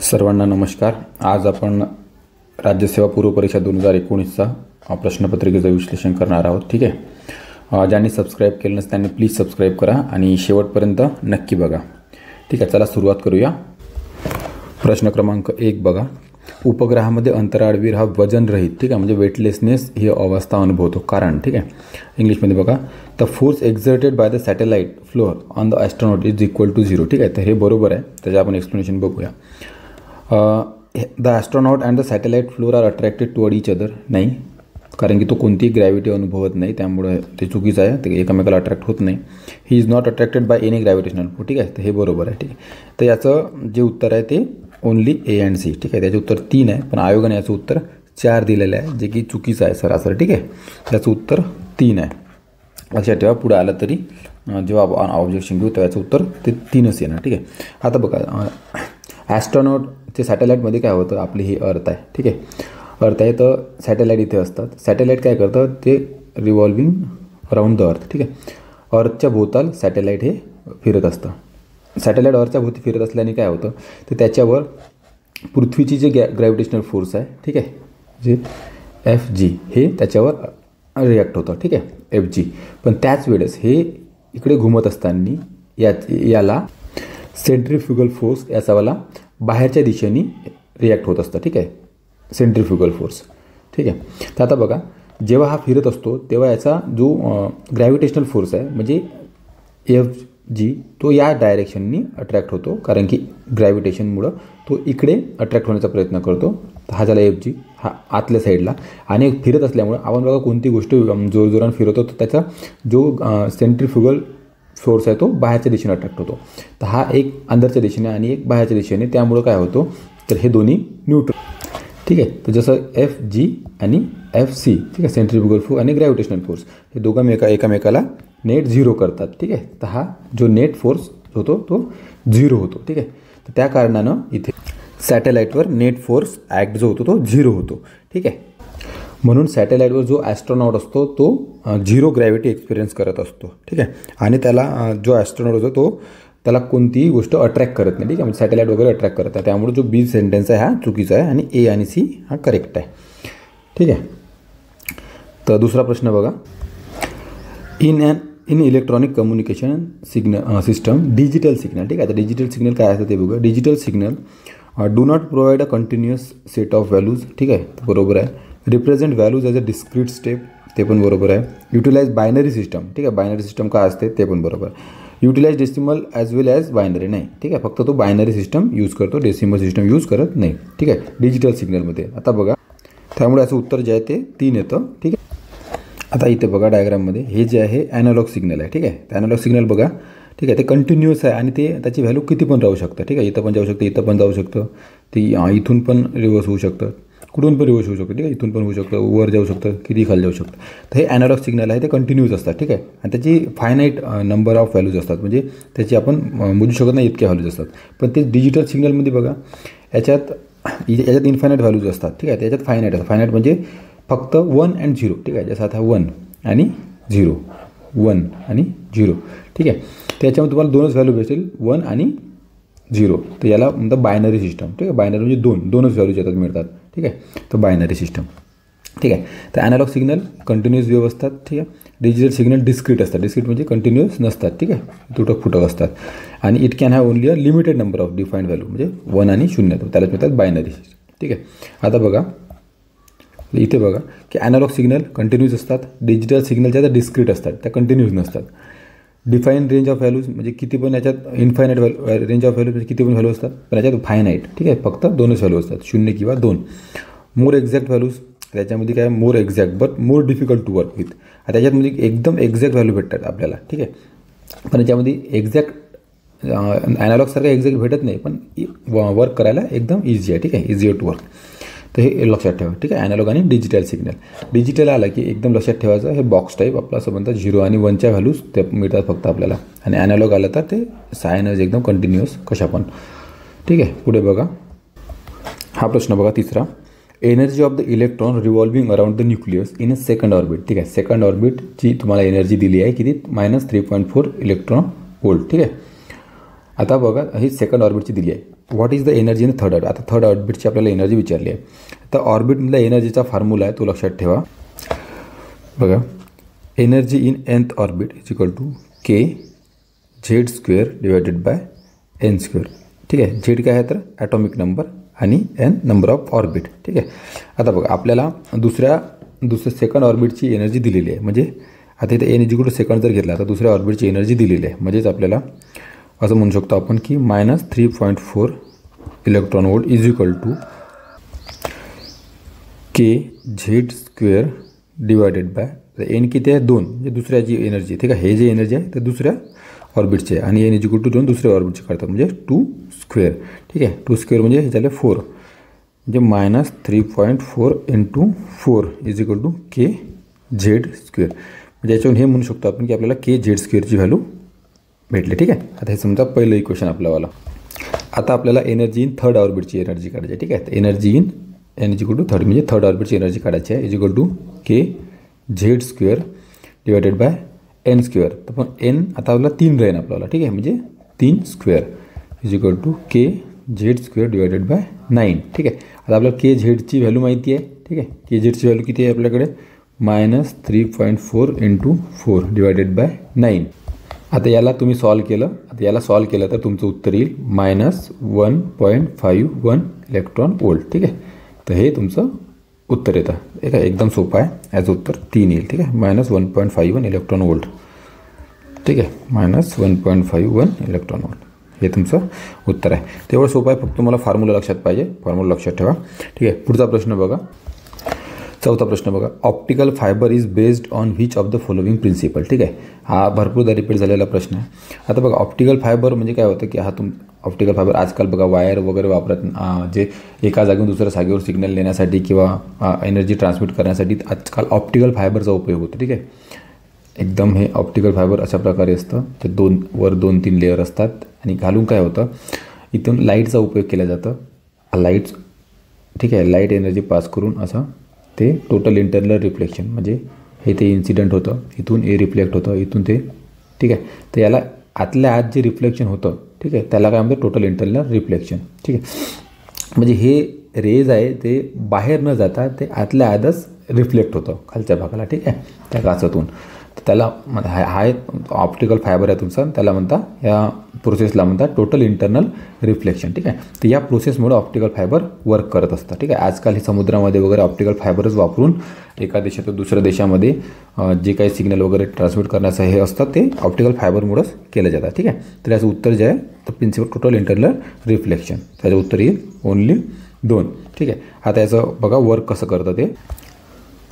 सर्वांना नमस्कार। आज आपण राज्यसेवा पूर्व परीक्षा 2019चा प्रश्नपत्रिकेचं विश्लेषण करणार आहोत। ठीक आहे, ज्यांनी सबस्क्राईब केलं नसेल त्यांनी प्लीज सबस्क्राईब करा आणि शेवटपर्यंत नक्की बघा। ठीक आहे, चला सुरुवात करूया। प्रश्न क्रमांक 1 बघा, उपग्रहामध्ये अंतराळवीर हा वजनरहित, ठीक आहे, म्हणजे वेटलेसनेस ही अवस्था अनुभवतो। कारण, ठीक आहे, इंग्लिशमध्ये बघा, the force exerted by the satellite floor on the astronaut is equal to 0। ठीक आहे, तर हे बरोबर आहे, त्याचं आपण एक्सप्लेनेशन बघूया। The astronaut and the satellite floor are attracted toward each other, नाही, कारण की तो कोणतीही ग्रॅव्हिटी अनुभवत नाही, त्यामुळे ते चुकीचं आहे, ते एकमेकाला अट्रॅक्ट होत नाही। He is not attracted by any gravitational force, ठीक आहे, तर हे बरोबर आहे। ठीक आहे, तर याचं जे उत्तर आहे ते ओनली ए अँड सी। ठीक आहे, त्याचं उत्तर 3 आहे, पण आयोगाने याचं उत्तर 4 दिलेलं आहे, जे की चुकीचं आहे सरासर। ठीक आहे, त्याचं उत्तर 3 आहे, लक्षात ठेवा। पुढे आलं तरी जेव्हा आपण ऑब्जेक्शन घेऊ तेव्हा याचं उत्तर ते 3च येणार। ठीक आहे, आता बघा, ॲस्ट्रॉनॉट ते सॅटेलाईटमध्ये काय होतं, आपली ही अर्थ आहे, ठीक आहे, अर्थ आहे, तर सॅटेलाईट इथे असतात। सॅटेलाईट काय करतं, ते रिव्हॉल्विंग अराउंड द अर्थ, ठीक आहे, अर्थच्या भोवताल सॅटेलाईट हे फिरत असतं। सॅटेलाईट अर्थच्या भोवती फिरत असल्याने काय होतं, तर त्याच्यावर पृथ्वीची जे ग्रॅव्हिटेशनल फोर्स आहे, ठीक आहे, जे FG हे त्याच्यावर रिॲक्ट होतं, ठीक आहे, FG। पण त्याच वेळेस हे इकडे घुमत असताना याला सेंट्रीफ्युगल फोर्स याचावाला बाहेरच्या दिशेने रिॲक्ट होत असतं, ठीक आहे, सेंट्रीफ्युगल फोर्स। ठीक आहे, तर आता बघा, जेव्हा हा फिरत असतो तेव्हा याचा जो ग्रॅव्हिटेशनल फोर्स आहे म्हणजे FG तो या डायरेक्शननी अट्रॅक्ट होतो, कारण की ग्रॅव्हिटेशनमुळं तो इकडे अट्रॅक्ट होण्याचा प्रयत्न करतो। हा झाला FG, हा आतल्या साईडला, आणि फिरत असल्यामुळं आपण बघा कोणती गोष्ट जोरजोरानं फिरवतो तर त्याचा जो सेंट्रीफ्युगल फोर्स आहे तो बाहेरच्या दिशेने अट्रॅक्ट होतो। तर हा एक अंदरच्या दिशेने आणि एक बाहेरच्या दिशेने, त्यामुळं काय होतं, तर हे दोन्ही न्यूट्रल। ठीक आहे, तर जसं FG आणि FC, ठीक आहे, सेंट्रीफ्युगल फोर्स आणि ग्रॅव्हिटेशनल फोर्स हे दोघं एकामेकाला नेट 0 करतात। ठीक आहे, तर हा जो नेट फोर्स होतो तो 0 होतो। ठीक आहे, तर त्या कारणानं इथे सॅटेलाईटवर नेट फोर्स ॲक्ट जो होतो तो 0 होतो। ठीक आहे, म्हणून सॅटेलाईटवर जो ॲस्ट्रॉनॉट असतो तो 0 ग्रॅव्हिटी एक्सपिरियन्स करत असतो। ठीक आहे, आणि त्याला जो ॲस्ट्रॉनॉट असतो तो त्याला कोणतीही गोष्ट अट्रॅक्ट करत नाही। ठीक आहे, म्हणजे सॅटेलाईट वगैरे अट्रॅक्ट करत आहे, त्यामुळे जो बी सेंटेन्स आहे हा चुकीचा आहे आणि ए आणि सी हा करेक्ट आहे। ठीक आहे, तर दुसरा प्रश्न बघा, in electronic communication system digital signal, ठीक आहे, तर डिजिटल सिग्नल काय असतं ते बघा। Digital signal do not provide a continuous set of values, ठीक आहे, तर बरोबर आहे। Represent values as a discrete step, ते पण बरोबर आहे। युटिलाइज बायनरी सिस्टम, ठीक आहे, बायनरी सिस्टम काय असते ते पण बरोबर। युटिलाइज डेसिमल ॲज वेल ॲज बायनरी, नाही, ठीक आहे, फक्त तो बायनरी सिस्टम यूज करतो, डेसिमल सिस्टम यूज करत नाही। ठीक आहे, डिजिटल सिग्नलमध्ये। आता बघा, त्यामुळे याचं उत्तर जे आहे ते 3 येतं। ठीक आहे, आता इथे बघा डायग्राममध्ये हे जे आहे ॲनालॉग सिग्नल आहे। ठीक आहे, तर ॲनालॉग सिग्नल बघा, ठीक आहे, ते कंटिन्युअस आहे आणि ते त्याची व्हॅल्यू किती पण राहू शकतं। ठीक आहे, इथं पण जाऊ शकतं, इथं पण जाऊ शकतं, ते इथून पण रिव्हर्स होऊ शकतं, कुठून पण रिव्हर्स होऊ शकतं। ठीक आहे, इथून पण होऊ शकतं, वर जाऊ शकतं, किती खाली जाऊ शकतं। तर हे ॲनालॉग सिग्नल आहे, ते कंटिन्यूस असतात। ठीक आहे, आणि त्याची फायनाईट नंबर ऑफ व्हॅल्यूज असतात, म्हणजे त्याची आपण मोजू शकत नाही इतक्या व्हॅल्यूज असतात। पण ते डिजिटल सिग्नलमध्ये बघा, याच्यात इन्फायनाईट व्हॅल्यूज असतात। ठीक आहे, त्याच्यात फायनाईट असतात। फायनाईट म्हणजे फक्त 1 and 0, ठीक आहे, जसं आता 1 आणि 0, 1 आणि 0, ठीक आहे, त्याच्यामध्ये तुम्हाला 2च व्हॅल्यू भेटेल, 1 आणि 0, तर याला म्हणतात बायनरी सिस्टम। ठीक आहे, बायनरी म्हणजे 2च व्हॅल्यूज येतात मिळतात। ठीक आहे, तर बायनरी सिस्टम। ठीक आहे, तर ॲनालॉग सिग्नल कंटिन्युअस वेव्ह असतात। ठीक आहे, डिजिटल सिग्नल डिस्क्रीट असतात, डिस्क्रीट म्हणजे कंटिन्युअस नसतात। ठीक आहे, तुटक फुटक असतात, आणि it can have only a limited number of defined value, म्हणजे 1 आणि 0, त्यालाच म्हणतात बायनरी सिस्टम। ठीक आहे, आता बघा, इथे बघा की ॲनालॉग सिग्नल कंटिन्यूस असतात, डिजिटल सिग्नलच्या त्या डिस्क्रीट असतात, त्या कंटिन्यूस नसतात। डिफाईन रेंज ऑफ व्हॅल्यूज म्हणजे किती पण, याच्यात इन्फायनाईट रेंज ऑफ व्हॅल्यूज म्हणजे किती पण व्हॅल्यू असतात, पण याच्यात फायनाईट, ठीक आहे, फक्त 2च व्हॅल्यू असतात, 0 किंवा 2। मोर एक्झॅक्ट व्हॅल्यूज, त्याच्यामध्ये काय more exact but more difficult to work with, आता याच्यामध्ये एकदम एक्झॅक्ट व्हॅल्यू भेटतात आपल्याला। ठीक आहे, पण याच्यामध्ये एक्झॅक्ट ॲनालॉगसारखं एक्झॅक्ट भेटत नाही, पण वर्क करायला एकदम इझी आहे। ठीक आहे, इझियर टू वर्क, तर हे लक्षात ठेवा। ठीक आहे, ॲनालॉग आणि डिजिटल सिग्नल। डिजिटल आला की एकदम लक्षात ठेवायचं, हे बॉक्स टाईप आपलं असं म्हणतात, 0 आणि 1च्या व्हॅल्यूज ते मिळतात फक्त आपल्याला, आणि ॲनालॉग आलं तर ते सायनच एकदम कंटिन्युअस कशा पण। ठीक आहे, पुढे बघा, हा प्रश्न बघा तिसरा, energy of the electron revolving around the nucleus in a second orbit. ठीक आहे, सेकंड ऑर्बिटची तुम्हाला एनर्जी दिली आहे किती, -3.4 इलेक्ट्रॉन व्होल्ट। ठीक आहे, आता बघा ही सेकंड ऑर्बिटची दिली आहे, what is the energy in third orbit. आता थर्ड ऑर्बिटची आपल्याला एनर्जी विचारली आहे. तर ऑर्बिटमधला एनर्जीचा फॉर्म्युला आहे तो लक्षात ठेवा. बघा, energy in nth orbit is equal to K Z square divided by N square. ठीक आहे, झेड काय आहे तर ॲटॉमिक नंबर आणि एन नंबर ऑफ ऑर्बिट. ठीक आहे. आता बघा, आपल्याला दुसऱ्या सेकंड ऑर्बिटची एनर्जी दिलेली आहे. म्हणजे आता इथे N is equal to second जर घेतला तर दुसऱ्या ऑर्बिटची एनर्जी दिलेली आहे. म्हणजेच आपल्याला असं म्हणू शकतो आपण की -3.4 electron volt is equal to K Z square divided by N किती आहे 2, म्हणजे दुसऱ्याची एनर्जी. ठीक आहे, हे जे एनर्जी आहे ते दुसऱ्या ऑर्बिटचे आहे आणि एन इज इक्वल टू 2 दुसऱ्या ऑर्बिटचे काढतात म्हणजे 2 स्क्वेअर. ठीक आहे, 2 स्क्वेअर म्हणजे हे झाले 4, म्हणजे -3.4 × 4 is equal to K Z square. म्हणजे याच्यावरून हे म्हणू शकतो आपण की आपल्याला के झेड स्क्वेअरची व्हॅल्यू भेटली. ठीक आहे. आता हे समजा पहिलं इक्वेशन आपल्यावाला. आता आपल्याला एनर्जी इन थर्ड ऑर्बिटची एनर्जी काढायची आहे. ठीक आहे, energy in N is equal to third म्हणजे थर्ड ऑर्बिटची एनर्जी काढायची आहे is equal to K Z square divided by N square. तर पण एन आता आपल्याला 3 राहील आपल्याला. ठीक आहे, म्हणजे 3 square is equal to K Z square divided by 9. ठीक आहे. आता आपल्याला के झेडची व्हॅल्यू माहिती आहे. ठीक आहे, के झेडची व्हॅल्यू किती आहे आपल्याकडे -3.4 × 4 डिवायडेड बाय 9. आता याला तुम्ही सॉल्व केलं. आता याला सॉल्व केलं तर तुमचं उत्तर येईल -1.51 इलेक्ट्रॉन वोल्ट. ठीक आहे, तर हे तुमचं उत्तर येतं. ठीक आहे, एकदम सोपं आहे. याचं उत्तर 3 येईल. ठीक आहे, -1.51 इलेक्ट्रॉन वोल्ट. ठीक आहे, -1.51 इलेक्ट्रॉन वोल्ट हे तुमचं उत्तर आहे. तेवढं सोपं आहे, फक्त तुम्हाला फॉर्म्युला लक्षात पाहिजे. फॉर्म्युला लक्षात ठेवा. ठीक आहे, पुढचा प्रश्न बघा. चौथा प्रश्न बघा, optical fibre is based on which of the following principle. ठीक आहे, हा भरपूरदा रिपीट झालेला प्रश्न आहे. आता बघा, ऑप्टिकल फायबर म्हणजे काय होतं की ऑप्टिकल फायबर आजकाल बघा वायर वगैरे वापरत जे एका जागेवरून दुसऱ्या जागेवर सिग्नल नेण्यासाठी किंवा एनर्जी ट्रान्समिट करण्यासाठी आजकाल ऑप्टिकल फायबरचा उपयोग होतो. ठीक आहे, एकदम हे ऑप्टिकल फायबर अशा प्रकारे असतं. ते वर 2-3 लेअर असतात आणि घालून काय होतं, इथून लाईटचा उपयोग केला जातं. लाईट्स, ठीक आहे, लाईट एनर्जी पास करून असं ते टोटल इंटरनल रिफ्लेक्शन म्हणजे हे ते इन्सिडेंट होतं, इथून हे रिफ्लेक्ट होतं, इथून ते. ठीक आहे, तर याला आतल्या आत जे रिफ्लेक्शन होतं, ठीक आहे, त्याला काय म्हणतं टोटल इंटरनल रिफ्लेक्शन. ठीक आहे, म्हणजे हे रेज आहे ते बाहेर न जाता ते आतल्या आतच रिफ्लेक्ट होतं खालच्या भागाला. ठीक आहे, त्या काचातून. तर त्याला हा ऑप्टिकल फायबर आहे तुमचा, त्याला म्हणता, या प्रोसेसला म्हणतात टोटल इंटरनल रिफ्लेक्शन. ठीक आहे, तर या प्रोसेसमुळे ऑप्टिकल फायबर वर्क करत असतं. ठीक आहे, आजकाल हे समुद्रामध्ये वगैरे ऑप्टिकल फायबरच वापरून एका देशातून दुसऱ्या देशामध्ये जे काही सिग्नल वगैरे ट्रान्समिट करण्याचं हे असतं ते ऑप्टिकल फायबरमुळंच केलं जातं. ठीक आहे, तर याचं उत्तर जे आहे तर प्रिन्सिपल टोटल इंटरनल रिफ्लेक्शन, त्याचं उत्तर येईल ओनली 2. ठीक आहे, आता याचं बघा वर्क कसं करतं ते.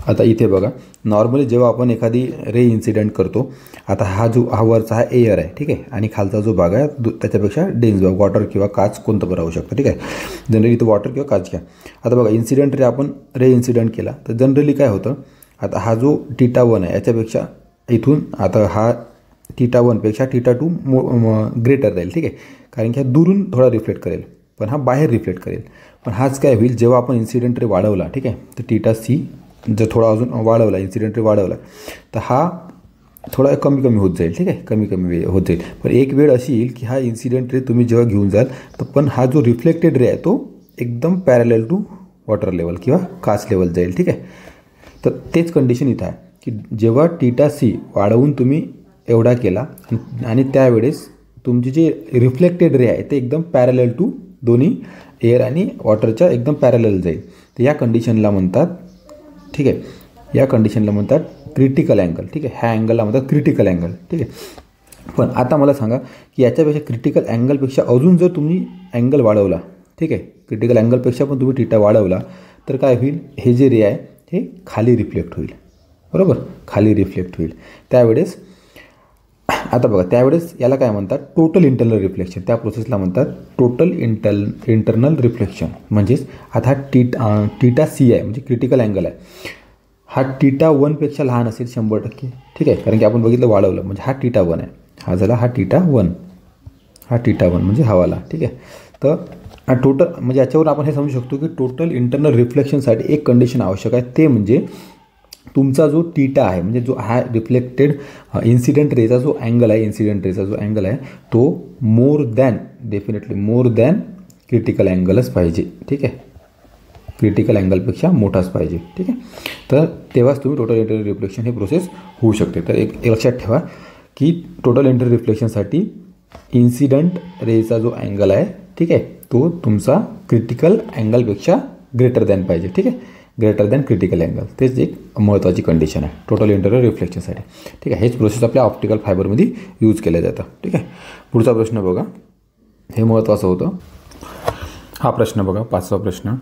आता इथे बघा, नॉर्मली जेव्हा आपण एखादी रे इन्सिडेंट करतो, आता हा वरचा हा एअर आहे. ठीक आहे, आणि खालचा जो भाग आहे त्याच्यापेक्षा डेन्स भाग वॉटर किंवा काच कोणतं पण राहू शकतं. ठीक आहे, जनरली इथं वॉटर किंवा काच घ्या. आता बघा, इन्सिडेंट रे इन्सिडेंट केला तर जनरली काय होतं, आता हा जो θ1 आहे याच्यापेक्षा इथून आता हा θ1पेक्षा θ2 ग्रेटर राहील. ठीक आहे, कारण की हा दुरून थोडा रिफ्लेक्ट करेल पण हा बाहेर रिफ्लेक्ट करेल. पण हाच काय होईल, जेव्हा आपण इन्सिडेंट रे वाढवला, ठीक आहे, तर θc जर थोडा अजून वाढवला, इन्सिडेंट रे वाढवला, तर हा थोडा कमी कमी होत जाईल. ठीक आहे, कमी कमी होत जाईल. पण एक वेळ अशी येईल की हा इन्सिडेंट रे तुम्ही जेव्हा घेऊन जाल तर पण हा जो रिफ्लेक्टेड रे आहे तो एकदम पॅरलल टू वॉटर लेवल किंवा काच लेवल जाईल. ठीक आहे, तर तेच कंडिशन इथं आहे की जेव्हा θc वाढवून तुम्ही एवढा केला आणि त्यावेळेस तुमची जे रिफ्लेक्टेड रे आहे ते एकदम पॅरलल टू दोन्ही एअर आणि वॉटरच्या एकदम पॅरलल जाईल. तर या कंडिशनला म्हणतात, ठीक आहे, या कंडिशनला म्हणतात क्रिटिकल अँगल. ठीक आहे, ह्या अँगलला म्हणतात क्रिटिकल अँगल. ठीक आहे, पण आता मला सांगा की याच्यापेक्षा क्रिटिकल अँगलपेक्षा अजून जर तुम्ही अँगल वाढवला, ठीक आहे, क्रिटिकल अँगलपेक्षा पण तुम्ही θ वाढवला तर काय होईल, हे जे रे आहे हे खाली रिफ्लेक्ट होईल. बरोबर, खाली रिफ्लेक्ट होईल. त्यावेळेस आता बघा, त्यावेळेस याला काय म्हणतात टोटल इंटरनल रिफ्लेक्शन. त्या प्रोसेसला म्हणतात टोटल इंटरनल रिफ्लेक्शन. म्हणजेच आता हा θc आहे म्हणजे क्रिटिकल अँगल आहे, हा θ1पेक्षा लहान असेल 100%. ठीक आहे, कारण की आपण बघितलं वाढवलं म्हणजे हा θ1 आहे, हा झाला हा θ1, हा θ1 म्हणजे हवाला. ठीक आहे, तर टोटल म्हणजे याच्यावर आपण हे समजू शकतो की टोटल इंटरनल रिफ्लेक्शनसाठी एक कंडिशन आवश्यक आहे, ते म्हणजे तुमचा जो θ आहे म्हणजे जो हा रिफ्लेक्टेड इन्सिडेंट रेचा जो अँगल आहे, इन्सिडेंट रेचा जो अँगल आहे तो डेफिनेटली मोर दॅन क्रिटिकल अँगलच पाहिजे. ठीक आहे, क्रिटिकल अँगलपेक्षा मोठाच पाहिजे. ठीक आहे, तर तेव्हाच तुम्ही टोटल इंटरनल रिफ्लेक्शन हे प्रोसेस होऊ शकते. तर एक लक्षात ठेवा की टोटल इंटरनल रिफ्लेक्शनसाठी इन्सिडंट रेचा जो अँगल आहे, ठीक आहे, तो तुमचा क्रिटिकल अँगलपेक्षा ग्रेटर दॅन पाहिजे. ठीक आहे, ग्रेटर दॅन क्रिटिकल अँगल, तेच एक महत्त्वाची कंडिशन आहे टोटल इंटरनल रिफ्लेक्शनसाठी. ठीक आहे, हेच प्रोसेस आपल्या ऑप्टिकल फायबरमध्ये यूज केलं जातं. ठीक आहे, पुढचा प्रश्न बघा, हे महत्त्वाचं होतं. हा प्रश्न बघा, 5वा प्रश्न.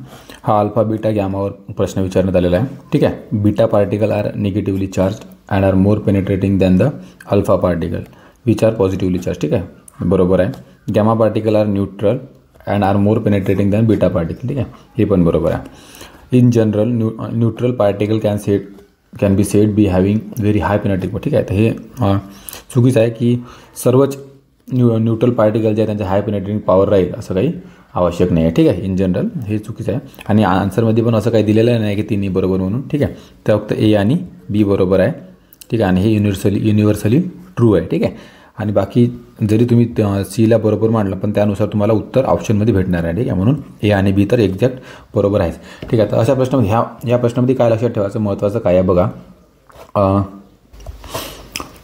हा अल्फा बीटा गॅमावर प्रश्न विचारण्यात आलेला आहे. ठीक आहे, beta particle are negatively charge and are more penetrating than the alpha particle which are positively charge. ठीक आहे, बरोबर आहे. Gamma particle are neutral and are more penetrating than beta particle. ठीक आहे, हे पण बरोबर आहे. In general neutral particle can be said be having very high penetrating. ठीक आहे, तर हे चुकीचं आहे की सर्वच न्यूट्रल पार्टिकल जे आहे त्यांचे हाय पेनिट्रेटिंग पॉवर राहील असं काही आवश्यक नाही आहे. ठीक आहे, इन जनरल हे चुकीचं आहे. आणि आन्सरमध्ये पण असं काही दिलेलं नाही की तिन्ही बरोबर म्हणून. ठीक आहे, तर फक्त ए आणि बी बरोबर आहे. ठीक आहे, आणि हे युनिव्हर्सली ट्रू आहे. ठीक आहे, आणि बाकी जरी तुम्ही सीला बरोबर मांडलं पण त्यानुसार तुम्हाला उत्तर ऑप्शनमध्ये भेटणार आहे. ठीक आहे, म्हणून ए आणि बी तर एक्झॅक्ट बरोबर आहेच. ठीक आहे, तर अशा प्रश्नामध्ये या प्रश्नामध्ये काय लक्षात ठेवायचं, महत्त्वाचं काय आहे बघा.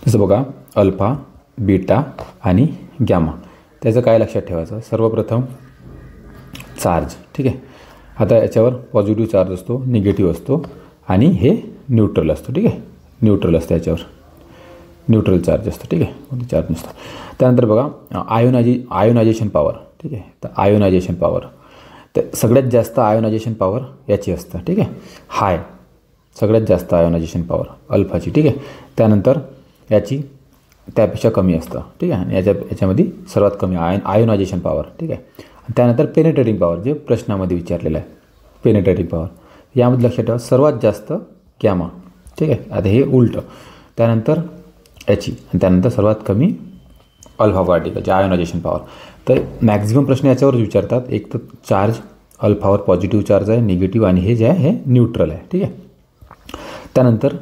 जसं बघा अल्फा, बीटा आणि गॅमा, त्याचं काय लक्षात ठेवायचं. सर्वप्रथम चार्ज. ठीक आहे, आता याच्यावर पॉझिटिव्ह चार्ज असतो, निगेटिव्ह असतो आणि हे न्यूट्रल असतो. ठीक आहे, न्यूट्रल असतं, याच्यावर न्यूट्रल चार्ज असतो. ठीक आहे, कोणती चार्ज नसतो. त्यानंतर बघा आयोनायझेशन पॉवर. ठीक आहे, तर आयोनायझेशन पॉवर, तर सगळ्यात जास्त आयोनायझेशन पॉवर याची असतं. ठीक आहे, हाय, सगळ्यात जास्त आयोनायझेशन पॉवर अल्फाची. ठीक आहे, त्यानंतर याची त्यापेक्षा कमी असतं. ठीक आहे, आणि याच्यामध्ये सर्वात कमी आयोनायझेशन पॉवर. ठीक आहे, त्यानंतर पेनिट्रेटिंग पॉवर, जे प्रश्नामध्ये विचारलेलं आहे, पेनिट्रेटिंग पॉवर यामध्ये लक्षात ठेवा सर्वात जास्त गॅमा. ठीक आहे, आता हे उलटं, त्यानंतर याची, आणि त्यानंतर सर्वात कमी अल्फा पार्टिकलचे आयोनायझेशन पॉवर. तर मॅक्झिमम प्रश्न याच्यावरच विचारतात. एक तर चार्ज अल्फावर पॉझिटिव्ह चार्ज आहे, निगेटिव्ह, आणि हे जे आहे हे न्यूट्रल आहे. ठीक आहे, त्यानंतर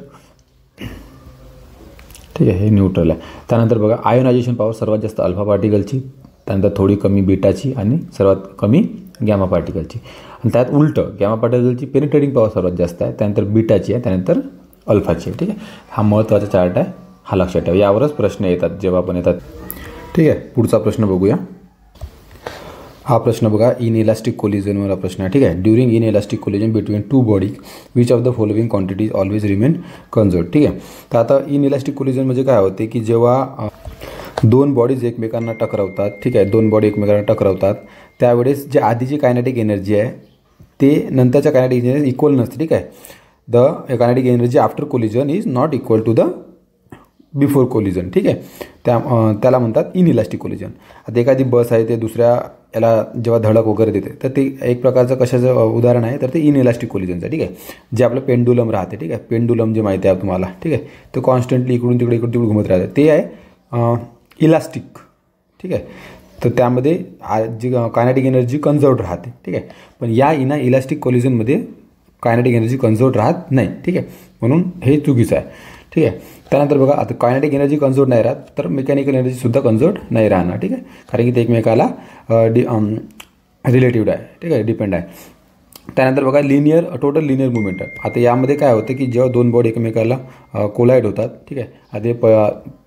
ठीक आहे, हे न्यूट्रल आहे. त्यानंतर बघा आयोनायझेशन पॉवर सर्वात जास्त अल्फा पार्टिकलची, त्यानंतर थोडी कमी बीटाची आणि सर्वात कमी गॅमा पार्टिकलची. आणि त्यात उलटं गॅमा पार्टिकलची पेनिट्रेटिंग पॉवर सर्वात जास्त आहे, त्यानंतर बीटाची आहे, त्यानंतर अल्फाची आहे. ठीक आहे, हा महत्त्वाचा चार्ट आहे, हा लक्षात ठेवा. यावरच प्रश्न येतात जेव्हा पण येतात. ठीक आहे, पुढचा प्रश्न बघूया. हा प्रश्न बघा, इन इलास्टिक कोलिजनवर हा प्रश्न आहे. ठीक आहे, during inelastic collision between two body which of the following quantities always remain conserved. ठीक आहे, तर आता इन इलास्टिक कोलिजन म्हणजे काय होते की जेव्हा दोन बॉडीज एकमेकांना टकरावतात. ठीक आहे, दोन बॉडी एकमेकांना टकरावतात त्यावेळेस जे आधीची कायनेटिक एनर्जी आहे ते नंतरच्या कायनेटिक एनर्जी इक्वल नसते. ठीक आहे, the kinetic energy after collision is not equal to the before collision. ठीक आहे, त्याला म्हणतात इन इलास्टिक कोलिजन. आता एखादी बस आहे, ते दुसऱ्या याला जेव्हा धडक वगैरे देते तर ते एक प्रकारचं कशाचं उदाहरण आहे तर ते इन इलास्टिक कोलिजनचं. ठीक आहे, जे आपलं पेंडुलम राहते. ठीक आहे, पेंडुलम जे माहिती आहे तुम्हाला. ठीक आहे, ते कॉन्स्टंटली इकडून तिकडे घुमत राहते, ते आहे इलास्टिक. ठीक आहे, तर त्यामध्ये जी कायनेटिक एनर्जी कन्झर्व्ड राहते. ठीक आहे, पण या इलास्टिक कोलिजनमध्ये कायनेटिक एनर्जी कन्झर्व्ड राहत नाही. ठीक आहे, म्हणून हे चुकीचं आहे. ठीक आहे, त्यानंतर बघा आता कायनेटिक एनर्जी कन्झर्व्ड नाही राहत तर मेकॅनिकल एनर्जीसुद्धा कन्झर्व्ड नाही राहणार. ठीक आहे, कारण की ते एकमेकाला रिलेटिव्ह आहे. ठीक आहे, डिपेंड आहे. त्यानंतर बघा टोटल लिनियर मुवमेंट. आता यामध्ये काय होतं की जेव्हा दोन बॉडी एकमेकाला कोलाईड होतात. ठीक आहे, आता हे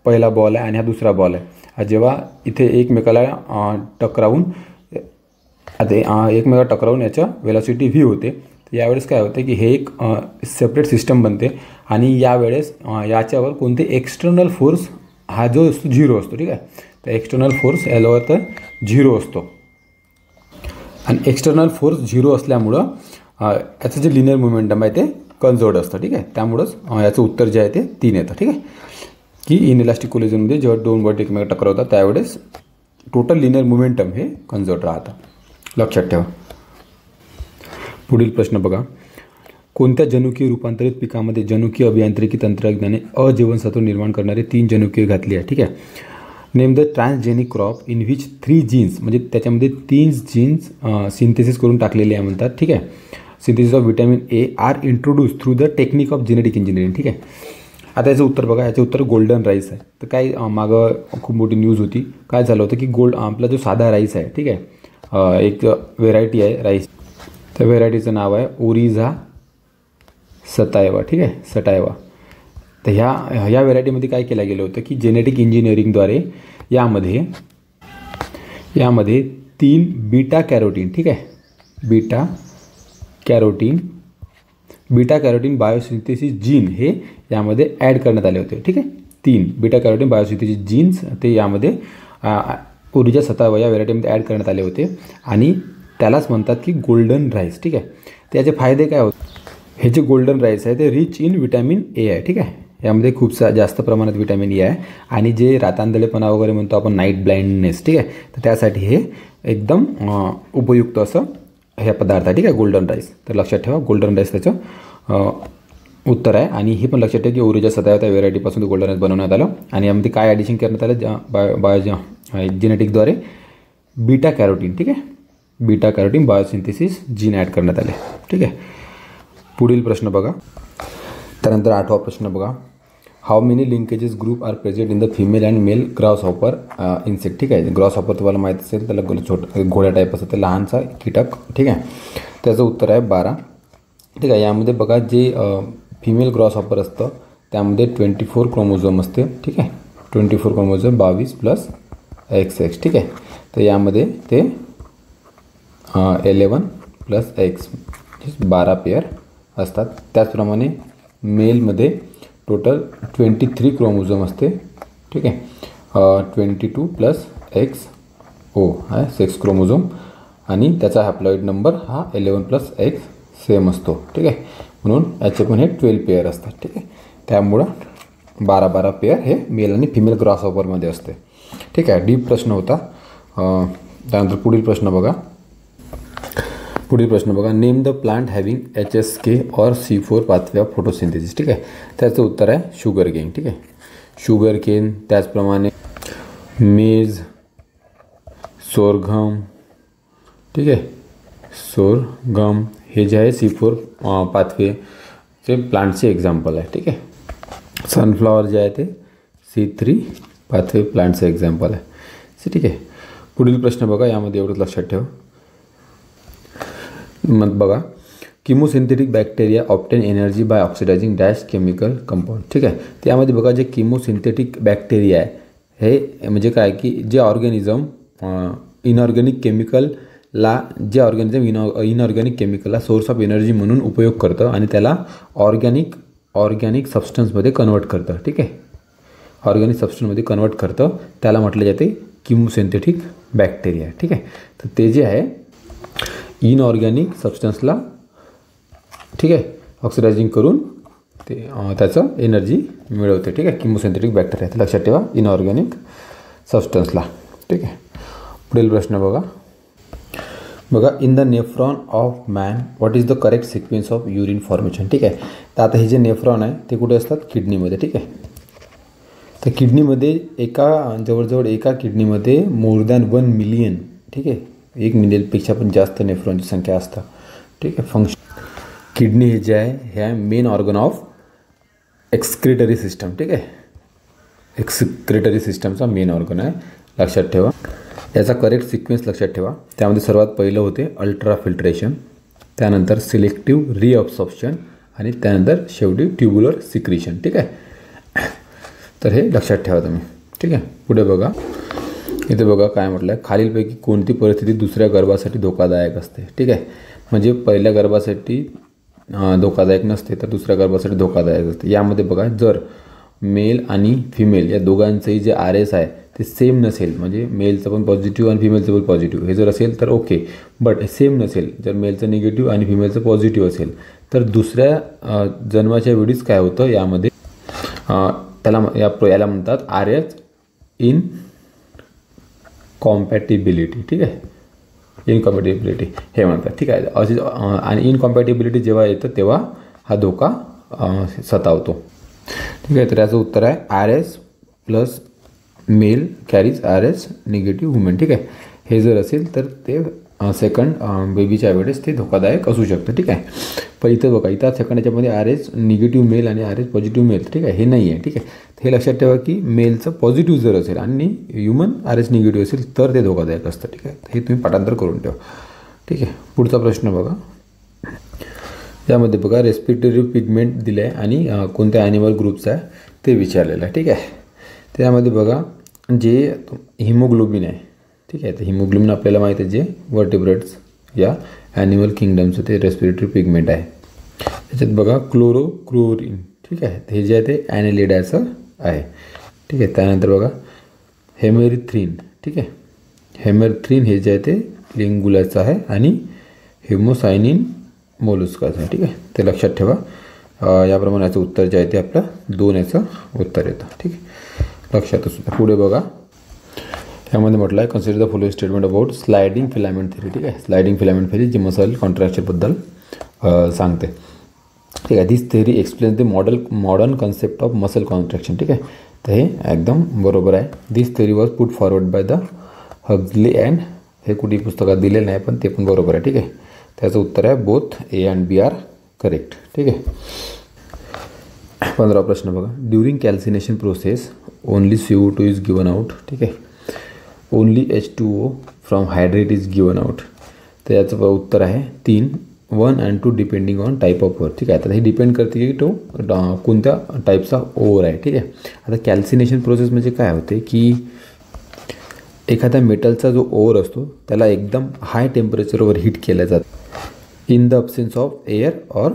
पहिला बॉल आहे आणि हा दुसरा बॉल आहे. जेव्हा इथे एकमेकाला टकरावून याच्या वेलॉसिटी व्ही होते, तर यावेळेस काय होते की हे एक सेपरेट सिस्टम बनते आणि यावेळेस याच्यावर कोणते एक्सटर्नल फोर्स हा जो असतो झिरो असतो. ठीक आहे, तर एक्सटर्नल फोर्स यावर तर झिरो असतो आणि एक्सटर्नल फोर्स झिरो असल्यामुळं याचं जे लिनियर मोमेंटम आहे ते कन्झर्व्ड असतं. ठीक आहे, त्यामुळंच याचं उत्तर जे आहे ते 3 येतं. ठीक आहे, की इन इलास्टिक कोलिजनमध्ये जेव्हा दोन बॉडी एकमेकांना टकरावतात त्यावेळेस टोटल लिनियर मोमेंटम हे कन्झर्व्ड राहतं. लक्षात ठेवा. पुढील प्रश्न बघा, कोणत्या जनुकीय रूपांतरित पिकामध्ये जनुकीय अभियांत्रिकी तंत्रज्ञाने अजीवनसत्व निर्माण करणारे 3 जनुकीय घातली आहे. ठीक आहे, name the transgenic crop in which 3 genes, म्हणजे त्याच्यामध्ये 3 जीन्स सिंथेसिस करून टाकलेले आहे म्हणतात. ठीक आहे, synthesis of vitamin A are introduce through the technique of genetic engineering. ठीक आहे, आता याचं उत्तर बघा, याचं उत्तर गोल्डन राईस आहे. तर काय मागं खूप मोठी न्यूज होती, काय झालं होतं की आपला जो साधा राईस आहे. ठीक आहे, एक व्हेरायटी आहे राईस, त्या व्हेरायटीचं नाव आहे ओरिझा सटायवा, ठीक आहे, सटायवा. तर ह्या व्हेरायटीमध्ये काय केलं गेलं होतं की जेनेटिक इंजिनिअरिंगद्वारे यामध्ये 3 बीटा कॅरोटीन, ठीक आहे, बीटा कॅरोटीन बायोसिंथेसिस जीन हे यामध्ये ॲड करण्यात आले होते, ठीक आहे. 3 बीटा कॅरोटीन बायोसिंथेसिस जीन्स ते यामध्ये ओरिझा सटायवा या व्हेरायटीमध्ये ॲड करण्यात आले होते आणि त्यालाच म्हणतात की गोल्डन राईस, ठीक आहे. त्याचे फायदे काय होते? हे जे गोल्डन राईस आहे ते रिच इन विटॅमिन ए आहे, ठीक आहे. यामध्ये खूप जास्त प्रमाणात विटॅमिन ए आहे आणि जे रातांधळेपणा वगैरे म्हणतो आपण, नाईट ब्लाइंडनेस, ठीक आहे, तर त्यासाठी हे एकदम उपयुक्त असं हे पदार्थ आहे, ठीक आहे, गोल्डन राईस. तर लक्षात ठेवा गोल्डन राईस त्याचं उत्तर आहे. आणि हे पण लक्षात ठेवा की ओरिझा सटायवा त्या व्हेरायटीपासून गोल्डन राईस बनवण्यात आलं आणि यामध्ये काय ॲडिशन करण्यात आलं जेनेटिकद्वारे बीटा कॅरोटीन, ठीक आहे, beta carotene biosynthesis gene add करण्यात आले, ठीक आहे. पुढील प्रश्न बघा. त्यानंतर 8वा प्रश्न बघा. How many linkages group are present in the female and male grasshopper insect, ठीक आहे. ग्रासहॉपर तुम्हाला माहीत असेल, त्याला छोटं घोड्या टाईप असतं, ते लहानसा कीटक, ठीक आहे. त्याचं उत्तर आहे 12, ठीक आहे. यामध्ये बघा जे फिमेल ग्रासहॉपर असतं त्यामध्ये 24 क्रोमोझोम असते, ठीक आहे, 24 क्रोमोझोम 22 प्लस XX, ठीक आहे. तर यामध्ये ते 11 प्लस X 12 पेअर असतात. त्याचप्रमाणे मेलमध्ये टोटल 23 क्रोमोझोम असते, ठीक आहे, 22 प्लस XO आहे 6 क्रोमोझोम आणि त्याचा हॅप्लॉइड नंबर हा 11 प्लस X सेम असतो, ठीक आहे. म्हणून याचे पण हे 12 पेअर असतात, ठीक आहे. त्यामुळं 12 पेअर हे मेल आणि फिमेल ग्रासहॉपरमध्ये असते, ठीक आहे. डीप प्रश्न होता. त्यानंतर पुढील प्रश्न बघा. Name the plant having HSK और C4 पाथवे ऑफ फोटोसिंथेसिस, ठीक आहे. त्याचं उत्तर आहे शुगर केन, ठीक आहे, शुगर केन. त्याचप्रमाणे मेज, सोरघम, ठीक आहे, सोरघम हे जे आहे C4 पाथवेचे प्लांटचे एक्झाम्पल आहे, ठीक आहे. सनफ्लॉवर जे आहे ते C3 पाथवे प्लांटचं एक्झाम्पल आहे, ठीक आहे. पुढील प्रश्न बघा. यामध्ये एवढंच लक्षात ठेवा. मग बघा, chemosynthetic bacteria obtain energy by oxidising dash chemical compound, ठीक आहे. त्यामध्ये बघा जे किमोसिंथेटिक बॅक्टेरिया आहे हे म्हणजे काय की जे ऑर्गॅनिझम इनऑर्गॅनिक केमिकलला सोर्स ऑफ एनर्जी म्हणून उपयोग करतं आणि त्याला ऑर्गॅनिक सबस्टन्समध्ये कन्वर्ट करतं, ठीक आहे, ऑर्गॅनिक सबस्टन्समध्ये कन्वर्ट करतं, त्याला म्हटलं जाते किमोसिंथेटिक बॅक्टेरिया, ठीक आहे. तर ते जे आहे इनऑर्गॅनिक सबस्टन्सला, ठीक आहे, ऑक्सिडायझिंग करून ते त्याचं एनर्जी मिळवते, ठीक आहे, किमोसिंथेटिक बॅक्टेरिया. तर लक्षात ठेवा इनऑर्गॅनिक सबस्टन्सला, ठीक आहे. पुढील प्रश्न बघा. In the nephron of man what is the correct sequence of urine formation, ठीक आहे. तर आता हे जे नेफ्रॉन आहे ते कुठे असतात? किडनीमध्ये, ठीक आहे. तर किडनीमध्ये जवळजवळ एका किडनीमध्ये मोर दॅन 1 मिलियन, ठीक आहे, 1 मिलियनपेक्षा पण जास्त नेफ्रॉनची संख्या असतात, ठीक आहे. किडनी हे जे आहे ह्या main organ of excretory system, ठीक आहे, एक्सक्रिटरी सिस्टमचा मेन ऑर्गन आहे, लक्षात ठेवा. याचा करेक्ट सिक्वेन्स लक्षात ठेवा. त्यामध्ये सर्वात पहिलं होते अल्ट्रा फिल्ट्रेशन, त्यानंतर सिलेक्टिव्ह रिअब्सॉर्प्शन आणि त्यानंतर शेवटी ट्युब्युलर सिक्रिशन, ठीक आहे. तर हे लक्षात ठेवा तुम्ही, ठीक आहे. पुढे बघा. इथे बघा काय म्हटलं आहे, खालीलपैकी कोणती परिस्थिती दुसऱ्या गर्भासाठी धोकादायक असते, ठीक आहे. म्हणजे पहिल्या गर्भासाठी धोकादायक नसते तर दुसऱ्या गर्भासाठी धोकादायक असते. यामध्ये बघा जर मेल आणि फिमेल या दोघांचंही जे RS आहे ते सेम नसेल, म्हणजे मेलचं पण पॉझिटिव्ह आणि फिमेलचं पण पॉझिटिव्ह हे जर असेल तर ओके, बट सेम नसेल, जर मेलचं निगेटिव्ह आणि फिमेलचं पॉझिटिव्ह असेल तर दुसऱ्या जन्माच्या वेळीच काय होतं यामध्ये याला म्हणतात RS इनकॉम्पॅटिबिलिटी, ठीक आहे, इनकॉम्पॅटिबिलिटी हे म्हणतात, ठीक आहे. अशी आणि इनकॉम्पॅटिबिलिटी जेव्हा येतं तेव्हा हा धोका सतावतो, ठीक आहे. तर याचं उत्तर आहे RS plus male carries RS negative women, ठीक आहे. हे जर असेल तर ते सेकंड बेबीच्या वेळेस ते धोकादायक असू शकतं. ठीक आहे. पण इथं बघा, इथं सेकंड याच्यामध्ये RH निगेटिव्ह मेल आणि RH पॉझिटिव्ह मेल. ठीक आहे, हे नाही आहे. ठीक आहे, हे लक्षात ठेवा की मेलचं पॉझिटिव्ह जर असेल आणि ह्युमन RH निगेटिव्ह असेल तर ते धोकादायक असतं. ठीक आहे, हे तुम्ही पाठांतर करून ठेवा. ठीक आहे. पुढचा प्रश्न बघा. यामध्ये बघा रेस्पिरेटरी पिगमेंट दिलं आहे आणि कोणत्या ॲनिमल ग्रुपचा आहे ते विचारलेलं आहे. ठीक आहे. त्यामध्ये बघा जे हिमोग्लोबिन आहे. ठीक आहे, तर हिमोग्लोबिन आपल्याला माहीत आहे जे वर्टिब्रेट्स या ॲनिमल किंगडमचं ते रेस्पिरेटरी पिगमेंट आहे. त्याच्यात बघा क्लोरोक्लोरिन. ठीक आहे, हे जे आहे ते ॲनेलिडाचं आहे. ठीक आहे. त्यानंतर बघा हेमेरिथ्रिन. ठीक आहे, हेमेरिथ्रिन हे जे आहे ते लिंगुलाचं आहे आणि हेमोसायनिन मोलस्काचं आहे. ठीक आहे, ते लक्षात ठेवा. याप्रमाणे याचं उत्तर जे आहे ते आपलं 2 याचं उत्तर येतं. ठीक आहे, लक्षात सुद्धा. पुढे बघा, यामध्ये म्हटलं आहे consider the following statement about sliding filament theory. ठीक आहे, स्लायडिंग फिलामेंट थेरी जी मसल कॉन्ट्रॅक्चरबद्दल सांगते. ठीक आहे. This theory explain the modern concept of muscle contraction. ठीक आहे, तर हे एकदम बरोबर आहे. This theory was put forward by the Huxley and, हे कुठेही पुस्तकात दिलेलं नाही पण ते पण बरोबर आहे. ठीक आहे, त्याचं उत्तर आहे both A and B are correct. ठीक आहे. 15वा प्रश्न बघा. During calcination process only CO2 is given out. ठीक आहे, only H2O from hydrate is given out. तर याचं उत्तर आहे 3, 1 and 2 depending on type of ore. ठीक आहे, आता हे डिपेंड करते की तो कोणत्या टाईपचा ओअर आहे. ठीक आहे. आता कॅल्सिनेशन प्रोसेस म्हणजे काय होते की एखाद्या मेटलचा जो ओअर असतो त्याला एकदम हाय टेम्परेचरवर हीट केलं जातं in the absence of air और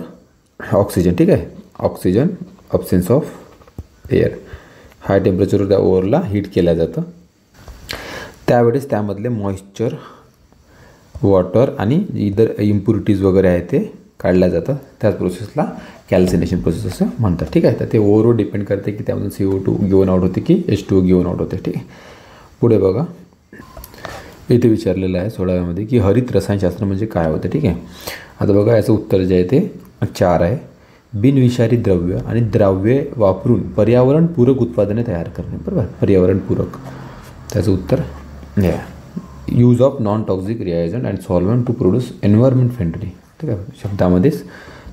ऑक्सिजन. ठीक आहे, ऑक्सिजन अब्सेन्स ऑफ एअर, हाय टेम्परेचरवर त्या ओअरला हीट केलं जातं. त्यावेळेस त्यामधले मॉइश्चर, वॉटर आणि इतर इम्प्युरिटीज वगैरे आहे ते काढल्या जातात. त्याच प्रोसेसला कॅल्सिनेशन प्रोसेस असं म्हणतात. ठीक आहे, तर ते ओव्हरवर डिपेंड करते की त्यामधून CO2 गिवन आउट होते की H2O गिवन आउट होते. ठीक आहे. पुढे बघा, इथे विचारलेलं आहे 16व्यामध्ये की हरित रसायनशास्त्र म्हणजे काय होतं. ठीक आहे. आता बघा याचं उत्तर जे आहे ते 4 आहे. बिनविषारी द्रव्य आणि द्रव्ये वापरून पर्यावरणपूरक उत्पादने तयार करणे. बरोबर, पर्यावरणपूरक, त्याचं उत्तर हे आहे. Use of non toxic reagent and solvent to produce environment friendly. ठीक आहे, शब्दामध्येच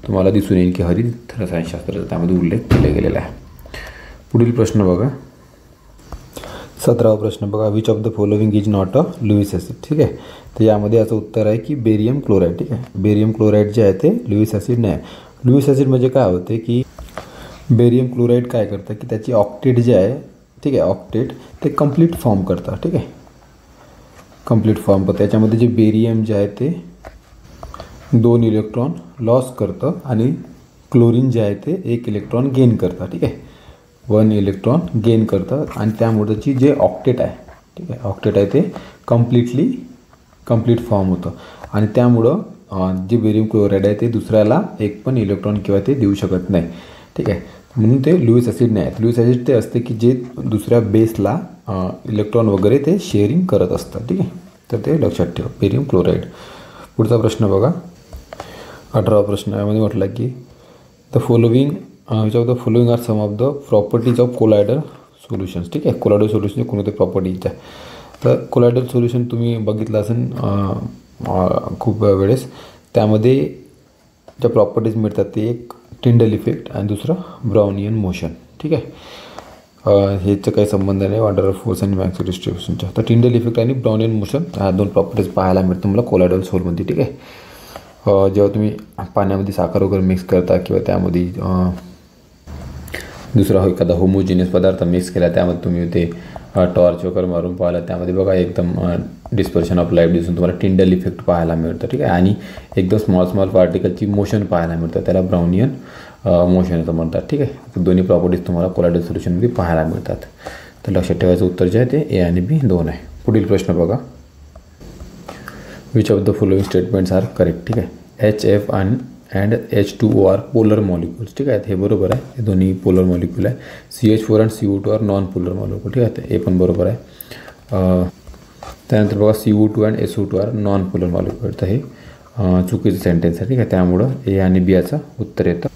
तुम्हाला दिसून येईल की हरित रसायनशास्त्राचा त्यामध्ये उल्लेख केला गेलेला आहे. पुढील प्रश्न बघा. 17वा प्रश्न बघा. Which of the following is not a Lewis acid. ठीक आहे, तर यामध्ये याचं उत्तर आहे की बेरियम क्लोराईड. ठीक आहे, बेरियम क्लोराईड जे आहे ते लुईस ॲसिड नाही. लुईस ॲसिड म्हणजे काय होते की बेरियम क्लोराईड काय करतं की त्याची ऑक्टेट जे आहे, ठीक आहे, ऑक्टेट ते कंप्लीट फॉर्म करतात. ठीक आहे, कंप्लीट फॉर्म करतं. त्याच्यामध्ये जे बेरियम जे आहे ते 2 इलेक्ट्रॉन लॉस करतं आणि क्लोरीन जे आहे ते 1 इलेक्ट्रॉन गेन करतं. ठीक आहे, 1 इलेक्ट्रॉन गेन करतं आणि त्यामुळे त्याची जे ऑक्टेट आहे, ठीक आहे, ऑक्टेट आहे ते कंप्लीट फॉर्म होतं आणि त्यामुळं जे बेरियम क्लोराईड आहे ते दुसऱ्याला एक पण इलेक्ट्रॉन किंवा ते देऊ शकत नाही. ठीक आहे, म्हणून ते लुईस ॲसिड नाही. लुईस ॲसिड ते असते की जे दुसऱ्या बेसला इलेक्ट्रॉन वगैरे ते शेअरिंग करत असतात. ठीक आहे, तर ते लक्षात ठेवा, बेरियम क्लोराईड. पुढचा प्रश्न बघा. 18वा प्रश्न यामध्ये म्हटलं की the following which of the following are some of the properties of colloidal solutions. ठीक आहे, कोलायडल सोल्युशन कोणते प्रॉपर्टीज आहे. तर कोलायडल सोल्युशन तुम्ही बघितलं असेल खूप वेळेस. त्यामध्ये ज्या प्रॉपर्टीज मिळतात ते एक टिंडल इफेक्ट आणि दुसरं ब्राउनियन मोशन. ठीक आहे, ह्याचं काही संबंध नाही अंडर ऑफ फोर्स आणि मॅक्सिमम डिस्ट्रीब्युशनच्या. तर टिंडल इफेक्ट आणि ब्राउनियन मोशन ह्या 2 प्रॉपर्टीज पाहायला मिळतं तुम्हाला कोलायडल सोलमध्ये. ठीक आहे, जेव्हा तुम्ही पाण्यामध्ये साखर वगैरे मिक्स करता किंवा त्यामध्ये दुसरा एखादा होमोजिनियस पदार्थ मिक्स केला त्यामध्ये तुम्ही ते टॉर्च वगैरे मारून पाहिला त्यामध्ये बघा एकदम डिस्पर्शन ऑफ लाईट दिसून तुम्हाला टिंडल इफेक्ट पाहायला मिळतं. ठीक आहे, आणि एकदम स्मॉल पार्टिकलची मोशन पाहायला मिळतं, त्याला ब्राउनियन मोशन असं म्हणतात. ठीक आहे, तर दोन्ही प्रॉपर्टीज तुम्हाला कोलायडल सोल्युशनमध्ये पाहायला मिळतात. तर लक्षात ठेवायचं उत्तर जे आहे ते A आणि B 2 आहे. पुढील प्रश्न बघा. Which of the following statements are correct. ठीक आहे, HF and H2O are polar molecules. ठीक आहे, हे बरोबर आहे, हे दोन्ही पोलर मॉलिक्युल आहे. CH4 and CO2 are non polar molecule. ठीक आहे, हे पण बरोबर आहे. त्यानंतर बघा CO2 and SO2 are non polar molecule. तर हे चुकीचं सेंटेन्स आहे. ठीक आहे, त्यामुळं A आणि B याचं उत्तर येतं.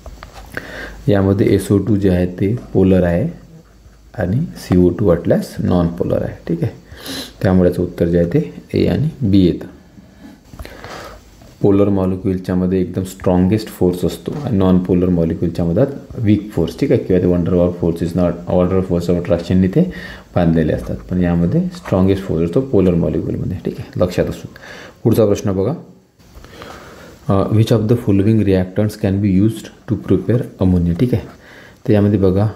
यामध्ये SO2 जे आहे ते पोलर आहे आणि CO2 वाटल्यास नॉन पोलर आहे. ठीक आहे, त्यामुळे याचं उत्तर जे आहे ते A आणि B येतं. पोलर मॉलिक्युलच्या मध्ये एकदम स्ट्रॉंगेस्ट फोर्स असतो आणि नॉन पोलर मॉलिक्युलच्या मध्ये वीक फोर्स, ठीक आहे, किंवा ते van der Waals force is not van der force of अट्रॅक्शनने ते बांधलेले असतात, पण यामध्ये स्ट्रॉंगेस्ट फोर्स असतो पोलर मॉलिक्युलमध्ये, ठीक आहे, लक्षात असू. पुढचा प्रश्न बघा. Which of the following reactants can be used to prepare ammonia, ठीक आहे. तर यामध्ये बघा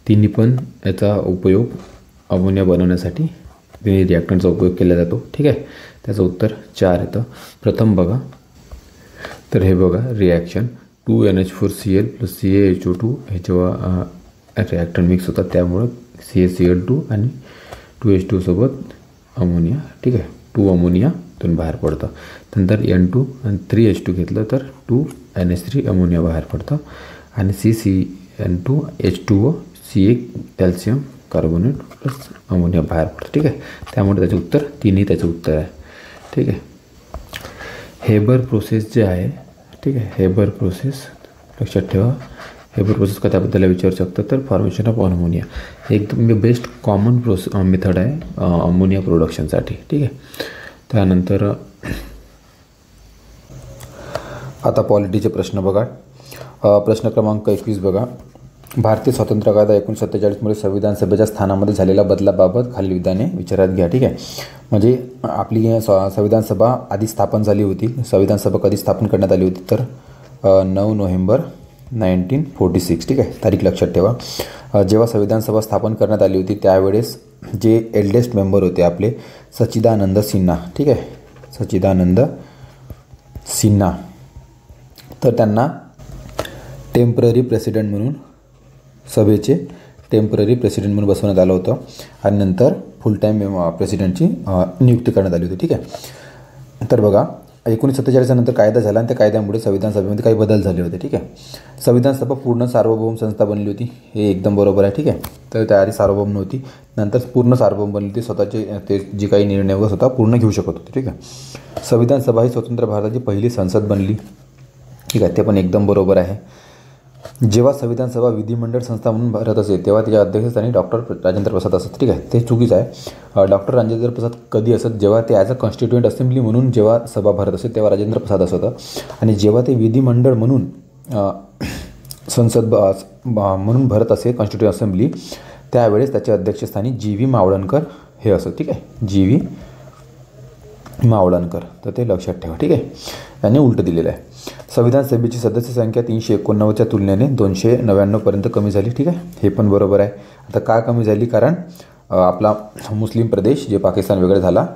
तिन्ही पण याचा उपयोग अमोनिया बनवण्यासाठी तिन्ही रिॲक्टंटचा उपयोग केला जातो, ठीक आहे. त्याचं उत्तर 4 येतं. प्रथम बघा, तर हे बघा रिॲक्शन 2NH4Cl + CaHO2 हे जेव्हा रिॲक्टंट मिक्स होतात त्यामुळं CaCl2 आणि 2H2 सोबत अमोनिया, ठीक आहे, 2 अमोनियातून बाहेर पडतं. नंतर N2 आणि 3H2 घेतलं तर 2NH3 अमोनिया बाहेर पडतं आणि CCN2 H2O CA calcium carbonate plus ammonia बाहेर पडतं, ठीक आहे. त्यामुळे त्याचं उत्तर 3 त्याचं उत्तर आहे, ठीक आहे. हेबर प्रोसेस जे आहे, ठीक आहे, हेबर प्रोसेस लक्षात ठेवा. हेबर प्रोसेस का त्याबद्दल विचारू शकतं तर फॉर्मेशन ऑफ अमोनिया एकदम बेस्ट कॉमन मेथड आहे अमोनिया प्रोडक्शनसाठी, ठीक आहे. त्यानंतर आता पॉलिटीचे प्रश्न बघा. प्रश्न क्रमांक 21 बघा. भारतीय स्वातंत्र्य कायदा 1947 मध्ये संविधान सभेच्या स्थानामध्ये झालेल्या बदलाबाबत खालील विधाने विचारात घ्या, ठीक आहे. म्हणजे आपली संविधान सभा आधी स्थापन झाली होती. संविधान सभा कधी स्थापन करण्यात आली होती तर 9 नोव्हेंबर 1946, ठीक आहे, तारीख लक्षात ठेवा. जेव्हा संविधान सभा स्थापन करण्यात आली होती त्यावेळेस जे एल्डेस्ट मेंबर होते आपले सच्चिदानंद सिन्हा, ठीक आहे, सच्चिदानंद सिन्हा, तर त्यांना टेम्पररी प्रेसिडेंट म्हणून सभेचे टेम्पररी प्रेसिडेंट म्हणून बसवण्यात आलं होतं आणि नंतर फुल टाईम प्रेसिडेंटची नियुक्ती करण्यात आली होती, ठीक आहे. तर बघा 1947 नंतर कायदा झाला आणि त्या कायद्यामुळे संविधान सभेमध्ये काही बदल झाले होते, ठीक आहे. संविधान सभा पूर्ण सार्वभौम संस्था बनली होती, हे एकदम बरोबर आहे, ठीक आहे. तर त्याआधी सार्वभौम नव्हती, नंतर पूर्ण सार्वभौम बनली होती. स्वतःचे ते जे काही निर्णय वगैरे स्वतः पूर्ण घेऊ शकत होते, ठीक आहे. संविधान सभा ही स्वतंत्र भारताची पहिली संसद बनली, ठीक आहे, ते पण एकदम बरोबर आहे. जेव्हा संविधान सभा विधिमंडळ संस्था म्हणून भरत असे तेव्हा त्याच्या अध्यक्षस्थानी डॉक्टर राजेंद्र प्रसाद असत, ठीक आहे, ते चुकीचं आहे. डॉक्टर राजेंद्र प्रसाद कधी असत जेव्हा ते ॲज अ कॉन्स्टिट्युएंट असेंब्ली म्हणून जेव्हा सभा भरत असे तेव्हा राजेंद्र प्रसाद असत आणि जेव्हा ते विधिमंडळ म्हणून संसद म्हणून भरत असे कॉन्स्टिट्युएंट असेंब्ली त्यावेळेस त्याच्या अध्यक्षस्थानी GV मावळणकर हे असत, ठीक आहे, GV मावळणकर, तर ते लक्षात ठेवा, ठीक आहे. यांनी उलटं दिलेलं आहे. संविधान सभेची सदस्य संख्या 389च्या तुलनेने 299 पर्यंत कमी झाली, ठीक आहे, हे पण बरोबर आहे. आता का कमी झाली कारण आपला मुस्लिम प्रदेश जे पाकिस्तान वगैरे झाला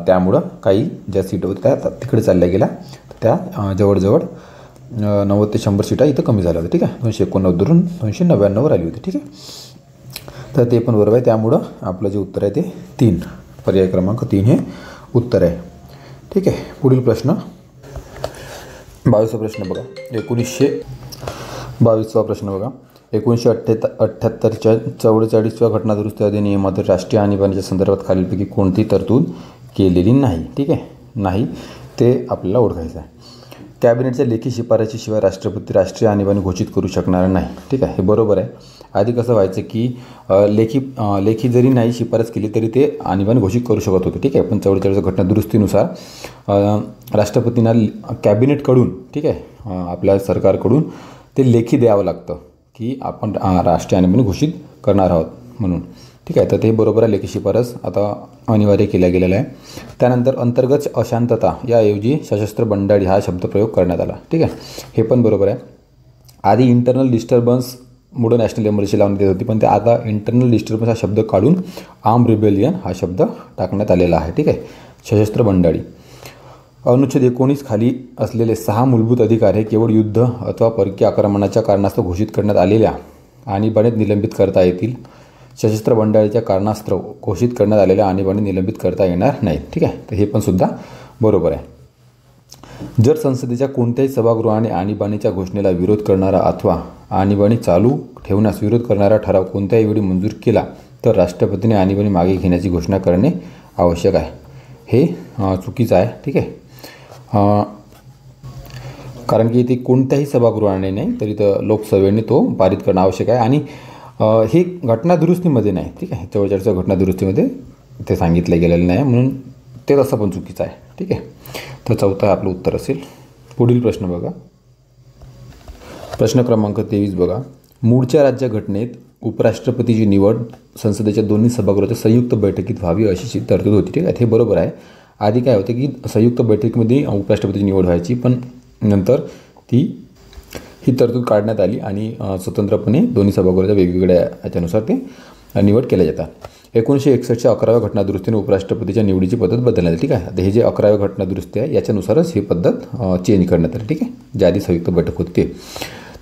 त्यामुळं काही ज्या सीट होत्या त्या तिकडे चालल्या गेल्या, त्या जवळजवळ 90 ते 100 सीटा इथं कमी झाल्या होत्या, ठीक आहे. 289वरून 299वर आली होती, ठीक आहे. तर ते पण बरोबर आहे. त्यामुळं आपलं जे उत्तर आहे ते 3 पर्याय क्रमांक 3 हे उत्तर आहे, ठीक आहे. पुढील प्रश्न 22वा प्रश्न बघा. 1922वा प्रश्न बघा. 1978च्या 44व्या घटनादुरुस्ती अधिनियमात राष्ट्रीय आणीबाणीच्या संदर्भात खालीलपैकी कोणती तरतूद केलेली नाही, ठीक आहे, नाही ते आपल्याला ओळखायचं आहे. कॅबिनेटच्या लेखी शिफारशीशिवाय राष्ट्रपती राष्ट्रीय आणीबाणी घोषित करू शकणार नाही, ठीक आहे, हे बरोबर आहे. आधी कसं व्हायचं की लेखी जरी नाही शिफारस केली तरी ते आणीबाणी घोषित करू शकत होते, ठीक आहे. पण 44 घटनादुरुस्तीनुसार राष्ट्रपतींना कॅबिनेटकडून, ठीक आहे, आपल्या सरकारकडून ते लेखी द्यावं लागतं की आपण राष्ट्रीय आणीबाणी घोषित करणार आहोत म्हणून, ठीक आहे. तर ते बरोबर आहे, लेखी शिफारस आता अनिवार्य केला गेलेला आहे. त्यानंतर अंतर्गत अशांतता याऐवजी सशस्त्र बंडाळी हा शब्दप्रयोग करण्यात आला, ठीक आहे, हे पण बरोबर आहे. आधी इंटरनल डिस्टर्बन्स मुळे नॅशनल इमर्जन्सी लावण्यात येत होती, पण ते आता इंटरनल डिस्टर्बन्स हा शब्द काढून आर्म रिबेलियन हा शब्द टाकण्यात आलेला आहे, ठीक आहे, सशस्त्र बंडाळी. अनुच्छेद 19 खाली असलेले 6 मूलभूत अधिकार हे केवळ युद्ध अथवा परकीय आक्रमणाच्या कारणास्तव घोषित करण्यात आलेल्या आणीबाणीत निलंबित करता येतील. सशस्त्र बंडाळीच्या कारणास्तव घोषित करण्यात आलेल्या आणीबाणी निलंबित करता येणार नाही, ठीक आहे. तर हे पण सुद्धा बरोबर आहे. जर संसदेच्या कोणत्याही सभागृहाने आणीबाणीच्या घोषणेला विरोध करणारा अथवा आणीबाणी चालू ठेवण्यास विरोध करणारा ठराव कोणत्याही वेळी मंजूर केला तर राष्ट्रपतीने आणीबाणी मागे घेण्याची घोषणा करणे आवश्यक आहे, हे चुकीचं आहे, ठीक आहे. कारण की ते कोणत्याही सभागृहाने नाही तरी तर लोकसभेने तो पारित करणं आवश्यक आहे आणि हे घटनादुरुस्तीमध्ये नाही, ठीक आहे. 44च्या घटनादुरुस्तीमध्ये ते सांगितलं गेलेलं नाही म्हणून ते तसं पण चुकीचं आहे. ठीक आहे, तर चौथा आपलं उत्तर असेल. पुढील प्रश्न बघा, प्रश्न क्रमांक 23 बघा. मूळच्या राज्यघटनेत उपराष्ट्रपतीची निवड संसदेच्या दोन्ही सभागृहाच्या संयुक्त बैठकीत व्हावी अशी तरतूद होती. ठीक आहे, हे बरोबर आहे. आधी काय होतं की संयुक्त बैठकीमध्ये उपराष्ट्रपतीची निवड व्हायची, पण नंतर ही तरतूद काढण्यात आली आणि स्वतंत्रपणे दोन्ही सभागृहाच्या वेगवेगळ्या याच्यानुसार ते निवड केल्या जातात. 1961च्या 11व्या घटनादुरुस्तीने उपराष्ट्रपतीच्या निवडीची पद्धत बदलण्यात आली. ठीक आहे, आता हे जे 11व्या घटनादुरुस्ती आहे याच्यानुसारच ही पद्धत चेंज करण्यात आली. ठीक आहे, ज्या आधी संयुक्त बैठक होती ते.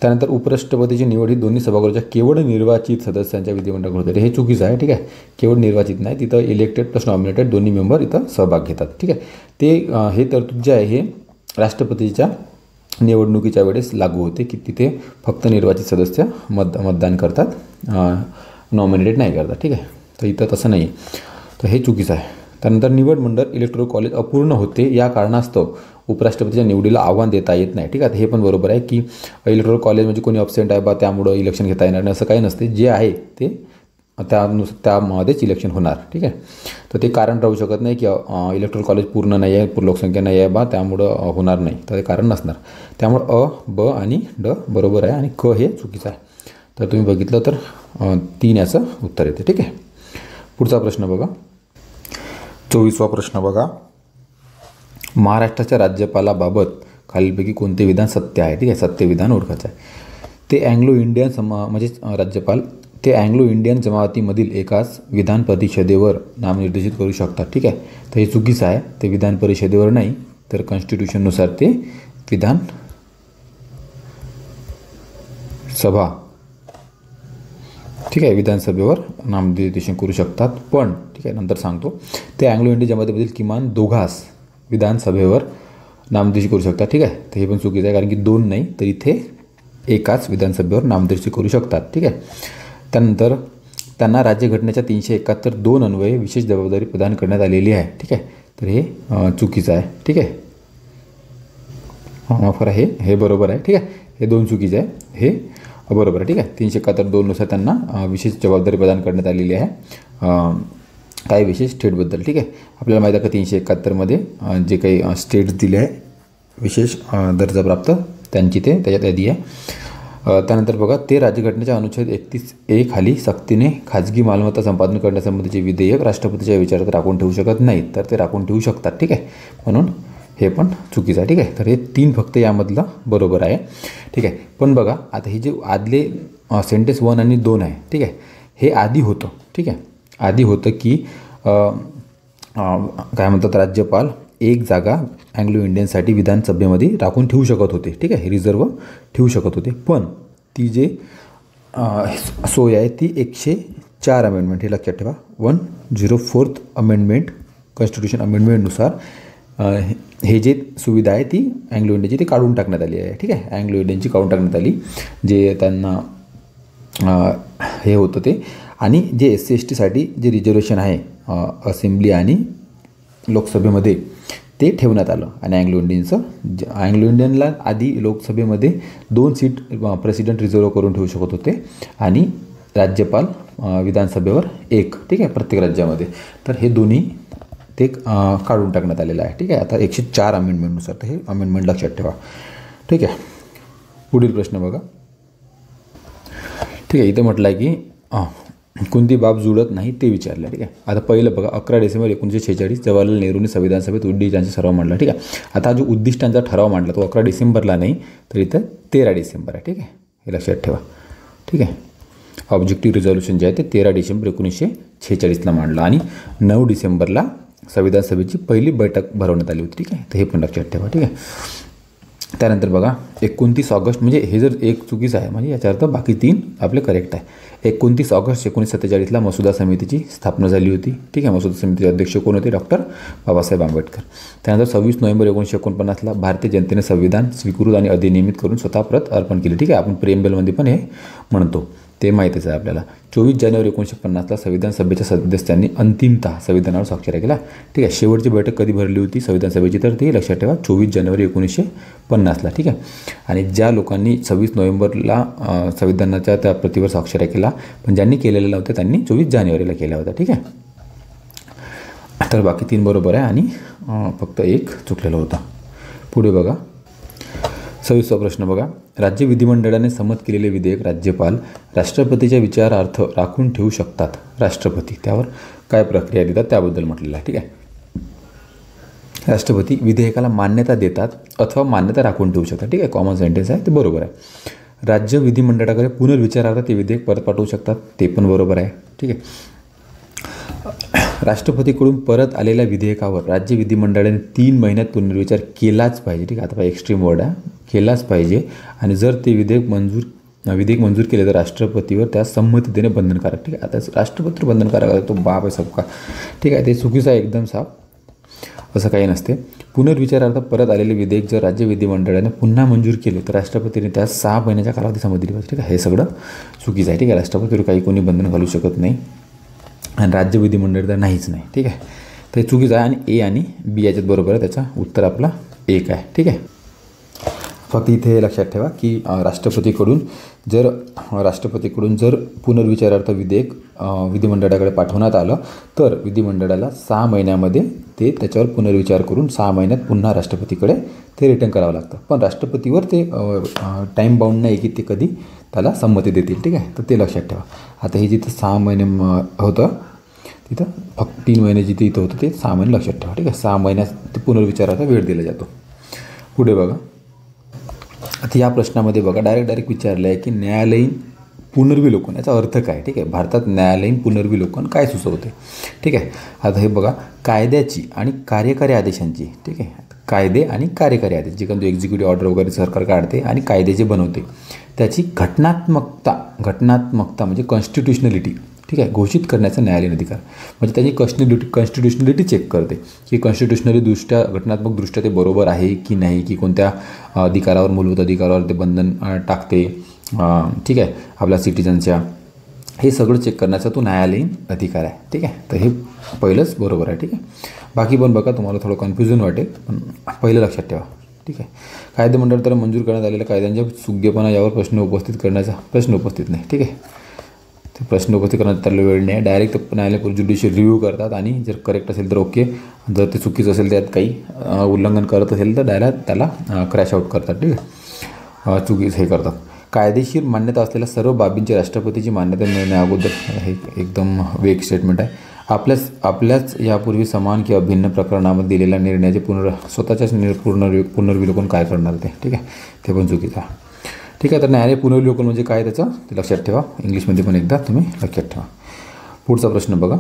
त्यानंतर उपराष्ट्रपतीची निवड ही दोन्ही सभागृहाच्या केवळ निर्वाचित सदस्यांच्या विधिमंडळ होते. हे चुकीचं आहे. ठीक आहे, केवळ निर्वाचित नाही, तिथं इलेक्टेड प्लस नॉमिनेटेड दोन्ही मेंबर इथं सहभाग घेतात. ठीक आहे, ते हे तरतूद जे आहे हे राष्ट्रपतीच्या निवडणुकीच्या वेळेस लागू होते की तिथे फक्त निर्वाचित सदस्य मतदान करतात, नॉमिनेटेड नाही करतात. ठीक आहे, तर इथं तसं नाही, तर हे चुकीचं आहे. त्यानंतर निवड मंडळ इलेक्टोरल कॉलेज अपूर्ण होते या कारणास्तव उपराष्ट्रपतीच्या निवडीला आव्हान देता येत नाही. ठीक आहे, हे पण बरोबर आहे की इलेक्टोरल कॉलेज म्हणजे कोणी ॲब्सेंट आहे बा त्यामुळं इलेक्शन घेता येणार नाही असं काही नसते. जे आहे ते त्यामध्येच इलेक्शन होणार. ठीक आहे, तर ते कारण राहू शकत नाही की इलेक्टोरल कॉलेज पूर्ण नाही आहे, लोकसंख्या नाही आहे बा त्यामुळं होणार नाही, तर ते कारण नसणार. त्यामुळं अ, ब आणि ड बरोबर आहे आणि क हे चुकीचं आहे. तर तुम्ही बघितलं तर 3 याचं उत्तर येते. ठीक आहे, पुढचा प्रश्न बघा, 24वा प्रश्न बघा. महाराष्ट्राच्या राज्यपालाबाबत खालीलपैकी कोणते विधान सत्य आहे? ठीक आहे, सत्य विधान ओळखायचं आहे. ते अँग्लो इंडियन म्हणजेच राज्यपाल ते अँग्लो इंडियन जमातीमधील एकाच विधान परिषदेवर नामनिर्देशित करू शकतात. ठीक आहे, तर हे चुकीचं आहे. ते विधान परिषदेवर नाही तर कॉन्स्टिट्यूशननुसार ते विधान सभा, ठीक आहे, विधानसभेवर नामनिर्देशन करू शकतात. पण ठीक आहे, नंतर सांगतो. ते अँग्लो इंडियन जमातीमधील किमान दोघास विधानसभेवर नामनिर्देशित करू शकतात. ठीक आहे, तर हे पण चुकीचं आहे कारण की 2 नाही तर इथे एकाच विधानसभेवर नामनिर्देशित करू शकतात. ठीक आहे, त्यानंतर त्यांना राज्यघटनेच्या 371(2) अन्वये विशेष जबाबदारी प्रदान करण्यात आलेली आहे. ठीक आहे, तर हे चुकीचं आहे. ठीक आहे, माफ करा, हे बरोबर आहे. ठीक आहे, हे 2 चुकीचे आहे, हे बरोबर आहे. ठीक आहे, 371(2) नुसार त्यांना विशेष जबाबदारी प्रदान करण्यात आलेली आहे काही विशेष स्टेटबद्दल. ठीक आहे, आपल्याला माहीत आहे का 371मध्ये जे काही स्टेट्स दिले आहे विशेष दर्जा प्राप्त त्यांची ते त्याच्यात यादी आहे. त्यानंतर बघा, ते राज्यघटनेच्या अनुच्छेद 31A खाली सक्तीने खाजगी मालमत्ता संपादन करण्यासंबंधीचे विधेयक राष्ट्रपतीच्या विचारात राखून ठेवू शकत नाहीत, तर ते राखून ठेवू शकतात. ठीक आहे, म्हणून हे पण चुकीचं आहे. ठीक आहे, तर हे 3 फक्त यामधलं बरोबर आहे. ठीक आहे, पण बघा आता हे जे आदले सेंटेन्स 1 आणि 2 आहे. ठीक आहे, हे आधी होतं. ठीक आहे, आधी होतं की काय म्हणतात, राज्यपाल एक जागा अँग्लो इंडियनसाठी विधानसभेमध्ये राखून ठेवू शकत होते. ठीक आहे, रिझर्व ठेवू शकत होते. पण ती जे सोय आहे ती 104 अमेंडमेंट, हे लक्षात ठेवा, 104th अमेंडमेंट कॉन्स्टिट्यूशन अमेंडमेंटनुसार हे जे सुविधा आहे ती अँग्लो इंडियनची ती काढून टाकण्यात आली आहे. ठीक आहे, अँग्लो इंडियनची काढून टाकण्यात आली, जे त्यांना हे होतं ते. आणि जे SC/ST जे रिझर्वेशन आहे असेंब्ली आणि लोकसभेमध्ये ते ठेवण्यात आलं. आणि अँग्लो इंडियनला आधी लोकसभेमध्ये 2 सीट प्रेसिडेंट रिझर्व करून ठेवू शकत होते आणि राज्यपाल विधानसभेवर 1. ठीक आहे, प्रत्येक राज्यामध्ये. तर हे दोन्ही ते काढून टाकण्यात आलेलं आहे. ठीक आहे, आता 104 अमेंडमेंटनुसार, तर हे अमेंडमेंट लक्षात ठेवा. ठीक आहे, पुढील प्रश्न बघा. ठीक आहे, इथं म्हटलं आहे की कोणती बाब जुळत नाही ते विचारलं. ठीक आहे, आता पहिलं बघा, 11 डिसेंबर 1946 जवाहरलाल नेहरूंनी संविधान सभेत उद्दिष्टांचा ठराव मांडला. ठीक आहे, आता जो उद्दिष्टांचा ठराव मांडला तो 11 डिसेंबरला नाही तर इथं 13 डिसेंबर आहे. ठीक आहे, हे लक्षात ठेवा. ठीक आहे, ऑब्जेक्टिव्ह रिझॉल्युशन जे आहे ते 13 डिसेंबर 1946ला मांडलं आणि 9 डिसेंबरला संविधान सभेची पहिली बैठक भरवण्यात आली होती. ठीक आहे, तर हे पण लक्षात ठेवा. ठीक आहे, त्यानंतर बघा 29 ऑगस्ट, म्हणजे हे जर एक चुकीचं आहे म्हणजे याचा अर्थ बाकी 3 आपले करेक्ट आहे. 29 ऑगस्ट 1947ला मसुदा समितीची स्थापना झाली होती. ठीक आहे, मसुदा समितीचे अध्यक्ष कोण होते? डॉक्टर बाबासाहेब आंबेडकर. त्यानंतर 26 नोव्हेंबर 1949ला भारतीय जनतेने संविधान स्वीकृत आणि अधिनियमित करून स्वतः प्रत अर्पण केली. ठीक आहे, आपण प्रेमबेलमध्ये पण हे म्हणतो, ते माहितीच आहे आपल्याला. 24 जानेवारी 1950ला संविधान सभेच्या सदस्यांनी अंतिमतः संविधानावर स्वाक्षऱ्या केल्या. ठीक आहे, शेवटची बैठक कधी भरली होती संविधान सभेची? तर ते लक्षात ठेवा, 24 जानेवारी 1950ला. ठीक आहे, आणि ज्या लोकांनी 26 नोव्हेंबरला संविधानाच्या त्या प्रतिवर स्वाक्षऱ्या केला, पण ज्यांनी केलेल्या नव्हत्या त्यांनी 24 जानेवारीला केल्या होत्या. ठीक आहे, तर बाकी 3 बरोबर आहे आणि फक्त 1 चुकलेला होता. पुढे बघा 26वा प्रश्न बघा. राज्य विधिमंडळाने संमत केलेले विधेयक राज्यपाल राष्ट्रपतीच्या विचारार्थ राखून ठेवू शकतात. राष्ट्रपती त्यावर काय प्रक्रिया देतात त्याबद्दल म्हटलेलं आहे. ठीक आहे. राष्ट्रपती विधेयकाला मान्यता देतात अथवा मान्यता राखून ठेवू शकतात. ठीक आहे. कॉमन सेंटेन्स आहे, ते बरोबर आहे. राज्य विधिमंडळाकडे पुनर्विचारार्थ ते विधेयक परत पाठवू शकतात, ते पण बरोबर आहे. ठीक आहे. राष्ट्रपतीकडून परत आलेल्या विधेयकावर राज्य विधिमंडळाने 3 महिन्यात पुनर्विचार केलाच पाहिजे. ठीक आहे. आता एक्स्ट्रीम वर्ड आहे, केलाच पाहिजे. आणि जर ते विधेयक मंजूर केले तर राष्ट्रपतीवर त्यास संमती देणे बंधनकारक. ठीक आहे. आता राष्ट्रपतीवर बंधनकारक आहे, तो बाप आहे सबका. ठीक आहे. ते चुकीचं आहे एकदम साफ, असं काही नसते. पुनर्विचारार्थ परत आलेले विधेयक जर राज्य विधिमंडळाने पुन्हा मंजूर केले तर राष्ट्रपतीने त्यास 6 महिन्याच्या कालावधी संमती दिली पाहिजे. ठीक आहे. हे सगळं चुकीचं आहे. ठीक आहे. राष्ट्रपतीवर काही कोणी बंधन घालू शकत नाही आणि राज्य विधिमंडळ तर नाहीच नाही. ठीक आहे. तर हे चुकीचं आहे आणि ए आणि बी याच्यात बरोबर आहे. त्याचा उत्तर आपला 1 आहे. ठीक आहे. फक्त इथे हे लक्षात ठेवा की राष्ट्रपतीकडून जर पुनर्विचारार्थ विधेयक विधिमंडळाकडे पाठवण्यात आलं तर विधिमंडळाला 6 महिन्यामध्ये ते त्याच्यावर पुनर्विचार करून 6 महिन्यात पुन्हा राष्ट्रपतीकडे ते रिटर्न करावं लागतं. पण राष्ट्रपतीवर ते टाईम बाउंड नाही की ते कधी त्याला संमती देतील. ठीक आहे. तर ते लक्षात ठेवा. आता हे जिथं 6 महिने होतं तिथं फक्त 3 महिने जिथे इथं होतं ते 6 महिने लक्षात ठेवा. ठीक आहे. 6 महिन्यात ते पुनर्विचाराचा वेळ दिला जातो. पुढे बघा. आता या प्रश्नामध्ये बघा डायरेक्ट विचारलं आहे की न्यायालयीन पुनर्विलोकन याचा अर्थ काय. ठीक आहे. भारतात न्यायालयीन पुनर्विलोकन काय सुचवते. ठीक आहे. आता हे बघा कायद्याची आणि कार्यकारी आदेशांची. ठीक आहे. कायदे आणि कार्यकारी आदेश जे काही एक्झिक्युटिव्ह ऑर्डर वगैरे सरकार काढते आणि कायदे जे बनवते त्याची घटनात्मकता म्हणजे कॉन्स्टिट्युशनलिटी. ठीक आहे. घोषित करण्याचा न्यायालयीन अधिकार म्हणजे त्याची कॉन्स्टिट्युशनलिटी चेक करते की कॉन्स्टिट्युशनलीदृष्ट्या घटनात्मकदृष्ट्या ते बरोबर आहे की नाही, की कोणत्या अधिकारावर मूलभूत अधिकारावर ते बंधन टाकते. ठीक आहे. आपल्या सिटिझनच्या हे सगळं चेक करण्याचा तो न्यायालयीन अधिकार आहे. ठीक आहे. तर हे पहिलंच बरोबर आहे. ठीक आहे. बाकी पण बघा तुम्हाला थोडं कन्फ्युजन वाटेल पण पहिलं लक्षात ठेवा. ठीक आहे. कायदेमंडळ तर मंजूर करण्यात आलेल्या कायद्यांच्या सुज्ञपणा यावर प्रश्न उपस्थित नाही. ठीक आहे. ते प्रश्न उपस्थित करण्यात त्याला वेळ नाही. डायरेक्ट न्यायालय ज्युडिशियल रिव्ह्यू करतात आणि जर करेक्ट असेल तर ओके, जर ते चुकीचं असेल त्यात काही उल्लंघन करत असेल तर डायरेक्ट त्याला क्रॅश आउट करतात. ठीक आहे. चुकीचं हे करतात. कायदेशीर मान्यता असलेल्या सर्व बाबींची राष्ट्रपतीची मान्यता मिळण्या अगोदर हे एकदम वेग स्टेटमेंट आहे. आपल्याच यापूर्वी समान किंवा भिन्न प्रकरणामध्ये दिलेल्या निर्णयाचे स्वतःच्याच पुनर्विलोकन काय करणार ते. ठीक आहे. ते पण चुकीचं आहे. ठीक आहे. तर न्यायालय पुनर्विलोकन म्हणजे काय त्याचं ते लक्षात ठेवा. इंग्लिशमध्ये पण एकदा तुम्ही लक्षात ठेवा. पुढचा प्रश्न बघा.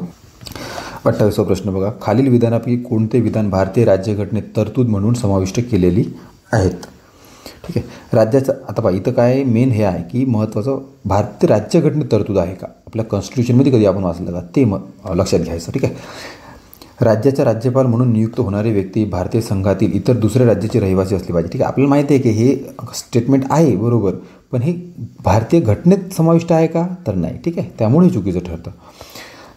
28वा प्रश्न बघा. खालील विधानापैकी कोणते विधान भारतीय राज्यघटनेत तरतूद म्हणून समाविष्ट केलेली आहेत. ठीक आहे. राज्याचं आता पहा इथं काय मेन हे आहे की महत्त्वाचं भारतीय राज्यघटनेत तरतूद आहे का आपल्या कॉन्स्टिट्यूशनमध्ये कधी आपण वाचलं का ते लक्षात घ्यायचं. ठीक आहे. राज्याचा राज्यपाल म्हणून नियुक्त होणारी व्यक्ती भारतीय संघातील इतर दुसऱ्या राज्याचे रहिवासी असले पाहिजे. ठीक आहे. आपल्याला माहिती आहे की हे स्टेटमेंट आहे बरोबर, पण हे भारतीय घटनेत समाविष्ट आहे का तर नाही. ठीक आहे. त्यामुळे चुकीचं ठरतं.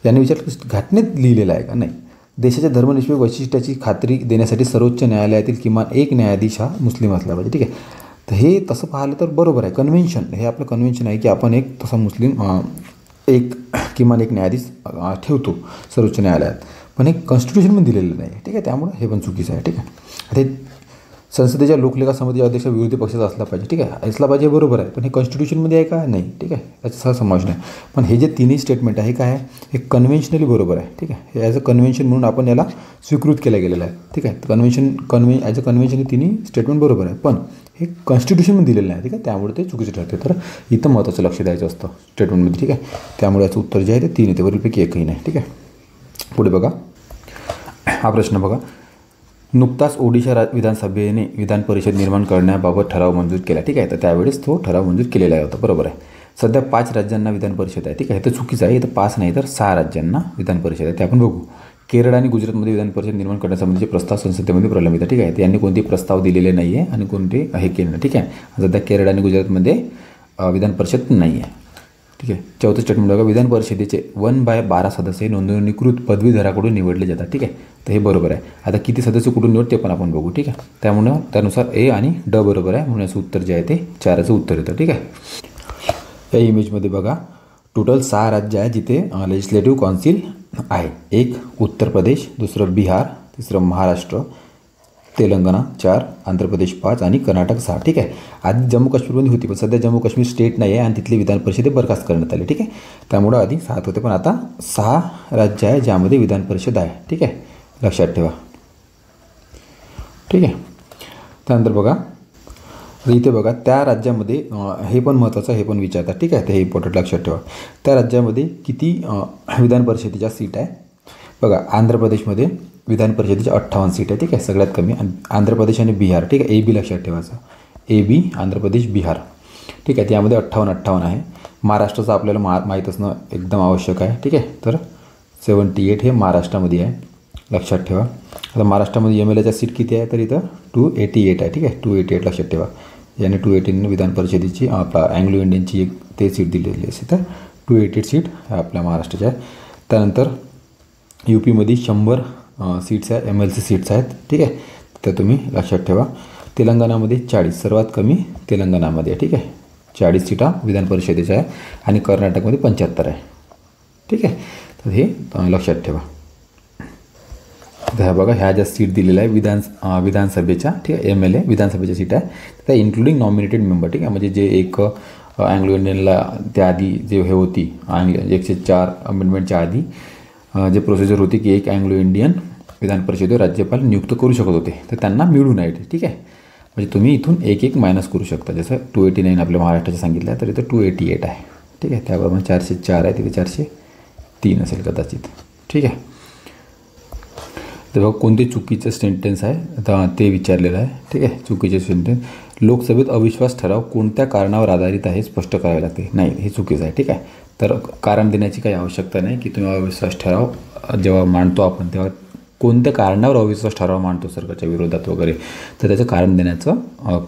याने विचारलं घटनेत लिहिलेलं आहे का नाही. देशाच्या धर्मनिरपेक्ष वैशिष्ट्याची खात्री देण्यासाठी सर्वोच्च न्यायालयातील किमान एक न्यायाधीश हा मुस्लिम असला पाहिजे. ठीक आहे. तर हे तसं पाहिलं तर बरोबर आहे. कन्व्हेन्शन हे आपलं कन्व्हेन्शन आहे की आपण एक तसा मुस्लिम किमान एक न्यायाधीश ठेवतो सर्वोच्च न्यायालयात, पण हे कॉन्स्टिट्यूशनमध्ये दिलेलं नाही. ठीक आहे. त्यामुळे हे पण चुकीचं आहे. ठीक आहे. ते संसदेच्या लोकलेखा समितीच्या अध्यक्ष विरोधी पक्षाचा असला पाहिजे. ठीक आहे. असला पाहिजे बरोबर आहे, पण हे कॉन्स्टिट्यूशनमध्ये आहे का नाही. ठीक आहे. याचा समावेश नाही. पण हे जे तिन्ही स्टेटमेंट आहे काय आहे हे कन्व्हेन्शनली बरोबर आहे. ठीक आहे. हे ॲज अ कन्व्हेन्शन म्हणून आपण याला स्वीकृत केलं गेलेलं आहे. ठीक आहे. ॲज अ कन्व्हेन्शन हे तिन्ही स्टेटमेंट बरोबर आहे, पण हे कॉन्स्टिट्यूशनमध्ये दिलेलं नाही. ठीक आहे. त्यामुळे ते चुकीचं ठरते. तर इथं महत्त्वाचं लक्ष द्यायचं असतं स्टेटमेंटमध्ये. ठीक आहे. त्यामुळे याचं उत्तर जे आहे ते 3 येते, वरीलपैकी एकही नाही. ठीक आहे. पुढे बघा. हा प्रश्न बघा. नुकताच ओडिशा विधानसभेने विधान परिषद निर्माण करण्याबाबत ठराव मंजूर केला. ठीक आहे. तर त्यावेळेस तो ठराव मंजूर केलेला होता. बरोबर आहे. सध्या 5 राज्यांना विधान परिषद आहे. ठीक आहे. तर चुकीचं आहे. इथं 5 नाही तर 6 राज्यांना विधान परिषद आहे. ते आपण बघू. केरळ आणि गुजरातमध्ये विधान परिषद निर्माण करण्यासंबंधीचे प्रस्ताव संसदेमध्ये प्रलंबित आहे. ठीक आहे. यांनी कोणते प्रस्ताव दिलेले नाही आहे आणि कोणते हे केले नाही. ठीक आहे. सध्या केरळ आणि गुजरातमध्ये विधान परिषद नाही आहे. ठीक आहे. 4थं स्टेटमेंट बघा. विधान परिषदेचे 1/12 सदस्य नोंदणीकृत पदवीधराकडून निवडले जातात. ठीक आहे. तर हे बरोबर आहे. आता किती सदस्य कुठून निवड ते पण आपण बघू. ठीक आहे. त्यानुसार ए आणि ड बरोबर आहे, म्हणून याचं उत्तर जे आहे ते 4चं उत्तर येतं. ठीक आहे. या इमेजमध्ये बघा टोटल 6 राज्य आहे जिथे लेजिस्लेटिव्ह काउन्सिल आहे. एक उत्तर प्रदेश, दुसरं बिहार, तिसरं महाराष्ट्र, तेलंगणा 4, आंध्र प्रदेश 5 आणि कर्नाटक 6. ठीक आहे. आधी जम्मू काश्मीरमध्ये होती, पण सध्या जम्मू काश्मीर स्टेट नाही आहे आणि तिथली विधान परिषद बरखास्त करण्यात आली. ठीक आहे. त्यामुळं आधी 7 होते, पण आता 6 राज्य आहे ज्यामध्ये विधान परिषद आहे. ठीक आहे, लक्षात ठेवा. ठीक आहे. त्यानंतर बघा, इथे बघा त्या राज्यामध्ये हे पण महत्त्वाचं, हे पण विचारतात. ठीक आहे, ते हे इम्पॉर्टंट लक्षात ठेवा. त्या राज्यामध्ये किती विधान परिषदेच्या सीट आहे? बघा, आंध्र प्रदेशमध्ये विधान परिषदेच्या 58 सीट आहे. ठीक आहे, सगळ्यात कमी आंध्र प्रदेश आणि बिहार. ठीक आहे, AB लक्षात ठेवायचं. AB आंध्र प्रदेश बिहार. ठीक आहे, त्यामध्ये 58 आहे. महाराष्ट्राचं आपल्याला माहीत असणं एकदम आवश्यक आहे. ठीक आहे, तर 78 हे महाराष्ट्रामध्ये आहे, लक्षात ठेवा. आता महाराष्ट्रामध्ये MLAच्या सीट किती आहे? तर इथं 288 आहे. ठीक आहे, 288 लक्षात ठेवा. याने 288 विधान परिषदेची आपला अँग्लो इंडियनची एक ते सीट दिलेली असते. तर 288 सीट आपल्या महाराष्ट्राच्या आहे. त्यानंतर UPमध्ये 100 सीट्स आहे, MLC सीट्स आहेत. ठीक आहे, तर तुम्ही लक्षात ठेवा. तेलंगणामध्ये 40, सर्वात कमी तेलंगणामध्ये आहे. ठीक आहे, 40 सीटा विधान परिषदेच्या आहे आणि कर्नाटकमध्ये 75 आहे. ठीक आहे, तर हे लक्षात ठेवा. तर बघा, ह्या ज्या सीट दिलेल्या आहे विधानसभेच्या, ठीक आहे, MLA विधानसभेच्या सीट आहे, त्या इन्क्लुडिंग नॉमिनेटेड मेंबर. ठीक आहे, म्हणजे जे एक अँग्लो इंडियनला त्याआधी जे हे होती 104 अमेंडमेंटच्या आधी जे प्रोसिजर होती की एक अँग्लो इंडियन विधान परिषदेवर राज्यपाल नियुक्त करू शकत होते, तर त्यांना मिळून आहे. ठीक आहे, म्हणजे तुम्ही इथून एक मायनस करू शकता. जसं 289 आपल्या महाराष्ट्राचं सांगितलं आहे, तर इथं 288 आहे. ठीक आहे, त्याप्रमाणे 404 आहे, तिथे 403 असेल कदाचित. ठीक आहे, तर बघा कोणते चुकीचं सेंटेन्स आहे आता ते विचारलेलं आहे. ठीक आहे, चुकीचे सेंटेन्स. लोकसभेत अविश्वास ठराव कोणत्या कारणावर आधारित आहे स्पष्ट करावे लागते. नाही, हे चुकीचं आहे. ठीक आहे, तर कारण देण्याची काही आवश्यकता नाही की तुम्ही अविश्वास ठराव जेव्हा मांडतो आपण तेव्हा कोणत्या कारणावर अविश्वास ठराव मांडतो सरकारच्या विरोधात वगैरे, तर त्याचं कारण देण्याचं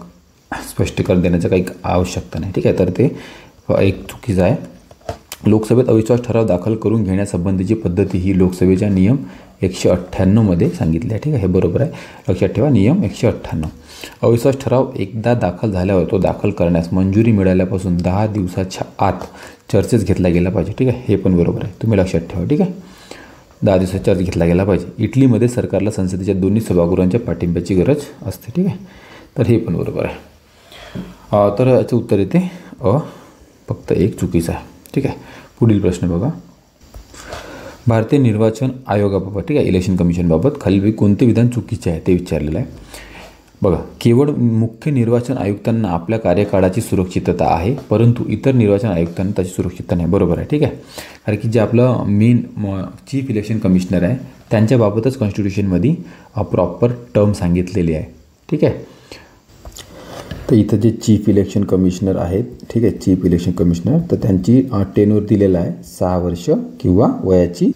स्पष्टीकरण देण्याचं काही आवश्यकता नाही. ठीक आहे, तर ते एक चुकीचं आहे. लोकसभेत अविश्वास ठराव दाखल करून घेण्यासंबंधीची पद्धती ही लोकसभेच्या नियम 198 मध्ये सांगितली आहे. ठीक आहे, हे बरोबर आहे, लक्षात ठेवा. नियम 198. अविश्वास ठराव एकदा दाखल झाल्यावर तो दाखल करण्यास मंजुरी मिळाल्यापासून 10 दिवसाच्या आत चर्चेस घेतला गेला पाहिजे. ठीक आहे, हे पण बरोबर आहे, तुम्ही लक्षात ठेवा. ठीक आहे, 10 दिवसात चर्च घेतला गेला पाहिजे. इटलीमध्ये सरकारला संसदेच्या दोन्ही सभागृहांच्या पाठिंब्याची गरज असते. ठीक आहे, तर हे पण बरोबर आहे. तर याचं उत्तर येते फक्त एक चुकीचं आहे. ठीक आहे, पुढील प्रश्न बघा. भारतीय निर्वाचन आयोगाबाबत, ठीक आहे, इलेक्शन कमिशनबाबत खालीलपैकी कोणते विधान चुकीचे आहे ते विचारलेलं आहे. बघा, केवळ मुख्य निर्वाचन आयुक्तांना आपल्या कार्यकाळाची सुरक्षितता आहे, परंतु इतर निर्वाचन आयुक्तांना त्याची सुरक्षितता नाही. बरोबर आहे. ठीक आहे, कारण की जे आपलं मेन चीफ इलेक्शन कमिशनर आहे त्यांच्याबाबतच कॉन्स्टिट्यूशनमध्ये प्रॉपर टर्म सांगितलेली आहे. ठीक आहे, तर इथं जे चीफ इलेक्शन कमिशनर आहेत, ठीक आहे, चीफ इलेक्शन कमिशनर, तर त्यांची टेन्यूर दिलेला आहे 6 वर्ष किंवा वयाची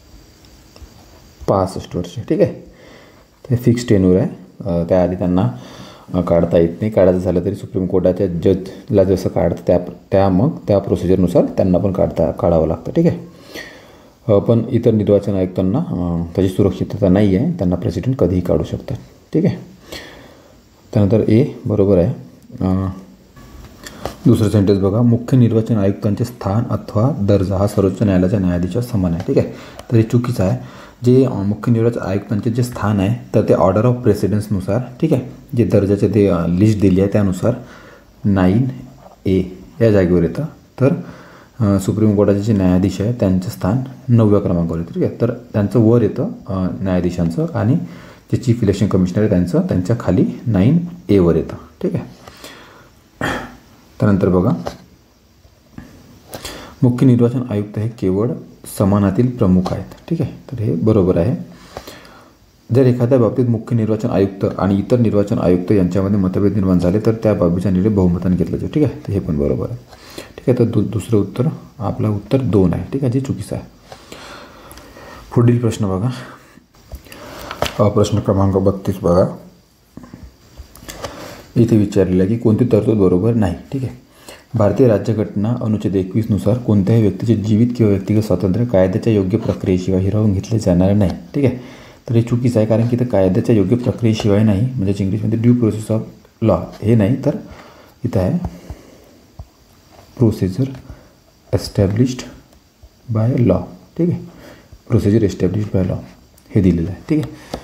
65 वर्ष. ठीक आहे, ते फिक्स टेन्यूर आहे. त्याआधी त्यांना काढता येत नाही. काढायचं झालं तरी सुप्रीम कोर्टाच्या जजला जसं काढतं मग त्या प्रोसिजरनुसार त्यांना पण काढावं लागतं. ठीक आहे, पण इतर निर्वाचन आयुक्तांना त्याची सुरक्षितता नाही आहे, त्यांना प्रेसिडेंट कधीही काढू शकतात. ठीक आहे, त्यानंतर बरोबर आहे. दुसरं सेंटेन्स बघा. मुख्य निर्वाचन आयुक्तांचे स्थान अथवा दर्जा हा सर्वोच्च न्यायालयाच्या न्यायाधीशावर समान आहे. ठीक आहे, तर हे चुकीचं आहे. जे मुख्य निर्वाचन आयुक्तांचे जे स्थान आहे तर ते ऑर्डर ऑफ प्रेसिडेन्सनुसार, ठीक आहे, जे दर्जाचे ते लिस्ट दिली आहे त्यानुसार 9A या जागेवर येतं. तर सुप्रीम कोर्टाचे जे न्यायाधीश आहे त्यांचं स्थान 9व्या क्रमांकावर येतं. ठीक आहे, तर त्यांचं वर येतं न्यायाधीशांचं, आणि जे चीफ इलेक्शन कमिशनर आहे त्यांच्या खाली 9A वर येतं. ठीक आहे, त्यानंतर बघा. मुख्य निर्वाचन आयुक्त हे केवळ समानातील प्रमुख आहेत. ठीक आहे, तर हे बरोबर आहे. जर एखाद्या बाबतीत मुख्य निर्वाचन आयुक्त आणि इतर निर्वाचन आयुक्त यांच्यामध्ये मतभेद निर्माण झाले तर त्या बाबीचा निर्णय बहुमताने घेतला जातो. ठीक आहे, तर हे पण बरोबर आहे. ठीक आहे, तर दुसरं उत्तर आपलं उत्तर 2 आहे. ठीक आहे, जे चुकीचं आहे. पुढील प्रश्न बघा. प्रश्न क्रमांक 32 बघा. इथे विचारलेलं आहे की कोणती तरतूद बरोबर नाही. ठीक आहे, भारतीय राज्यघटना अनुच्छेद 21 नुसार कोणत्याही व्यक्तीचे जीवित किंवा व्यक्तिगत स्वातंत्र्य कायद्याच्या योग्य प्रक्रियेशिवाय हिरावून घेतले जाणार नाही. ठीक आहे, तर हे चुकीचं आहे, कारण की इथं कायद्याच्या योग्य प्रक्रियेशिवाय नाही, म्हणजे इंग्लिशमध्ये ड्यू प्रोसेस ऑफ लॉ हे नाही, तर इथं आहे प्रोसिजर एस्टॅब्लिश्ड बाय लॉ, ठीक आहे. प्रोसिजर एस्टॅब्लिश बाय लॉ हे दिलेलं आहे, ठीक आहे.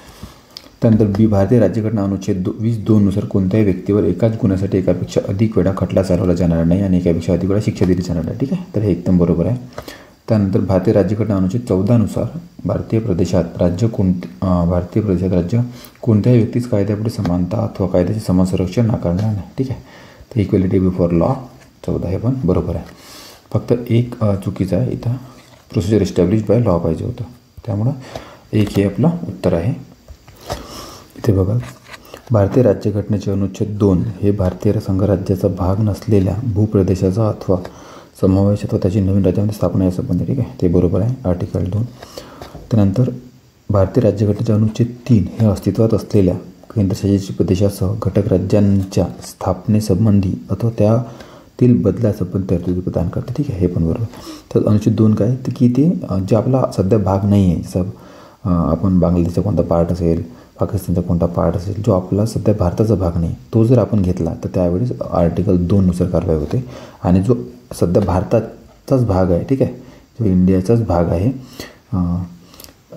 त्यानंतर बी, भारतीय राज्यघटना अनुच्छेद 20(2) नुसार कोणत्याही व्यक्तीवर एकाच गुन्ह्यासाठी एकापेक्षा अधिक वेळा खटला चालवला जाणार नाही आणि एकापेक्षा अधिक वेळा शिक्षा दिली जाणार नाही, ठीक आहे. तर हे एकदम बरोबर आहे. त्यानंतर भारतीय राज्यघटना अनुच्छेद 14 नुसार भारतीय प्रदेशात राज्य कोणत्याही व्यक्तीस कायद्यापुढे समानता अथवा कायद्याचे समान संरक्षण नाकारणार नाही, ठीक आहे. तर इक्वेलिटी बिफोर लॉ 14 हे पण बरोबर आहे. फक्त एक चुकीचं आहे, इथं प्रोसिजर एस्टॅब्लिश बाय लॉ पाहिजे होतं, त्यामुळं एक हे आपलं उत्तर आहे. इथे बघा, भारतीय राज्यघटनेचे अनुच्छेद 2 हे भारतीय संघराज्याचा भाग नसलेल्या भूप्रदेशाचा अथवा समावेश अथवा त्याची नवीन राज्यामध्ये स्थापना यासंबंधी, ठीक आहे. ते बरोबर आहे, आर्टिकल 2. त्यानंतर भारतीय राज्यघटनेचे अनुच्छेद 3 हे अस्तित्वात असलेल्या केंद्रशासित प्रदेशासह घटक राज्यांच्या स्थापनेसंबंधी अथवा त्यातील बदलासंबंधी तरतुदी प्रदान करते, ठीक आहे. हे पण बरोबर. तर अनुच्छेद 2 काय तर की ते जे आपला सध्या भाग नाही आहे, जसं आपण बांगलादेशचा कोणता पार्ट असेल, पाकिस्तानचा कोणता पार्ट असेल, जो आपला सध्या भारताचा भाग नाही, तो जर आपण घेतला तर त्यावेळेस आर्टिकल 2 नुसार कारवाई होते. आणि जो सध्या भारताचाच भाग आहे, ठीक आहे, जो इंडियाचाच भाग आहे,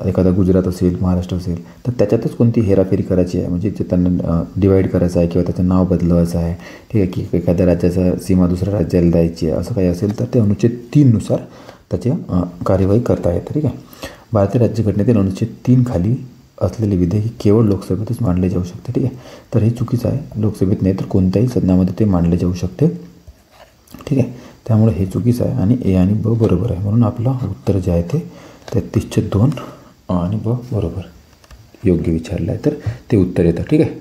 एखादा गुजरात असेल, महाराष्ट्र असेल, तर त्याच्यातच कोणती हेराफेरी करायची आहे, म्हणजे त्यांना डिवाईड करायचं आहे किंवा त्याचं नाव बदलवायचं आहे, ठीक आहे, की एखाद्या राज्याचा सीमा दुसऱ्या राज्याला द्यायची आहे, असं काही असेल तर ते अनुच्छेद 3 नुसार त्याची कार्यवाही करता येते, ठीक आहे. भारतीय राज्यघटनेतील अनुच्छेद 3 खाली असलेले विधेयक केवळ लोकसभेतच मांडले जाऊ शकते, ठीक आहे. तर हे चुकीचं आहे, लोकसभेत नाही तर कोणत्याही सदनामध्ये ते मांडले जाऊ शकते, ठीक आहे. त्यामुळे हे चुकीचं आहे आणि ए आणि ब बरोबर आहे. म्हणून आपलं उत्तर जे आहे ते 33(2) आणि ब बरोबर योग्य विचारलं आहे, तर ते उत्तर येतं, ठीक आहे.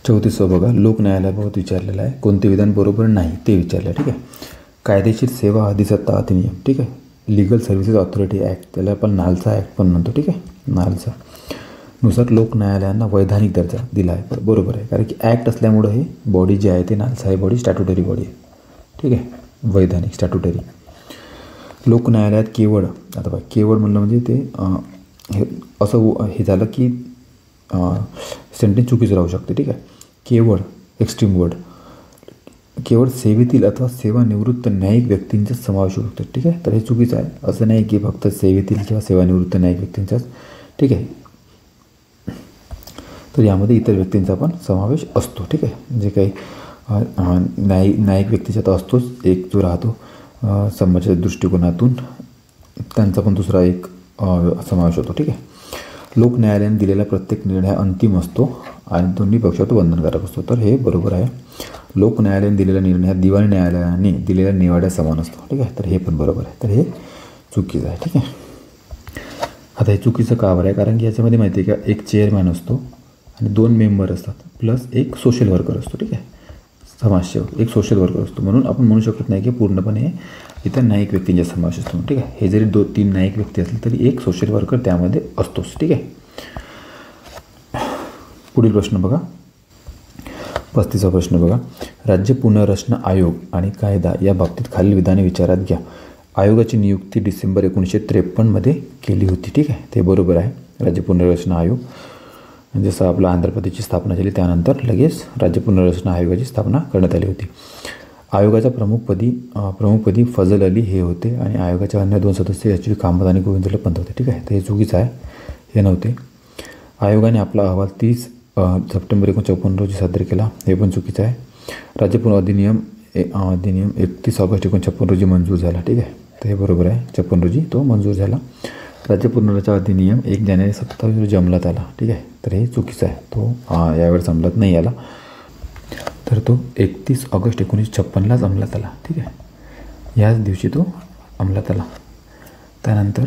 34 बघा, लोक न्यायालयाबाबत विचारलेलं आहे. कोणते विधान बरोबर नाही ते विचारलं आहे, ठीक आहे. कायदेशीर सेवा अधिसत्ता अधिनियम, ठीक आहे, लीगल सर्व्हिसेस ऑथॉरिटी ॲक्ट, त्याला आपण नालसा ॲक्ट पण म्हणतो, ठीक आहे, नालसा नुसार लोक न्यायालयांना वैधानिक दर्जा दिला आहे, बरोबर आहे. कारण की ॲक्ट असल्यामुळं हे बॉडी जे आहे ते नालसा हे बॉडी स्टॅट्युटरी बॉडी आहे, ठीक आहे, वैधानिक स्टॅट्युटरी. लोक न्यायालयात केवळ, आता बघा केवळ म्हणलं म्हणजे ते हे असं हे झालं की सेंटेन्स चुकीचं राहू शकते, ठीक आहे. केवळ एक्स्ट्रीम वर्ड, केवळ सेवेतील अथवा सेवानिवृत्त न्यायिक व्यक्तींचाच समावेश होऊ शकतो, ठीक आहे. तर हे चुकीचं आहे, असं नाही की फक्त सेवेतील किंवा सेवानिवृत्त न्यायिक व्यक्तींचाच, ठीक आहे. तर यामध्ये इतर व्यक्तींचा पण समावेश असतो, ठीक आहे. जे काही न्यायिक व्यक्तीचा तर असतोच एक जो राहतो समाजाच्या दृष्टिकोनातून, त्यांचा पण दुसरा एक समावेश होतो, ठीक आहे. लोक न्यायालयाने दिलेला प्रत्येक निर्णय अंतिम असतो आणि दोन्ही पक्षात बंधनकारक असतो, तर हे बरोबर आहे. लोक न्यायालयाने दिलेला निर्णय दिवाणी न्यायालयाने दिलेल्या निवाड्या समान असतो, ठीक आहे. तर हे पण बरोबर आहे, तर हे चुकीचं आहे, ठीक आहे. आता हे चुकीचं का बरं आहे, कारण की याच्यामध्ये माहिती आहे का, एक चेअरमॅन असतो आणि 2 मेंबर असतात प्लस एक सोशल वर्कर असतो, ठीक आहे, समाजसेवक एक सोशल वर्कर असतो. म्हणून आपण म्हणू शकत नाही की पूर्णपणे इतर न्यायिक व्यक्तींचा समावेश असतो, ठीक आहे. हे जरी 2-3 न्यायिक व्यक्ती असले तरी एक सोशल वर्कर त्यामध्ये असतोच, ठीक आहे. पुढील प्रश्न बघा, 35वा प्रश्न बघा, राज्य पुनर्रचना आयोग आणि कायदा या बाबतीत खालील विधाने विचारात घ्या. आयोगाची नियुक्ती डिसेंबर 1953 मध्ये केली होती, ठीक आहे, ते बरोबर आहे. राज्य पुनर्रचना आयोग, जसं आपलं आंध्र प्रदेशची स्थापना झाली त्यानंतर लगेच राज्य पुनर्रचना आयोगाची स्थापना करण्यात आली होती. आयोगाच्या प्रमुखपदी फजल अली हे होते आणि आयोगाच्या अन्य 2 सदस्य याची कामत आणि गोविंदला पंत होते, ठीक आहे. तर हे चुकीचं आहे, हे नव्हते. आयोगाने आपला अहवाल 30 सप्टेंबर 1954 रोजी सादर केला, हे पण चुकीचं आहे. राज्य अधिनियम 31 ऑगस्ट 1956 रोजी मंजूर झाला, ठीक आहे. तर हे बरोबर आहे, 56 रोजी तो मंजूर झाला. राज्य पुनर्रचना अधिनियम 1 जानेवारी 27 रोजी अंमलात आला, ठीक आहे. तर हे चुकीचं आहे, तो यावेळेस अंमलात नाही आला, तर तो 31 ऑगस्ट 1956लाच अंमलात आला, ठीक आहे. याच दिवशी तो अंमलात आला. त्यानंतर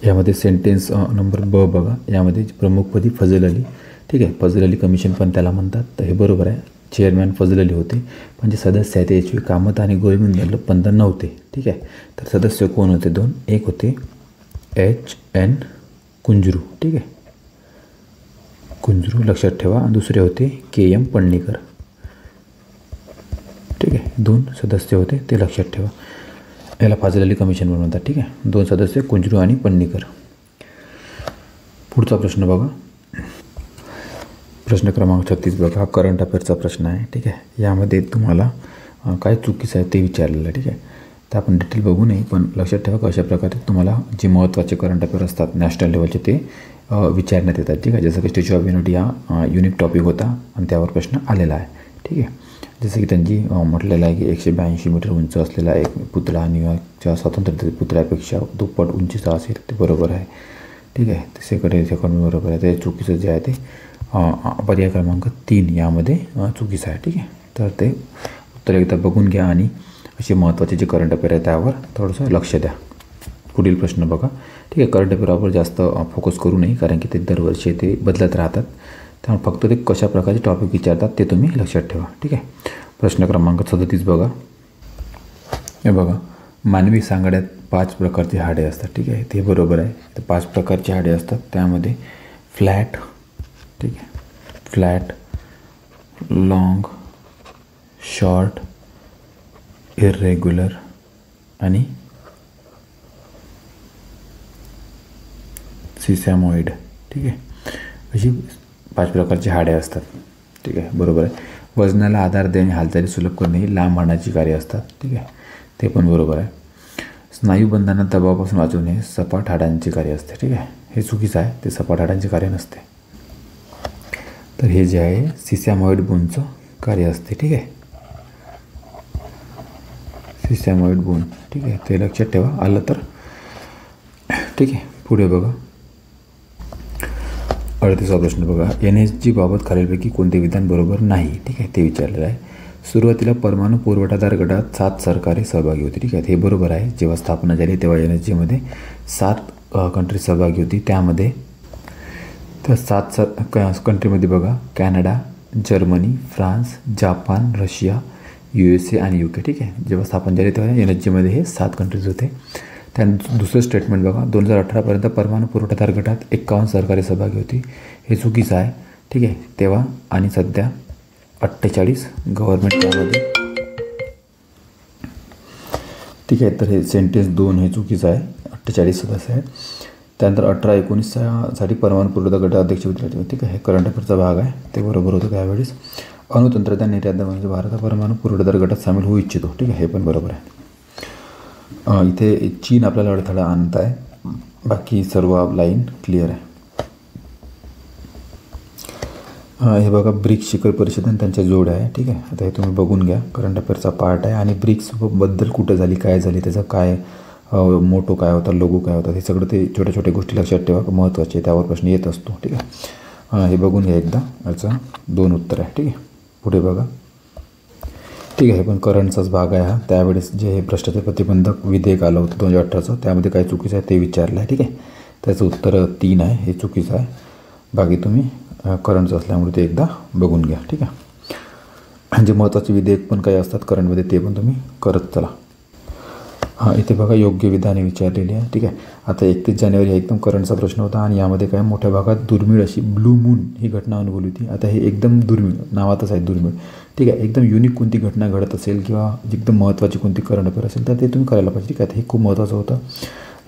यामध्ये सेंटेन्स नंबर ब बघा, यामध्ये प्रमुखपदी फजल अली, ठीक आहे, फजल अली कमिशन पण त्याला म्हणतात, तर हे बरोबर आहे. चेअरमॅन फजल अली होते, पण जे सदस्य आहेत याची कामत आणि गोविंद पंत नव्हते, ठीक आहे. तर सदस्य कोण होते 2, एक होते H.N. कुंजरू, ठीक आहे, कुंजरू लक्षात ठेवा, दुसरे होते K.M. पडणीकर, ठीक आहे. 2 सदस्य होते ते लक्षात ठेवा. याला फजल अली कमिशन म्हणतात, ठीक आहे. 2 सदस्य कुंजरू आणि पडणीकर. पुढचा प्रश्न बघा, प्रश्न क्रमांक 36 बघा, हा करंट अफेअरचा प्रश्न आहे, ठीक आहे. यामध्ये तुम्हाला काय चुकीचं आहे ते विचारलेलं आहे, ठीक आहे. तर आपण डिटेल बघू नये, पण लक्षात ठेवा की अशा प्रकारे तुम्हाला जे महत्त्वाचे करंट अफेअर असतात नॅशनल लेवलचे ते विचारण्यात येतात, ठीक आहे. जसं की स्टॅच्यू ऑफ युनिटी हा युनिक टॉपिक होता आणि त्यावर प्रश्न आलेला आहे, ठीक आहे. जसं की त्यांची म्हटलेलं आहे की 182 मीटर उंच असलेला एक पुतळा न्यूयॉर्कच्या स्वातंत्र्य पुतळ्यापेक्षा दुप्पट उंचीचा असेल, ते बरोबर आहे, ठीक आहे. सेकंड बरोबर आहे. ते चुकीचं जे आहे ते पर्याय क्रमांक 3 यामध्ये चुकीचं आहे, ठीक आहे. तर ते उत्तर एकदा बघून घ्या आणि असे महत्त्वाचे जे करंट अफेअर आहे त्यावर थोडंसं लक्ष द्या. पुढील प्रश्न बघा, ठीक आहे. करंट अफेअरवर जास्त फोकस करू नये, कारण की ते दरवर्षी ते बदलत राहतात. त्यामुळे फक्त ते कशा प्रकारचे टॉपिक विचारतात ते तुम्ही लक्षात ठेवा, ठीक आहे. प्रश्न क्रमांक 37 बघा. हे बघा, मानवी सांगाड्यात 5 प्रकारची हाडे असतात, ठीक आहे. ते बरोबर आहे. तर 5 प्रकारची हाडे असतात, त्यामध्ये फ्लॅट, ठीक आहे, फ्लॅट, लॉंग, शॉर्ट, इरेग्युलर आणि सिसॅमॉइड, ठीक आहे. अशी 5 प्रकारची हाडे असतात, ठीक आहे, बरोबर आहे. वजनाला आधार देणे, हालचाली सुलभ करणे ही लांब हाडांची कार्य असतात, ठीक आहे, ते पण बरोबर आहे. स्नायूबंधांना दबावापासून वाचवणे हे सपाट हाडांची कार्य असते, ठीक आहे. हे चुकीचं आहे, ते सपाट हाडांचे कार्य नसते. तर हे जे आहे सिसॅमॉइड बोनचं कार्य असते, ठीक आहे, सिसॅमॉइड बोन, ठीक आहे. ते लक्षात ठेवा, आलं तर, ठीक आहे. पुढे बघा, 38वा प्रश्न बघा. NSG बाबत खालीलपैकी कोणते विधान बरोबर नाही, ठीक आहे, ते विचारलेलं आहे. सुरुवातीला परमाणु पुरवठादार गटात 7 सरकारे सहभागी होती, ठीक आहे, हे बरोबर आहे. जेव्हा स्थापना झाली तेव्हा NSGमध्ये 7 कंट्री सहभागी होती. त्यामध्ये त्या 7 कंट्रीमध्ये बघा, Canada, Germany, France, Japan, Russia, USA आणि UK, ठीक आहे. जेव्हा स्थापन झाली तेव्हा NSGमध्ये हे 7 कंट्रीज होते. त्यानंतर दुसरं स्टेटमेंट बघा, 2018पर्यंत परमाणु पुरवठादार गटात 51 सरकारे सहभागी होती, हे चुकीचं आहे, ठीक आहे. तेव्हा आणि सध्या 48 गव्हर्नमेंट त्यामध्ये, ठीक आहे. तर हे सेंटेन्स 2 हे चुकीचं आहे, 48 सदस्य आहे. त्यानंतर 18-19 साठी परमाणु पुरवठा गट अध्यक्ष होते, ठीक आहे. हे करंट अफेअरचा भाग आहे, ते बरोबर होतं त्यावेळेस. अणुतंत्रज्ञान निर्यातदार म्हणजे भारत परमाणु पुरवठादार गटात सामील होऊ इच्छितो, ठीक आहे, हे पण बरोबर आहे. इथे चीन आपल्याला अडथळा आणत आहे, बाकी सर्व लाईन क्लिअर आहे. हे बघा, ब्रिक्स शिखर परिषद आणि त्यांच्या जोड्या आहे, ठीक आहे. आता हे तुम्ही बघून घ्या, करंट अफेअरचा पार्ट आहे. आणि ब्रिक्सबद्दल कुठं झाली, काय झाली, त्याचा काय मोटो काय होता, लोगो काय होता, हे सगळं ते छोट्या छोट्या गोष्टी लक्षात ठेवा, महत्त्वाचे, त्यावर प्रश्न येत असतो, ठीक आहे. हे बघून घ्या एकदा, याचा 2 उत्तर आहे, ठीक आहे. पुढे बघा, ठीक आहे, पण करंटचाच भाग आहे हा. त्यावेळेस जे हे भ्रष्टाचार प्रतिबंधक विधेयक आलं होतं 2018चं, त्यामध्ये काय चुकीचं आहे ते विचारलं आहे, ठीक आहे. त्याचं उत्तर 3 आहे, हे चुकीचं आहे. बाकी तुम्ही करंटचं असल्यामुळे ते एकदा बघून घ्या, ठीक आहे. जे महत्त्वाचे विधेयक पण काही असतात करंटमध्ये ते पण तुम्ही करत चला. इथे बघा, योग्य विधाने विचारलेली आहे, ठीक आहे. आता 31 जानेवारी हा एकदम करंटचा प्रश्न होता आणि यामध्ये काय मोठ्या भागात दुर्मिळ अशी ब्लू मून ही घटना अनुभवली होती. आता हे एकदम दुर्मिळ, नावातच आहे दुर्मिळ, ठीक आहे. एकदम युनिक कोणती घटना घडत असेल किंवा एकदम महत्त्वाची कोणती करंट अफेअर असेल तर ते तुम्ही करायला पाहिजे, ठीक आहे. हे खूप महत्त्वाचं होतं,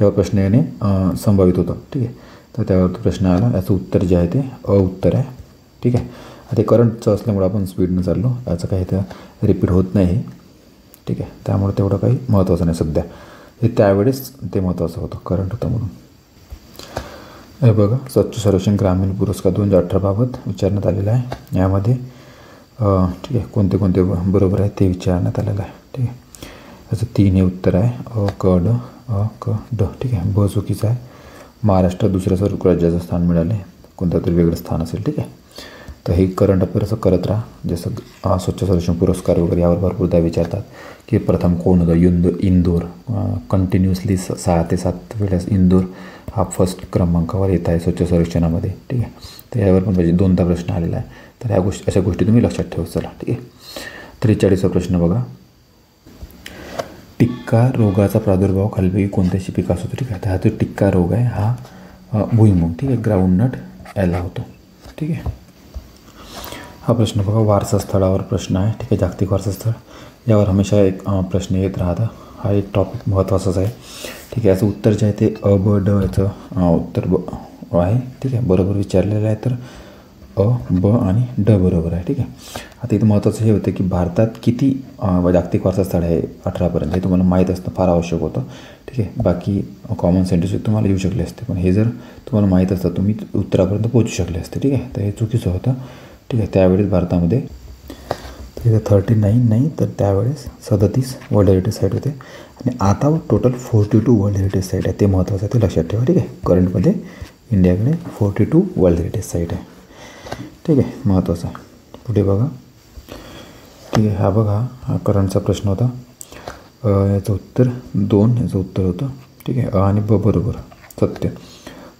यावर प्रश्न येणे संभावित होतं, ठीक आहे. तर त्यावर प्रश्न आला, याचं उत्तर जे आहे ते उत्तर आहे, ठीक आहे. आता करंटचं असल्यामुळे आपण स्पीडनं चाललो, याचं काही तर रिपीट होत नाही, ठीक आहे. त्यामुळे तेवढं काही महत्त्वाचं नाही सध्या, हे त्यावेळेस ते महत्त्वाचं होतं, करंट होतं म्हणून. हे बघा, स्वच्छ सर्वेक्षण ग्रामीण पुरस्कार 2018 बाबत विचारण्यात आलेला आहे. यामध्ये ठीक आहे, कोणते कोणते बरोबर आहे ते विचारण्यात आलेलं आहे, ठीक आहे. याचं 3 हे उत्तर आहे, क ड, ठीक आहे. ब चुकीचं आहे. महाराष्ट्र दुसऱ्या सर्व राज्याचं स्थान मिळाले, कोणतं तरी वेगळं स्थान असेल, ठीक आहे. तर हे करंट अफेअर्स करत राहा. जसं स्वच्छ सर्वेक्षण पुरस्कार वगैरे यावर भरपूरदा विचारतात की प्रथम कोण होतं. इंदोर कंटिन्युअसली 6 ते 7 वेळेस इंदोर हा फर्स्ट क्रमांकावर येत आहे स्वच्छ सर्वेक्षणामध्ये, ठीक आहे. तर यावर पण पाहिजे 2दा प्रश्न आलेला आहे. तर ह्या अशा गोष्टी तुम्ही लक्षात ठेवू चला, ठीक आहे. 43वा प्रश्न बघा, टिक्का रोगाचा प्रादुर्भाव खालीलपैकी कोणत्याशी पिकास होतो, ठीक आहे. तर हा जो टिक्का रोग आहे हा भुईमुग, ठीक आहे, ग्राउंडनट याला होतो, ठीक आहे. हा प्रश्न बघा, वारसा स्थळावर प्रश्न आहे, ठीक आहे. जागतिक वारसा स्थळ यावर हमेशा एक प्रश्न येत राहता, हा एक टॉपिक महत्त्वाचाच आहे, ठीक आहे. याचं उत्तर जे आहे ते ब ड याचं उत्तर आहे, ठीक आहे, बरोबर विचारलेलं आहे. तर अ, ब आणि ड बरोबर आहे. ठीक आहे. आता इथं महत्त्वाचं हे होतं की भारतात किती जागतिक वारसा स्थळ आहे 18पर्यंत, हे तुम्हाला माहीत असणं फार आवश्यक होतं. ठीक आहे. बाकी कॉमन सेंटेन्स तुम्हाला येऊ शकले असते, पण हे जर तुम्हाला माहीत असतं तुम्ही उत्तरापर्यंत पोहोचू शकले असते. ठीक आहे. तर हे चुकीचं होतं. ठीक आहे. त्यावेळेस भारतामध्ये तिथे 39 नाही तर त्यावेळेस 37 वर्ल्ड हेरिटेज साईट होते आणि आता टोटल 42 वर्ल्ड हेरिटेज साईट आहे. ते महत्त्वाचं आहे, ते लक्षात ठेवा. ठीक आहे. करंटमध्ये इंडियाकडे 42 वर्ल्ड हेरिटेज साईट आहे. ठीक आहे. महत्त्वाचं आहे. पुढे बघा. ठीक आहे. हा बघा, हा करंटचा प्रश्न होता. याचं उत्तर 2, याचं उत्तर होतं. ठीक आहे. अ आणि ब बरोबर. सत्य.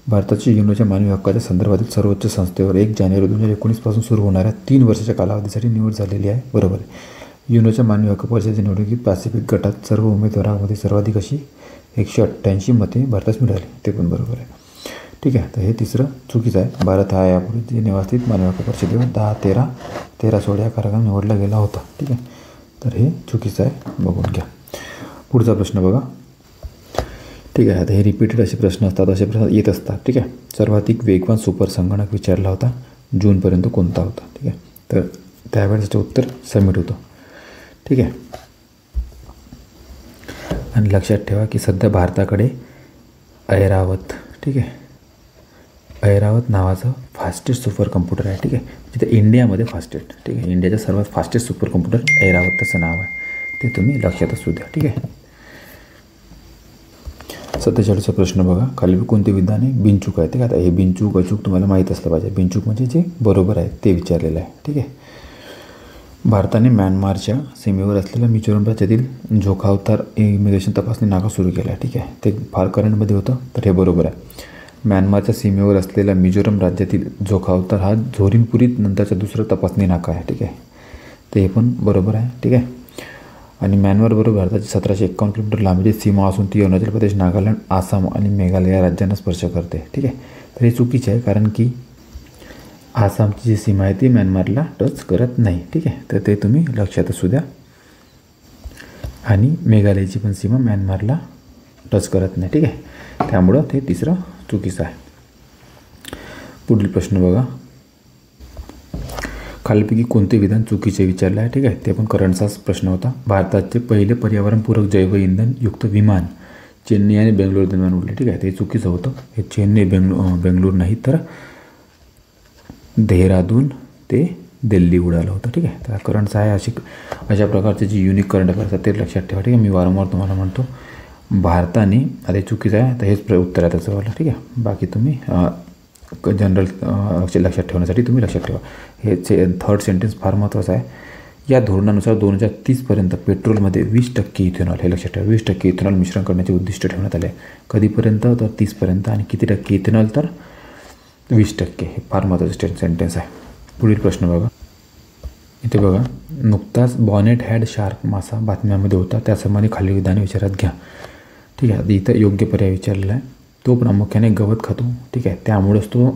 भारताची युनोच्या मानवी हक्काच्या संदर्भातील सर्वोच्च संस्थेवर 1 जानेवारी 2019 पासून सुरू होणाऱ्या 3 वर्षाच्या कालावधीसाठी निवड झालेली आहे. बरोबर आहे. युनोच्या मानवी हक्क परिषदेच्या निवडणुकीत पॅसिफिक गटात सर्व उमेदवारांमध्ये सर्वाधिक अशी 188 मते भारतास मिळाली. ते पण बरोबर आहे. ठीक आहे. तर हे तिसरं चुकीचं आहे. भारत हा यापूर्वी निवासित मानवी हक्क परिषदेवर 13 या कार्यक्रम निवडला गेला होता. ठीक आहे. तर हे चुकीचं आहे, बघून घ्या. पुढचा प्रश्न बघा. ठीक आहे. आता हे रिपीटेड असे प्रश्न असतात, असे प्रश्न येत असतात. ठीक आहे. सर्वाधिक वेगवान सुपर संगणक विचारला होता जूनपर्यंत कोणता होता. ठीक आहे. तर त्यावेळेस उत्तर सबमिट होतं. ठीक आहे. आणि लक्षात ठेवा की सध्या भारताकडे ऐरावत, ठीक आहे, ऐरावत नावाचं फास्टेस्ट सुपर कम्प्युटर आहे. ठीक आहे. जिथे इंडियामध्ये फास्टेस्ट, ठीक आहे, इंडियाचं सर्वात फास्टेस्ट सुपर कम्प्युटर ऐरावत त्याचं नाव आहे. ते तुम्ही लक्षात असू द्या. ठीक आहे. 47चा प्रश्न बघा. खाली कोणते विधान आहे बिनचूक आहे. ठीक आहे. आता हे बिनचूक अचूक तुम्हाला माहीत असलं पाहिजे. बिनचूक म्हणजे जे बरोबर आहे ते विचारलेलं आहे. ठीक आहे. भारताने म्यानमारच्या सीमेवर असलेल्या मिझोरम राज्यातील जोखावतार इमिग्रेशन तपासणी नाका सुरू केला आहे. ठीक आहे. ते फार करंटमध्ये होतं, तर हे बरोबर आहे. म्यानमारच्या सीमेवर असलेला मिझोरम राज्यातील जोखावतार हा झोरिमपुरीत नंतरचा दुसरा तपासणी नाका आहे. ठीक आहे. ते हे पण बरोबर आहे. ठीक आहे. आणि म्यानमारबरोबर भारताची 1751 किलोमीटर लांबीची सीमा असून ती अरुणाचल प्रदेश, नागालँड, आसाम आणि मेघालय या राज्यांना स्पर्श करते. ठीक आहे. तर हे चुकीचे आहे, कारण की आसामची जी सीमा आहे ती म्यानमारला टच करत नाही. ठीक आहे. तर ते तुम्ही लक्षात असू द्या. आणि मेघालयची पण सीमा म्यानमारला टच करत नाही. ठीक आहे. त्यामुळं ते तिसरं चुकीचं आहे. पुढील प्रश्न बघा. खालीलपैकी कोणते विधान चुकीचे विचारले आहे. ठीक आहे. ते पण करंटचाच प्रश्न होता. भारताचे पहिले पर्यावरणपूरक जैव इंधन युक्त विमान चेन्नई आणि बेंगलोर दरम्यान उडले. ठीक आहे. ते चुकीचं होतं. हे चेन्नई बेंगलोर नाही तर देहरादून ते दिल्ली उडालं होतं. ठीक आहे. तर करंटचा आहे. अशा प्रकारचे जे युनिक करंट अफेअर्स आहेत ते लक्षात ठेवा. ठीक आहे. मी वारंवार तुम्हाला म्हणतो भारताने, आता हे चुकीचं आहे तर हेच उत्तर आहे त्याचं. ठीक आहे. बाकी तुम्ही जनरल लक्षात ठेवण्यासाठी तुम्ही लक्षात ठेवा. हे थर्ड सेंटेन्स फार महत्त्वाचं आहे. या धोरणानुसार 2030पर्यंत पेट्रोलमध्ये 20% इथेनॉल, हे लक्षात ठेवा, 20% इथेनॉल मिश्रण करण्याचे उद्दिष्ट ठेवण्यात आले आहे. कधीपर्यंत तर 30पर्यंत. आणि किती टक्के इथेनॉल तर 20%. हे फार महत्त्वाचं सेंटेन्स आहे. पुढील प्रश्न बघा. इथे बघा. नुकताच बॉनेट हॅड शार्क मासा बातम्यामध्ये होता, त्यासंबंधी खाली विधाने विचारात घ्या. ठीक आहे. इथं योग्य पर्याय विचारलेला आहे. तो प्रामुख्याने गवत खातो. ठीक आहे. त्यामुळेच तो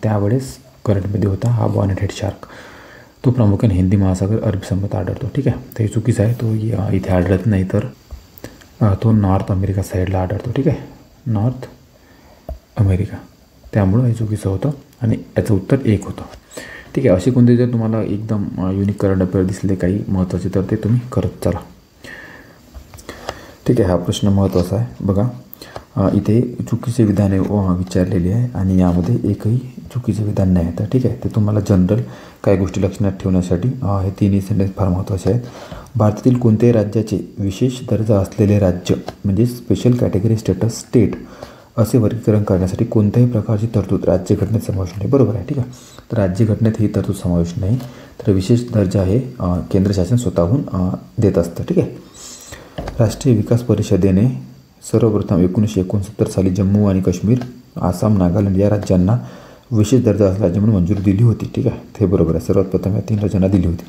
त्यावेळेस करंटमध्ये होता. हा बॉनेट हेड शार्क तो प्रामुख्याने हिंदी महासागर, अरबी समुद्रात आढळतो. ठीक आहे. तर हे चुकीचं आहे. तो इथे आढळत नाही, तर तो नॉर्थ अमेरिका साईडला आढळतो. ठीक आहे. North America. त्यामुळं हे चुकीचं होतं आणि याचं उत्तर 1 होतं. ठीक आहे. असे कोणते जर तुम्हाला एकदम युनिक करंट अफेअर दिसले काही महत्त्वाचे तर ते तुम्ही करत चला. ठीक आहे. हा प्रश्न महत्त्वाचा आहे. बघा. इथे चुकीचे विधाने विचारलेली आहे आणि यामध्ये एकही चुकीचे विधान नाही आहे. तर ठीक आहे. ते तुम्हाला जनरल काही गोष्टी लक्षात ठेवण्यासाठी हे तिन्ही सेंटेन्स फार महत्त्वाचे आहेत. भारतातील कोणत्याही राज्याचे विशेष दर्जा असलेले राज्य म्हणजे स्पेशल कॅटेगरी स्टेटस स्टेट असे वर्गीकरण करण्यासाठी कोणत्याही प्रकारची तरतूद राज्यघटनेत समावेश नाही. बरोबर आहे. ठीक आहे. तर राज्यघटनेत ही तरतूद समावेश नाही. तर विशेष दर्जा हे केंद्र शासन स्वतःहून देत असतं. ठीक आहे. राष्ट्रीय विकास परिषदेने सर्वप्रथम 1969 साली जम्मू आणि काश्मीर, आसाम, नागालँड या राज्यांना विशेष दर्जा असलेल्या राज्य म्हणून मंजुरी दिली होती. ठीक आहे. ते बरोबर आहे. सर्वात प्रथम या 3 राज्यांना दिली होती.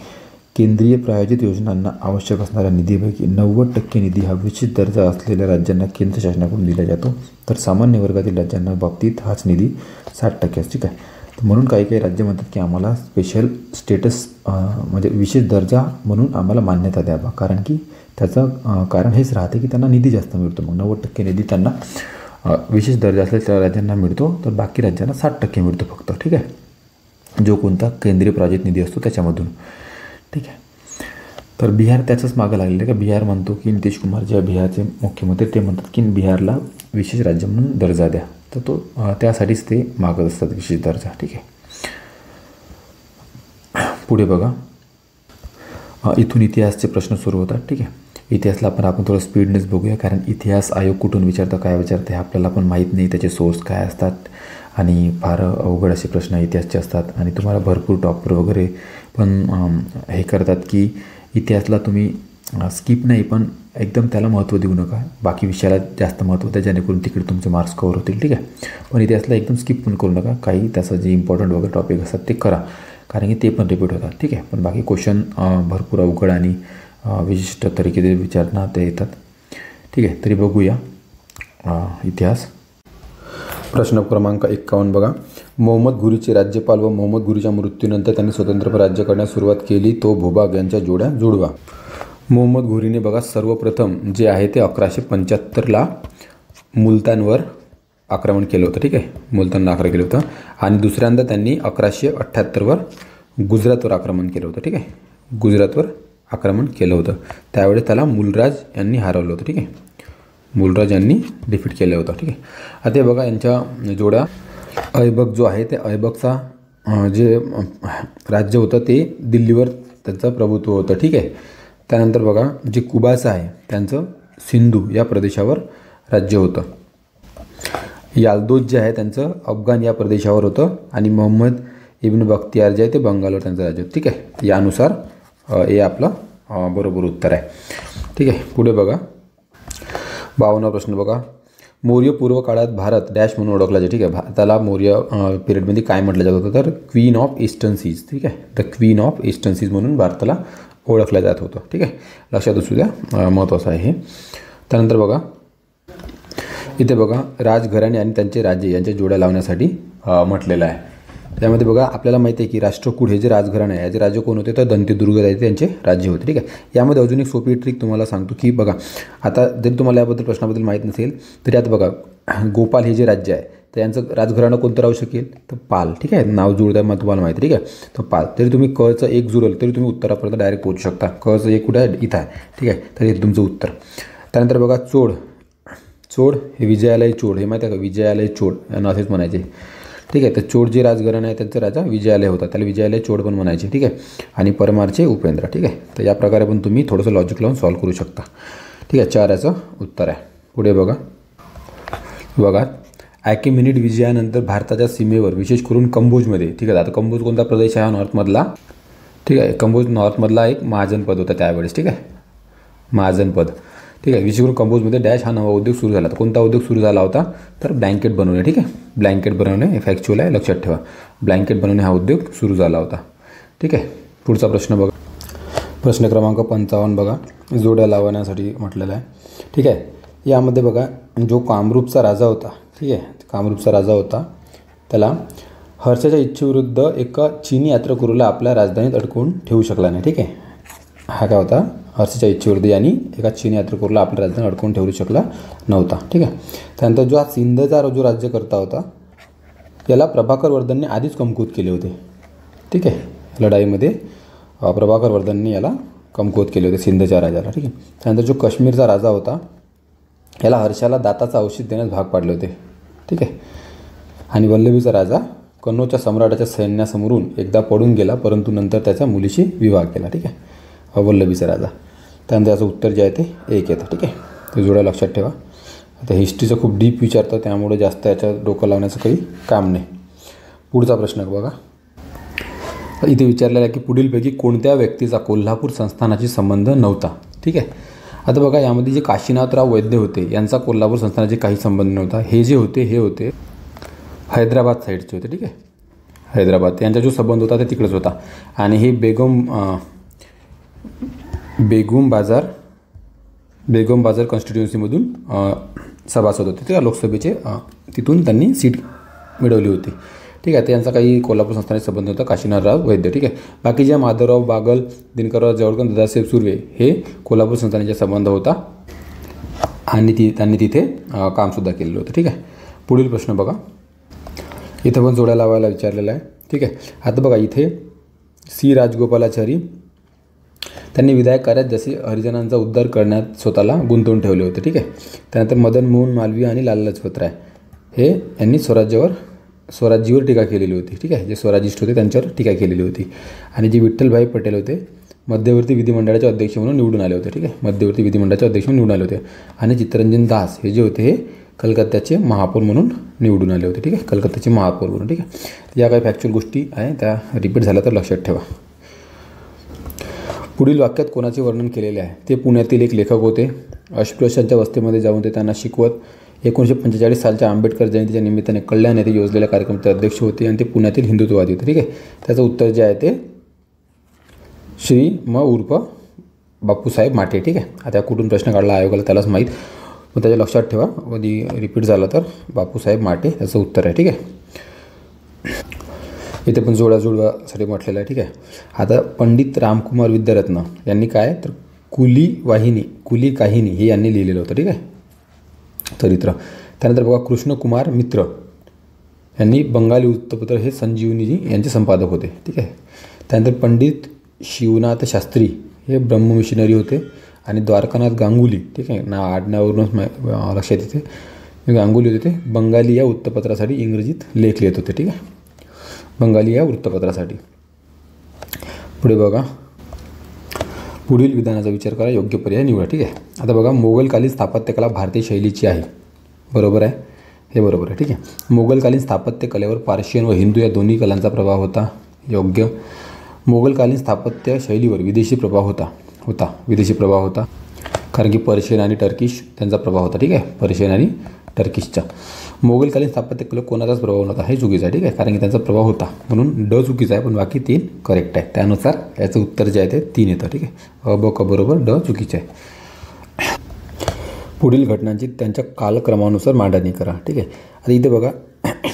केंद्रीय प्रायोजित योजनांना आवश्यक असणाऱ्या निधीपैकी 90% निधी हा विशेष दर्जा असलेल्या राज्यांना केंद्र शासनाकडून दिला जातो. तर सामान्य वर्गातील राज्यांना बाबतीत हाच निधी 60% असतो. ठीक आहे. तर म्हणून काही राज्य म्हणतात की आम्हाला स्पेशल स्टेटस म्हणजे विशेष दर्जा म्हणून आम्हाला मान्यता द्यावा, कारण की त्याचं कारण हेच राहते की त्यांना निधी जास्त मिळतो. मग 90% निधी त्यांना विशेष दर्जा असलेल्या राज्यांना मिळतो, तर बाकी राज्यांना 60% मिळतो फक्त. ठीक आहे. जो कोणता केंद्रीय प्रोजेक्ट निधी असतो त्याच्यामधून, ठीक आहे. तर बिहार त्याचंच मागं लागलेलं आहे का. बिहार म्हणतो की नितीश कुमार जे बिहारचे मुख्यमंत्री ते म्हणतात की बिहारला विशेष राज्य म्हणून दर्जा द्या, तर तो त्यासाठीच ते मागत असतात विशेष दर्जा, ठीक आहे. पुढे बघा, इथून इतिहासचे प्रश्न सुरू होतात, ठीक आहे. इतिहासला आपण थोडं स्पीडनेच बघूया, कारण इतिहास आयोग कुठून विचारतं काय विचारतं हे आपल्याला पण माहीत नाही, त्याचे सोर्स काय असतात आणि फार अवघड असे प्रश्न इतिहासचे असतात. आणि तुम्हाला भरपूर टॉपर वगैरे पण हे करतात की इतिहासला तुम्ही स्किप नाही पण एकदम त्याला महत्त्व देऊ नका, बाकी विषयाला जास्त महत्त्व द्या जेणेकरून तिकडे तुमचे मार्क्स कवर होतील, ठीक आहे. पण इतिहासला एकदम स्किप पण करू नका, काही त्याचं जे इम्पॉर्टंट वगैरे टॉपिक असतात ते करा, कारण की ते पण रिपीट होतात, ठीक आहे. पण बाकी क्वेश्चन भरपूर अवघड आणि विशिष्ट तरीके विचारणार ते येतात, ठीक आहे. तरी बघूया इतिहास. प्रश्न क्रमांक 51 बघा, मोहम्मद घुरीचे राज्यपाल व मोहम्मद घुरीच्या मृत्यूनंतर त्यांनी स्वतंत्र राज्य करण्यास सुरुवात केली तो भूभाग यांच्या जोड्या जुळवा. मोहम्मद घुरीने बघा सर्वप्रथम जे आहे ते 1175ला मुलतानवर आक्रमण केलं होतं, ठीक आहे. मुलतानला आक्रमण केलं होतं. आणि दुसऱ्यांदा त्यांनी 1178वर गुजरातवर आक्रमण केलं होतं, ठीक आहे. गुजरातवर आक्रमण केलं होतं, त्यावेळेस त्याला मूलराज यांनी हरवलं होतं, ठीक आहे. मूलराज यांनी डिफीट केलं होतं, ठीक आहे. आता बघा यांच्या जोड्या, ऐबक जो आहे ते ऐबकचा जे राज्य होतं ते दिल्लीवर त्यांचं प्रभुत्व होतं, ठीक आहे. त्यानंतर बघा जे कुबाचा आहे त्यांचं सिंधू या प्रदेशावर राज्य होतं. याल्दोज जे आहे त्यांचं अफगाण या प्रदेशावर होतं आणि मोहम्मद इब्न बख्तियार जे आहे ते बंगालवर त्यांचं राज्य होतं, ठीक आहे. यानुसार हे आपलं बरोबर उत्तर आहे, ठीक आहे. पुढे बघा 52 प्रश्न बघा, मौर्य पूर्व काळात भारत डॅश म्हणून ओळखला जातो, ठीक आहे. भारताला मौर्य पिरियडमध्ये काय म्हटलं जात होतं तर क्वीन ऑफ ईस्टर्न सीज, ठीक आहे. The queen of eastern seas म्हणून भारताला ओळखलं जात होतं, ठीक आहे. लक्षात असू द्या, महत्त्वाचं आहे हे. त्यानंतर बघा इथे बघा राजघराणे आणि त्यांचे राजे यांच्या जोड्या लावण्यासाठी म्हटलेलं आहे. त्यामध्ये बघा आपल्याला माहिती आहे की राष्ट्रकूट हे जे राजघराणे आहे याचे राजे कोण होते तर दंतेदुर्ग त्यांचे राज्य होते, ठीक आहे. यामध्ये अजून एक सोपी ट्रिक तुम्हाला सांगतो की बघा आता जरी तुम्हाला याबद्दल प्रश्नाबद्दल माहीत नसेल तरी आता बघा गोपाल हे जे राज्य आहे तर यांचं राजघराणं कोणतं राहू शकेल तर पाल, ठीक आहे. नाव जुळतं मग तुम्हाला माहिती, ठीक आहे. तर पाल, तरी तुम्ही कचं एक जुळलं तरी तुम्ही उत्तरापर्यंत डायरेक्ट पोहोचू शकता. कचं एक कुठं आहे इथं आहे, ठीक आहे. तर हे तुमचं उत्तर. त्यानंतर बघा चोड हे विजयालय चोड हे माहिती आहे का, विजयालय चोड यांना असेच म्हणायचे, ठीक आहे. तर चोड जे राजघराणं आहे त्यांचा राजा विजयालय होता, त्याला विजयालय चोड पण म्हणायचे, ठीक आहे. आणि परमारचे उपेंद्र, ठीक आहे. तर या प्रकारे पण तुम्ही थोडंसं लॉजिक लावून सॉल्व्ह करू शकता, ठीक आहे. 4 याचं उत्तर आहे. पुढे बघा ॲकेमेनिड विजयानंतर भारताच्या सीमेवर विशेष करून कंबोजमध्ये, ठीक आहे. आता कंबोज कोणता प्रदेश आहे नॉर्थमधला, ठीक आहे. कंबोज नॉर्थमधला एक महाजनपद होता त्यावेळेस, ठीक आहे. महाजनपद, ठीक आहे. विशेष करून कंबोजमध्ये डॅश हा नवा उद्योग सुरू झाला. तर कोणता उद्योग सुरू झाला होता तर ब्लँकेट बनवणे, ठीक आहे. ब्लँकेट बनवणे हे फॅक्च्युअल आहे, लक्षात ठेवा. ब्लँकेट बनवणे हा उद्योग सुरू झाला होता, ठीक आहे. पुढचा प्रश्न बघा, प्रश्न क्रमांक 55 बघा, जोड्या लावण्यासाठी म्हटलेला आहे, ठीक आहे. यामध्ये बघा जो कामरूपचा राजा होता, ठीक आहे. कामरूपचा राजा होता त्याला हर्षाच्या इच्छेविरुद्ध एका चीनी यात्रेकरूला आपल्या राजधानीत अडकवून ठेवू शकला नाही, ठीक आहे. हा काय होता हर्षाच्या इच्छेविरुद्ध यांनी एका चीनी यात्रेकरूला आपल्या राजधानीत अडकवून ठेवू शकला नव्हता, ठीक आहे. त्यानंतर जो हा सिंधचा जो राज्यकर्ता होता याला प्रभाकर वर्धनने आधीच कमकुवत केले होते, ठीक आहे. लढाईमध्ये प्रभाकर वर्धनने याला कमकुवत केले होते सिंधच्या राजाला, ठीक आहे. त्यानंतर जो काश्मीरचा राजा होता याला हर्षाला दाताचा औषध देण्यास भाग पाडले होते, ठीक आहे. आणि वल्लभीचा राजा कन्नौजच्या सम्राटाच्या सैन्यासमोरून एकदा पडून गेला परंतु नंतर त्याच्या मुलीशी विवाह केला, ठीक आहे. वल्लभीचा राजा. त्यानंतर याचं उत्तर जे आहे ते 1 येतं, ठीक आहे. ते जोड्या लक्षात ठेवा. आता हिस्ट्रीचं खूप डीप विचारतं त्यामुळे जास्त याच्यात डोकं लावण्याचं काही काम नाही. पुढचा प्रश्न बघा, इथे विचारलेला आहे की पुढीलपैकी कोणत्या व्यक्तीचा कोल्हापूर संस्थानाशी संबंध नव्हता, ठीक आहे. आता बघा यामध्ये जे काशीनाथराव वैद्य होते यांचा कोल्हापूर संस्थानाशी काही संबंध नव्हता. हे जे होते हे होते हैदराबाद साईडचे होते, ठीक आहे. हैदराबाद यांचा जो संबंध होता ते तिकडेच होता. आणि हे बेगम बाजार कॉन्स्टिट्युन्सीमधून सभासद होते, ते लोकसभेचे, तिथून त्यांनी सीट मिळवली होती, ठीक आहे. त्यांचा काही कोल्हापूर संस्थानाशी संबंध होता काशीनाथराव वैद्य, ठीक आहे. बाकी जे माधवराव बागल, दिनकरराव जवळकर, दादासाहेब सुर्वे हे कोल्हापूर संस्थानाचा संबंध होता आणि त्यांनी तिथे कामसुद्धा केलेलं होतं, ठीक आहे. पुढील प्रश्न बघा, इथं पण जोड्या लावायला विचारलेला आहे. ठीक आहे. आता बघा इथे सी राजगोपालाचारी त्यांनी विधायक कार्यात जसे हरिजनांचा उद्धार करण्यात स्वतःला गुंतवून ठेवले होते. ठीक आहे. त्यानंतर मदन मोहन मालवीय आणि लाला लजपत राय हे यांनी स्वराज्यावर टीका केलेली होती. ठीक आहे. जे स्वराजिस्ट होते त्यांच्यावर टीका केलेली होती. आणि जे विठ्ठलभाई पटेल होते मध्यवर्ती विधिमंडळाचे अध्यक्ष म्हणून निवडून आले होते. ठीक आहे. मध्यवर्ती विधिमंडळाचे अध्यक्ष म्हणून निवडून आले होते. आणि चित्तरंजन दास हे जे होते हे कलकत्त्याचे महापौर म्हणून निवडून आले होते. ठीक आहे. कलकत्त्याचे महापौर म्हणून. ठीक आहे. या काही फॅक्च्युअल गोष्टी आहे त्या रिपीट झाल्या तर लक्षात ठेवा. पुढील वाक्यात कोणाचे वर्णन केलेले आहे? ते पुण्यातील एक लेखक होते. अस्पृश्यांच्या वस्तीमध्ये जाऊन ते त्यांना शिकवत. 1945 सालच्या आंबेडकर जयंतीच्या निमित्ताने कल्याण येथे योजलेल्या कार्यक्रमाचे अध्यक्ष होते आणि ते पुण्यातील हिंदुत्ववादी होते. ठीक आहे. त्याचं उत्तर जे आहे ते श्री म उर्फ बापूसाहेब माटे. ठीक आहे. आता कुठून प्रश्न काढला आयोगाला त्यालाच माहीत, मग त्याच्या लक्षात ठेवा. कधी रिपीट झालं तर बापूसाहेब माटे त्याचं उत्तर आहे. ठीक आहे. इथे पण जोडाजोडासाठी म्हटलेलं आहे. ठीक आहे. आता पंडित रामकुमार विद्यारत्न यांनी काय तर कुली काहिनी हे यांनी लिहिलेलं होतं. ठीक आहे. चरित्र. त्यानंतर बघा कृष्णकुमार मित्र यांनी बंगाली वृत्तपत्र हे संजीवनीजी यांचे संपादक होते. ठीक आहे. त्यानंतर पंडित शिवनाथ शास्त्री हे ब्रह्म मिशनरी होते. आणि द्वारकानाथ गांगुली, ठीक आहे, आडनावावरूनच लक्षात येते, गांगुली होते ते बंगाली या वृत्तपत्रासाठी इंग्रजीत लेख लिहित होते. ठीक आहे. बंगाली या वृत्तपत्रासाठी. पुढे बघा पुढील विधानाचा विचार करा, योग्य पर्याय निवडा. ठीक आहे. आता बघा मोगलकालीन स्थापत्यकला भारतीय शैलीची आहे. बरोबर आहे, हे बरोबर आहे. ठीक आहे. मोगलकालीन स्थापत्य कलेवर पार्शियन व हिंदू या दोन्ही कलांचा प्रभाव होता. योग्य. मोगलकालीन स्थापत्य शैलीवर विदेशी प्रभाव होता कारण की पर्शियन आणि टर्किश त्यांचा प्रभाव होता. ठीक आहे. पर्शियन आणि टर्किशचा. मोगलकालीन स्थापत्य कलेवर कोणाचाच प्रभाव नव्हता, हे चुकीचं आहे. ठीक आहे. कारण की त्यांचा प्रभाव होता म्हणून ड चुकीचं आहे, पण बाकी 3 करेक्ट आहे. त्यानुसार याचं उत्तर जे आहे ते 3 येतं. ठीक आहे. अ ब क बरोबर, ड चुकीचं आहे. पुढील घटनांची त्यांच्या कालक्रमानुसार मांडणी करा. ठीक आहे. आता इथे बघा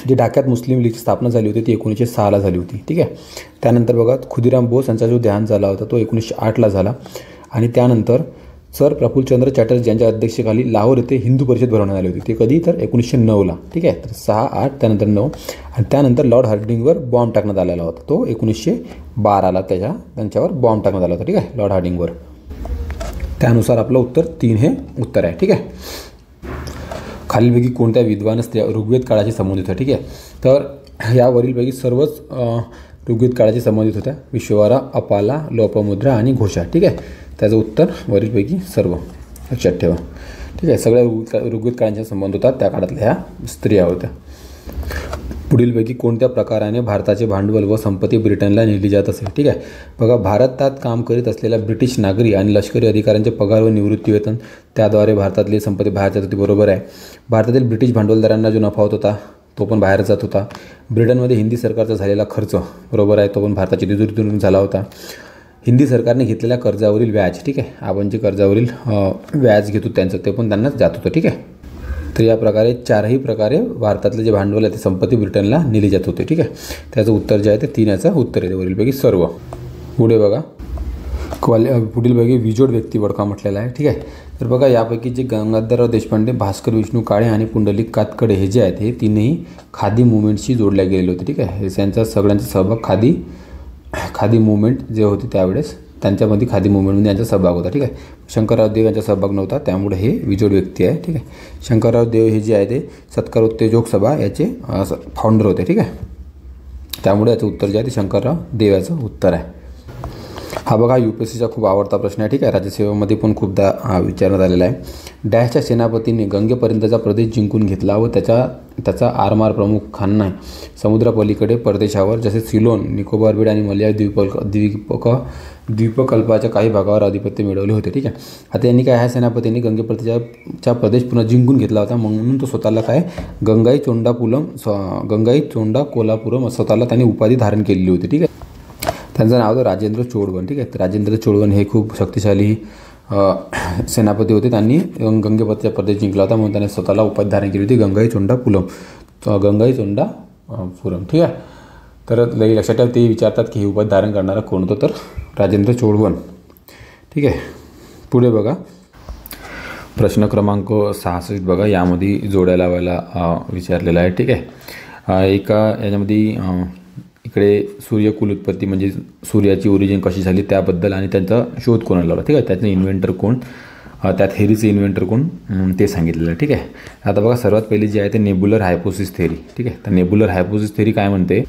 जी ढाक्यात मुस्लिम लीगची स्थापना झाली होती ती 1906ला झाली होती. ठीक आहे. त्यानंतर बघा खुदिराम बोस यांचा जो देहांत झाला होता तो 1908ला झाला. आणि त्यानंतर सर प्रफुल्लचंद्र चॅटर्जी यांच्या अध्यक्षतेखाली लाहोर येथे हिंदू परिषद भरवण्यात आली होती. ते कधी तर 1909ला. ठीक आहे. तर 6, 8 त्यानंतर 9 आणि त्यानंतर लॉर्ड हार्डिंगवर बॉम्ब टाकण्यात आलेला होता. तो 1912ला त्यांच्यावर बॉम्ब टाकण्यात आला होता. ठीक आहे. लॉर्ड हार्डिंगवर. त्यानुसार आपलं उत्तर 3 हे उत्तर आहे. ठीक आहे. खालीलपैकी कोणत्या विद्वान स्त्रिया ऋग्वेद काळाशी संबंधित होत्या? ठीक आहे. तर यावरीलपैकी सर्वच ऋग्वेद काळाशी संबंधित होत्या. विश्ववारा, अपाला, लोपमुद्रा आणि घोषा. ठीक आहे. त्याचं उत्तर वरीलपैकी सर्व लक्षात ठेवा. ठीक आहे. सगळ्या ऋग्वेद काळांचा संबंध होता, त्या काळातल्या ह्या स्त्रिया होत्या. पुढीलपैकी कोणत्या प्रकाराने भारताचे भांडवल व संपत्ती ब्रिटनला नेली जात असेल? ठीक आहे. बघा भारतात काम करीत असलेल्या ब्रिटिश नागरी आणि लष्करी अधिकाऱ्यांचे पगार व निवृत्ती वेतन त्याद्वारे भारतातली संपत्ती बाहेर जात होती. बरोबर आहे. भारतातील ब्रिटिश भांडवलदारांना जो नफा होत होता तो पण बाहेर जात होता. ब्रिटनमध्ये हिंदी सरकारचा झालेला खर्च, बरोबर आहे, तो पण भारताची तिजोरीतून झाला होता. हिंदी सरकारने घेतलेल्या कर्जावरील व्याज, ठीक आहे, आपण जे कर्जावरील व्याज घेतो त्यांचं ते पण त्यांनाच जात होतं. ठीक आहे. तर या प्रकारे 4ही प्रकारे भारतातले जे भांडवल आहे ते संपत्ती ब्रिटनला नेली जात होते. ठीक आहे. त्याचं उत्तर जे आहे ते 3 याचं उत्तर आहे वरीलपैकी सर्व. पुढे बघा पुढीलपैकी विजोड व्यक्ती ओळखा म्हटलेला आहे. ठीक आहे. तर बघा यापैकी जे गंगाधरराव देशपांडे, भास्कर विष्णू काळे आणि पुंडलिक कातकडे हे जे आहेत हे तीनही खादी मुवमेंटशी जोडल्या गेलेले होते. ठीक आहे. त्यांचा सगळ्यांचा सहभाग खादी मुवमेंट जे होते त्यावेळेस त्यांच्यामध्ये खादी मुवमेंटमध्ये यांचा सहभाग होता. ठीक आहे. शंकरराव देव यांचा सहभाग नव्हता, त्यामुळे हे विजोड व्यक्ती आहे. ठीक आहे. शंकरराव देव हे जे आहे ते सत्कार उत्तेजक सभा याचे फाउंडर होते. ठीक आहे. त्यामुळे याचं उत्तर जे आहे ते शंकरराव देव याचं उत्तर आहे. हा बघा UPSCचा खूप आवडता प्रश्न आहे. ठीक आहे. राज्यसेवेमध्ये पण खूपदा विचारण्यात आलेला आहे. डॅशच्या सेनापतीने गंगेपर्यंतचा प्रदेश जिंकून घेतला व त्याचा आरमार प्रमुख खानने समुद्रापलीकडे परदेशावर जसे सिलोन, निकोबार बेट आणि मलया द्वीपकल्पाच्या काही भागावर आधिपत्य मिळवले होते. ठीक आहे. आता यांनी काय ह्या सेनापतींनी गंगेपर्यंतचा प्रदेश पुन्हा जिंकून घेतला होता म्हणून तो स्वतःला काय गंगाई चोंडा कोल्हापुरम स्वतःला त्यांनी उपाधी धारण केलेली होती. ठीक आहे. त्यांचं नाव होतं राजेंद्र चोळवन. ठीक आहे. तर राजेंद्र चोळवन हे खूप शक्तिशाली सेनापती होते. त्यांनी गंगेपतीचा प्रदेश जिंकला होता म्हणून त्यांनी स्वतःला उपाधी धारण केली होती गंगाई चोंडापुरम. ठीक आहे. तर लई लक्षात ठेवा, ते विचारतात की ही उपाधी धारण करणारा कोण होतं, तर राजेंद्र चोळवन. ठीक आहे. पुढे बघा प्रश्न क्रमांक 66 बघा, यामध्ये जोड्या लावायला विचारलेला आहे. ठीक आहे. एका याच्यामध्ये तिकडे सूर्यकुल उत्पत्ती म्हणजे सूर्याची ओरिजिन कशी झाली त्याबद्दल आणि त्यांचा शोध कोणाला लावला, ठीक आहे. त्याचे इन्व्हेंटर कोण, त्या थेरीचे इन्व्हेंटर कोण ते सांगितलेलं आहे, ठीक आहे. आता बघा सर्वात पहिली जी आहे ते नेब्युलर हायपोथेसिस थेरी, ठीक आहे. तर नेब्युलर हायपोथेसिस थेरी काय म्हणते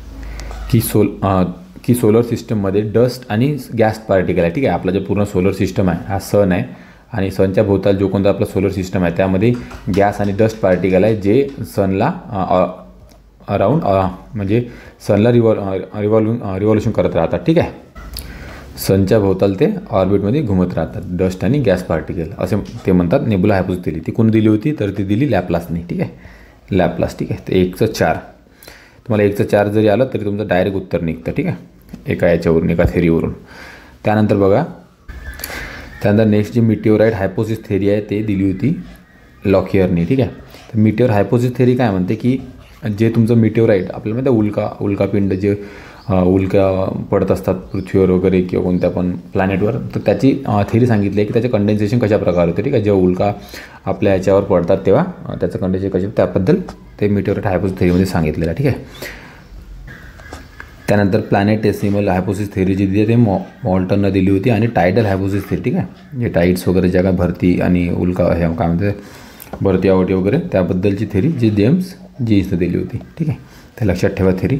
की सोलर सिस्टममध्ये डस्ट आणि गॅस पार्टिकल आहे, ठीक आहे. आपला जो पूर्ण सोलर सिस्टम आहे हा सन आहे आणि सनच्या भोवताल जो कोणता आपला सोलर सिस्टम आहे त्यामध्ये गॅस आणि डस्ट पार्टिकल आहे जे सनला अराउंड म्हणजे सनला रिव्हॉल्युशन करत राहतात, ठीक आहे. सनच्या भोवताल ते ऑर्बिटमध्ये घुमत राहतात डस्ट आणि गॅस पार्टिकल असे ते म्हणतात. नेब्युलर हायपोथेसिस थेरी ती कोणी दिली होती तर ती दिली लॅपलासने, ठीक आहे. लॅपलास, ठीक आहे. तर 1/4 तुम्हाला 1/4 जरी आलं तरी तुमचं डायरेक्ट उत्तर निघतं, ठीक आहे, एका याच्यावरून एका थेरीवरून. त्यानंतर बघा त्यानंतर नेक्स्ट जी मिटिओराइट हायपोथेसिस थेरी आहे ते दिली होती लॉकियरने, ठीक आहे. तर मिटिओर हायपोथेसिस थेरी काय म्हणते की जे तुमचं मिटिओराइट आपल्याला माहिती आहे उल्कापिंड जे उल्का पडत असतात पृथ्वीवर वगैरे किंवा कोणत्या पण प्लॅनेटवर, तर त्याची थेरी सांगितली आहे की त्याचे कंडेन्सेशन कशा प्रकारे होते, ठीक आहे. जेव्हा उल्का आपल्या याच्यावर पडतात तेव्हा त्याचं कंडेन्सेशन कशा त्याबद्दल ते मिटिओराइट हायपोथेसिस थेरीमध्ये सांगितलेलं आहे, ठीक आहे. त्यानंतर प्लॅनेटेसिमल हायपोथेसिस थेरी जी दिली आहे ते मॉल्टननं दिली होती आणि टायडल हायपोथेसिस थेरी, ठीक आहे. जे टाईड्स वगैरे ज्या काय भरती आणि उल्का हे काय म्हणते भरती आवटी वगैरे त्याबद्दलची थेरी जी जेम्स जीसने दिली होती, ठीक आहे. ते लक्षात ठेवा थेरी.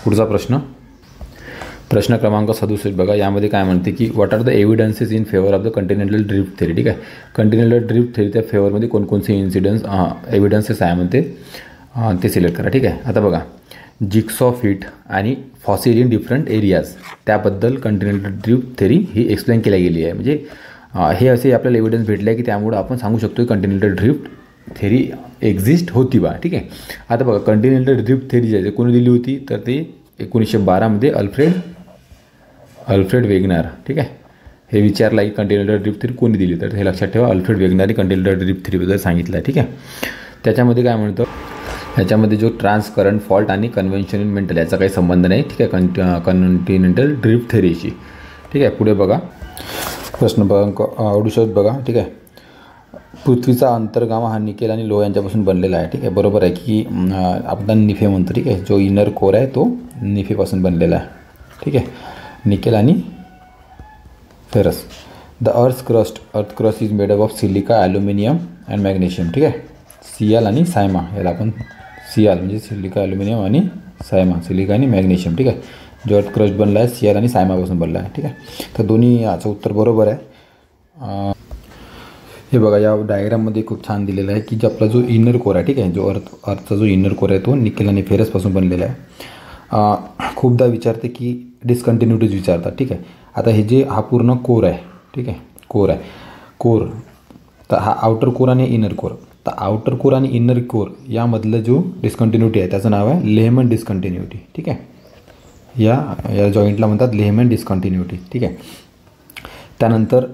पुढचा प्रश्न क्रमांक 67 बघा. यामध्ये काय म्हणते की what are the evidences in favour of the continental drift theory, ठीक आहे. कंटिनेंटल ड्रिफ्ट थेरीच्या फेवरमध्ये कोणकोणते एव्हिडन्सेस आहे म्हणते ते सिलेक्ट करा, ठीक आहे. आता बघा जिक्सॉ फिट आणि फॉसिल इन डिफरंट एरियाज त्याबद्दल कंटिनेंटल ड्रिफ्ट थेरी ही एक्सप्लेन केली गेली आहे. म्हणजे हे असे आपल्याला एव्हिडन्स भेटले की त्यामुळे आपण सांगू शकतो की कंटिनेंटल ड्रिफ्ट थेरी एक्झिस्ट होती बा, ठीक आहे. आता बघा कंटिनेंटल ड्रिफ्ट थेरी जी आहे कोणी दिली होती तर ते 1912 अल्फ्रेड वेगनार, ठीक आहे. हे विचारला की कंटिनेंटल ड्रिफ्ट थेरी कोणी दिली तर हे लक्षात ठेवा अल्फ्रेड वेगनारने कंटिनेंटल ड्रिफ्ट थेरीबद्दल सांगितलं आहे, ठीक आहे. त्याच्यामध्ये काय म्हणतं ह्याच्यामध्ये जो ट्रान्स करंट फॉल्ट आणि कन्व्हेन्शनल मेंटल याचा काही संबंध नाही, ठीक आहे, कंटिनेंटल ड्रिफ्ट थेरीशी, ठीक आहे. पुढे बघा प्रश्न क्रमांक 68 बघा, ठीक आहे. पृथ्वीचा अंतर्गामा हा निकेल आणि लोह यांच्यापासून बनलेला आहे, ठीक आहे. बरोबर आहे की आपण निफे म्हणतो, ठीक आहे. जो इनर कोर आहे तो निफेपासून बनलेला आहे, ठीक आहे. निकेल आणि ferrous. The earth crust is made up of silica aluminium and magnesium, ठीक आहे. सियाल आणि सायमा याला आपण सियाल म्हणजे सिलिका ॲल्युमिनियम आणि सायमा सिलिका आणि मॅग्नेशियम, ठीक आहे. जो अर्थ क्रस्ट बनला आहे सियाल आणि सायमापासून बनला आहे, ठीक आहे. तर दोन्ही याचं उत्तर बरोबर आहे. हे बघा या डायग्राममध्ये खूप छान दिलेलं आहे की जो आपला जो इनर कोर आहे, ठीक आहे, जो अर्थचा जो इनर कोर आहे तो निकेल आणि फेरसपासून बनलेला आहे. खूपदा विचारते की डिस्कंटिन्युटीज विचारतात, ठीक आहे. आता हे जे हा पूर्ण कोर आहे, ठीक आहे, कोर तर हा आउटर कोर आणि इनर कोर. तर आउटर कोर आणि इनर कोर यामधलं जो डिस्कंटिन्युटी आहे त्याचं नाव आहे लेहमन डिस्कंटिन्युटी, ठीक आहे. या जॉईंटला म्हणतात लेहमन डिस्कंटिन्युटी, ठीक आहे. त्यानंतर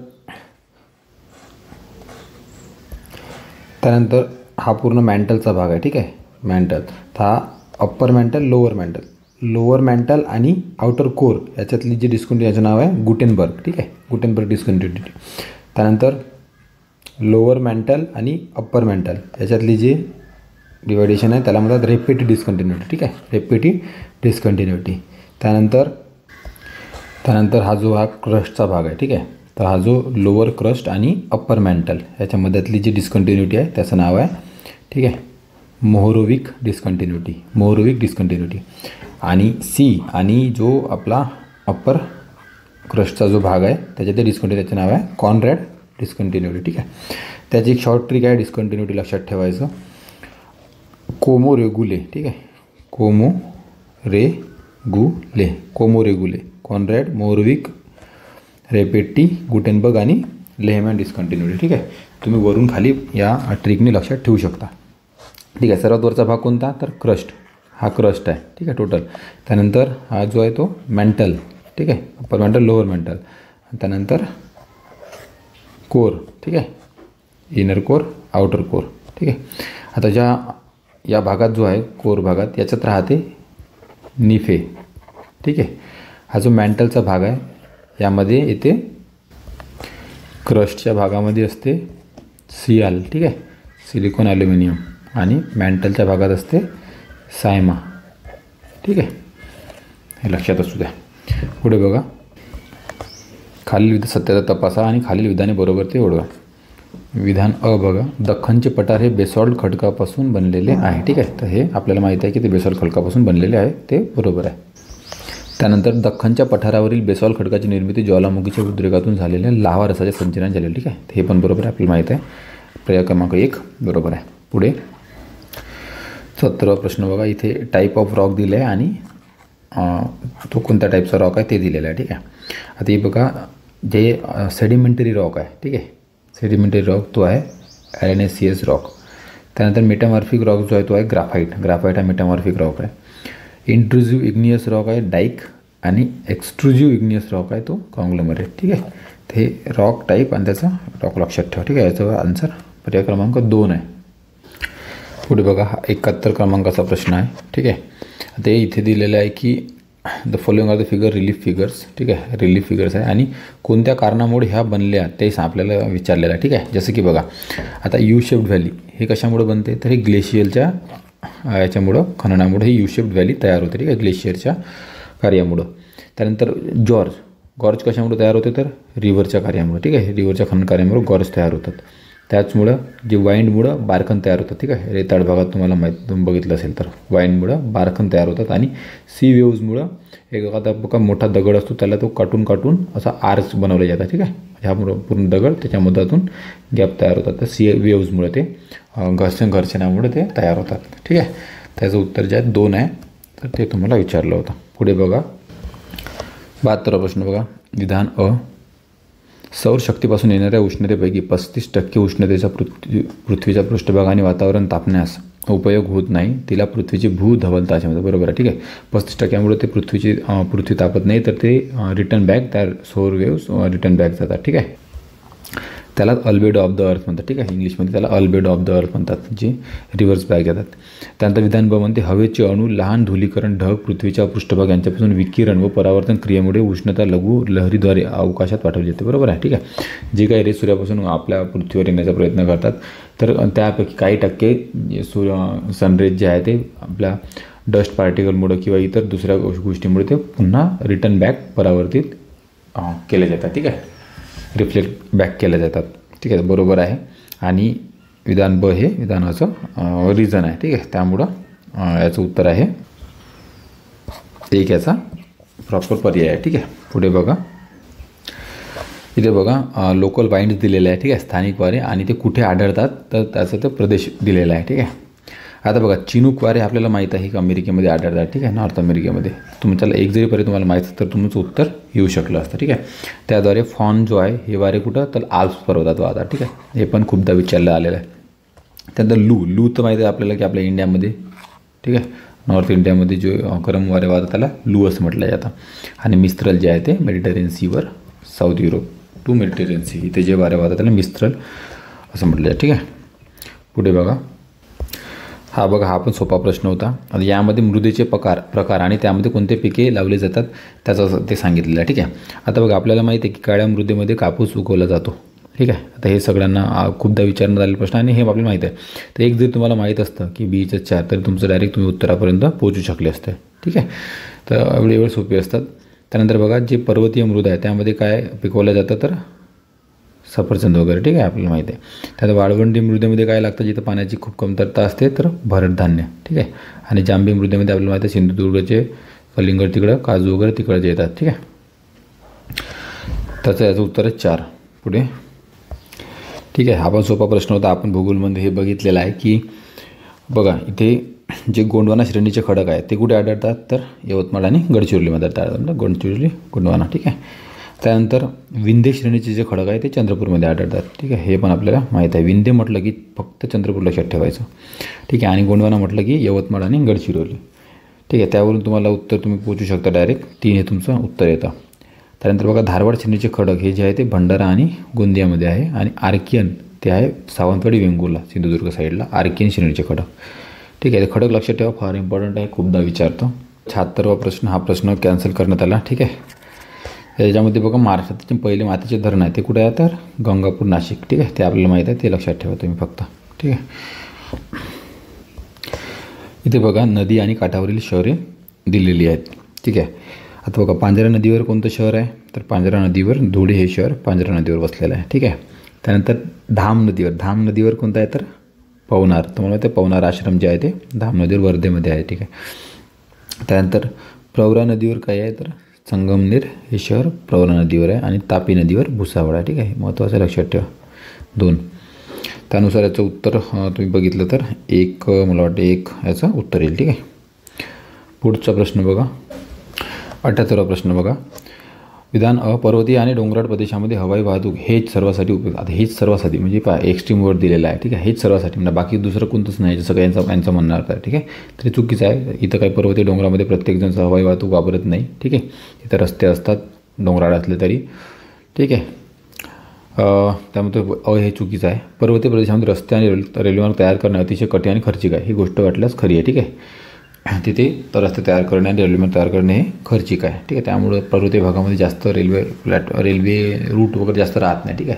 हा पूर्ण मॅन्टलचा भाग आहे, ठीक आहे. मॅन्टल तर हा अप्पर मॅन्टल लोअर मॅन्टल आणि आउटर कोर याच्यातली जी डिस्कंटिन्युटी याचं नाव आहे गुटेनबर्ग, ठीक आहे. Gutenberg discontinuity. त्यानंतर लोअर मॅन्टल आणि अप्पर मॅन्टल याच्यातली जी डिवायडेशन आहे त्याला म्हणतात रेपेटिव्ह डिस्कंटिन्युटी, ठीक आहे. रेपेटिव्ह डिस्कंटिन्युटी. त्यानंतर हा क्रस्टचा भाग आहे, ठीक आहे. तर हा जो लोअर क्रस्ट आणि अप्पर मॅन्टल याच्यामधल्यातली जी डिस्कंटिन्युटी आहे त्याचं नाव आहे, ठीक आहे, मोहोरोविक डिस्कंटिन्युटी. आणि सी आणि जो आपला अप्पर क्रस्टचा जो भाग आहे त्याच्यात डिस्कंटिन्युटीचं नाव आहे कॉन्रॅड डिस्कंटिन्युटी, ठीक आहे. त्याची एक शॉर्ट ट्रिक आहे डिस्कंटिन्युटी लक्षात ठेवायचं. कोमोरेगुले, ठीक आहे. कोमोरेगुले कॉन्रॅड मोहोरोविक रेपेटी गुटेनबर्ग आणि लेहमॅन डिस्कंटिन्युटी, ठीक आहे. तुम्ही वरून खाली या ट्रिकने लक्षात ठेवू शकता, ठीक आहे. सर्वात वरचा भाग कोणता तर क्रस्ट, हा क्रस्ट आहे, ठीक आहे, टोटल. त्यानंतर हा जो आहे तो मॅन्टल, ठीक आहे, अप्पर मॅन्टल लोअर मॅन्टल. त्यानंतर कोर, ठीक आहे, इनर कोर आउटर कोर, ठीक आहे. आता या भागात जो आहे कोर भागात याच्यात राहते निफे, ठीक आहे. हा जो मॅन्टलचा भाग आहे यामध्ये येते क्रस्टच्या भागामध्ये असते सियाल, ठीक आहे, सिलिकॉन ॲल्युमिनियम. आणि मॅन्टलच्या भागात असते सायमा, ठीक आहे. हे लक्षात असू द्या. पुढे बघा, खालील सत्यता तपासा आणि खालील विधाने बरोबर ते ओळखा. विधान अ बघा, दख्खनचे पठार हे बेसॉल्ट खडकापासून बनलेले आहे. ठीक आहे, तर हे आपल्याला माहिती आहे की ते बेसॉल्ट खडकापासून बनलेले आहे, ते बरोबर आहे. त्यानंतर दख्खनच्या पठारावरील बेसॉल्ट खडकाची निर्मिती ज्वालामुखीच्या उद्रेकातून झालेल्या लाव्हा रसाच्या संचयनाने झालेली. ठीक आहे, हे पण बरोबर आहे, आपल्याला माहीत आहे. पर्याय क्रमांक 1 बरोबर आहे. पुढे 17वा प्रश्न बघा, इथे टाईप ऑफ रॉक दिले आहे आणि तो कोणत्या टाईपचा रॉक आहे ते दिलेला आहे. ठीक आहे, आता हे बघा, जे सेडिमेंटरी रॉक आहे, ठीक आहे, सेडिमेंटरी रॉक तो आहे LNACS रॉक. त्यानंतर मेटामॉर्फिक रॉक जो आहे तो आहे ग्राफाईट हा मेटामॉर्फिक रॉक आहे. इंट्रुझिव्ह इग्नियस रॉक आहे डाईक आणि एक्सट्रुझिव्ह इग्नियस रॉक आहे तो कॉंग्लोमरेट. ठीक आहे, ते रॉक टाईप आणि त्याचा रॉक लक्षात ठेवा. ठीक आहे, याचा आन्सर पर्याय क्रमांक 2 आहे. पुढे बघा, हा 71 क्रमांकाचा प्रश्न आहे. ठीक आहे, ते इथे दिलेलं आहे की the following are the figure relief figures. ठीक आहे, रिलीफ फिगर्स आहे आणि कोणत्या कारणामुळे ह्या बनल्या ते आपल्याला विचारलेलं आहे. ठीक आहे, जसं की बघा, आता यू शेप्ड व्हॅली हे कशामुळे बनते, तर हे ग्लेशियलच्या याच्यामुळं खननामुळे ही यू शेप्ड व्हॅली तयार होते. ठीक आहे, ग्लेशियरच्या कार्यामुळं. त्यानंतर गॉर्ज कशामुळे तयार होते, तर रिव्हरच्या कार्यामुळे. ठीक आहे, रिव्हरच्या खनन कार्यामुळे गॉर्ज तयार होतात. त्याचमुळं जे वाईंडमुळं बारखन तयार होतं. ठीक आहे, रेताळ भागात तुम्हाला तुम्ही बघितलं असेल तर वाईंडमुळं बारखन तयार होतात. आणि सी वेव्समुळं एक आता बघा मोठा दगड असतो त्याला तो काटून असा आर्च बनवले जातात. ठीक आहे, ह्यामुळं पूर्ण दगड त्याच्या मधातून गॅप तयार होतात. तर सी वेव्समुळे ते घर्षणामुळे ते तयार होतात. ठीक आहे, त्याचं उत्तर जे आहे 2 आहे, तर ते तुम्हाला विचारलं होतं. पुढे बघा, 72वा प्रश्न बघा, विधान अ, सौरशक्तीपासून येणाऱ्या उष्णतेपैकी 35% उष्णतेचा पृथ्वीच्या पृष्ठभाग आणि वातावरण तापण्यास उपयोग होत नाही, तिला पृथ्वीची भूधवलता असे म्हणतात. बरोबर आहे. ठीक आहे, 35% ते पृथ्वी तापत नाही, तर ते रिटर्न बॅक त्या सौर वेव्स रिटर्न बॅक जातात. ठीक आहे, त्याला अल्बेडो ऑफ द अर्थ म्हणतात. ठीक आहे, इंग्लिशमध्ये त्याला अल्बेडो ऑफ द अर्थ म्हणतात, जे रिव्हर्स बॅक जातात. त्यानंतर विधान ब म्हणते, हवेचे अणू लहान धुलीकरण ढग पृथ्वीच्या पृष्ठभाग यांच्यापासून विकिरण व परावर्तन क्रियेमुळे उष्णता लघु लहरीद्वारे अवकाशात पाठवली जाते. बरोबर आहे. ठीक आहे, जे काही रेस सूर्यापासून आपल्या पृथ्वीवर येण्याचा प्रयत्न करतात, तर त्यापैकी काही टक्के सनरेज जे आहे ते आपल्या डस्ट पार्टिकलमुळं किंवा इतर दुसऱ्या गोष्टीमुळे ते पुन्हा रिटर्न बॅक परावर्तित केले जातात. ठीक आहे, रिफ्लेक्ट बॅक केल्या जातात. ठीक आहे, बरोबर आहे. आणि विधान ब हे विधानाचं रिझन आहे. ठीक आहे, त्यामुळं याचं उत्तर आहे 1 याचा प्रॉपर पर्याय आहे. ठीक आहे, पुढे बघा, इथे बघा लोकल वाईंड्स दिलेले आहे. ठीक आहे, स्थानिक वारे आणि ते कुठे आढळतात तर त्याचा तो प्रदेश दिलेला आहे. ठीक आहे, आता बघा, चिनूक वारे आपल्याला माहीत आहे की अमेरिकेमध्ये आढळतात. ठीक आहे, नॉर्थ अमेरिकेमध्ये. तुमच्याला एक जरी पर्यंत तुम्हाला माहीत तर तुमचं उत्तर येऊ शकलं असतं. ठीक आहे, त्याद्वारे फॉन जो आहे हे वारे कुठं तर आल्प्स पर्वतात वाहतात. ठीक आहे, हे पण खूपदा विचारलं आलेलं आहे. त्यानंतर लू तर माहिती आहे आपल्याला की आपल्या इंडियामध्ये, ठीक आहे, नॉर्थ इंडियामध्ये जो गरम वारे वाहतात त्याला लू असं म्हटलं जातं. आणि मिस्त्रल जे आहे ते मेडिटेरियन सीवर south Europe to Mediterranean sea इथे जे वारे वाहतात त्याला मिस्त्रल असं म्हटलं जातं. ठीक आहे, पुढे बघा, हा बघा, हा पण सोपा प्रश्न होता. आता यामध्ये मृदेचे प्रकार आणि त्यामध्ये कोणते पिके लावले जातात त्याचं ते सांगितलेलं आहे. ठीक आहे, आता बघा, आपल्याला माहिती आहे की काळ्या मृदेमध्ये कापूस उगवला जातो. ठीक आहे, आता हे सगळ्यांना खूपदा विचारण्यात आलेले प्रश्न आणि हे आपल्याला माहीत आहे. तर एक जरी तुम्हाला माहीत असतं की बीचं 4 तर तुमचं डायरेक्ट तुम्ही उत्तरापर्यंत पोहोचू शकले असते. ठीक आहे, तर एवढे सोपे असतात. त्यानंतर बघा, जे पर्वतीय मृदा आहे त्यामध्ये काय पिकवलं जातं तर सफरचंद वगैरे. ठीक आहे, आपल्याला माहिती आहे. त्यात वाळवंटी मृदेमध्ये काय लागतं जिथं पाण्याची खूप कमतरता असते तर भरड धान्य. ठीक आहे, आणि जांभी मृदेमध्ये आपल्याला माहिती आहे सिंधुदुर्गचे कलिंगड तिकडं काजू वगैरे तिकडे येतात. ठीक आहे, त्याचं याचं उत्तर आहे 4. पुढे, ठीक आहे, हा पण सोपा प्रश्न होता. आपण भूगोलमध्ये हे बघितलेलं आहे की बघा, इथे जे गोंडवाना श्रेणीचे खडक आहे ते कुठे आढळतात तर यवतमाळ आणि गडचिरोलीमध्ये आढळतात. गडचिरोली गोंडवाना. ठीक आहे, त्यानंतर विंध्य श्रेणीचे जे खडक आहे ते चंद्रपूरमध्ये आढळतात. ठीक आहे, हे पण आपल्याला माहीत आहे. विंध्य म्हटलं की फक्त चंद्रपूर लक्षात ठेवायचं. ठीक आहे, आणि गोंडवाना म्हटलं की यवतमाळ आणि गडचिरोली. ठीक आहे, त्यावरून तुम्हाला उत्तर तुम्ही पोहोचू शकता डायरेक्ट 3 हे तुमचं उत्तर येतं. त्यानंतर बघा, धारवाड श्रेणीचे खडक हे जे आहे ते भंडारा आणि गोंदियामध्ये आहे. आणि आर्कियन ते आहे सावंतवाडी वेंगुर्ला सिंधुदुर्ग साईडला आर्कियन श्रेणीचे खडक. ठीक आहे, ते खडक लक्षात ठेवा, फार इम्पॉर्टंट आहे, खूपदा विचारतो. 76वा प्रश्न, हा प्रश्न कॅन्सल करण्यात आला. ठीक आहे, त्याच्यामध्ये बघा, महाराष्ट्राचे पहिले मातीचे धरण आहे ते कुठे आहे तर गंगापूर नाशिक. ठीक आहे, ते आपल्याला माहीत आहे, ते लक्षात ठेवा तुम्ही फक्त. ठीक आहे, इथे बघा, नदी आणि काठावरील शहरे दिलेली आहेत. ठीक आहे, आता बघा पांझरा नदीवर कोणतं शहर आहे, तर पांझरा नदीवर धुळे हे शहर पांझरा नदीवर वसलेलं आहे. ठीक आहे. त्यानंतर धाम नदीवर कोणतं आहे तर पवनार. तुम्हाला ते पवनार आश्रम जे आहे ते धाम नदीवर वर्धेमध्ये आहे. ठीक आहे. त्यानंतर प्रवरा नदीवर काय आहे तर संगमनेर हे शहर प्रवरा नदीवर आहे आणि तापी नदीवर भुसावळ आहे. ठीक आहे. महत्त्वाचं लक्षात ठेवा. 2. त्यानुसार याचं उत्तर तुम्ही बघितलं तर मला वाटतं 1 याचं उत्तर येईल. ठीक आहे. पुढचा प्रश्न बघा, 78वा प्रश्न बघा. विधान अ, पर्वतीय आणि डोंगराळ प्रदेशामध्ये हवाई वाहतूक हेच सर्वासाठी उपयोग. आता हेच सर्वासाठी म्हणजे एक्स्ट्रीम वर्ड दिलेला आहे. ठीक आहे. हेच सर्वासाठी म्हणजे बाकी दुसरं कोणतंच नाही जसं काही यांचं म्हणणं आहे. ठीक आहे. तरी चुकीचं आहे. इथं काही पर्वतीय डोंगरामध्ये प्रत्येकजण हवाई वाहतूक वापरत नाही. ठीक आहे. इथं रस्ते असतात डोंगराळ असले तरी. ठीक आहे. त्यामुळे हे चुकीचं आहे. पर्वतीय प्रदेशामध्ये रस्ते आणि रेल्वेमार्ग तयार करणे अतिशय कठीण आणि खर्चिक आहे. ही गोष्ट वाटल्यास खरी आहे. ठीक आहे. तिथे तर रस्ते तयार करणे आणि रेल्वेमार्ग तयार करणे हे खर्चिक आहे. ठीक आहे. त्यामुळं पर्वतीय भागामध्ये जास्त रेल्वे रूट वगैरे जास्त राहत नाही. ठीक आहे.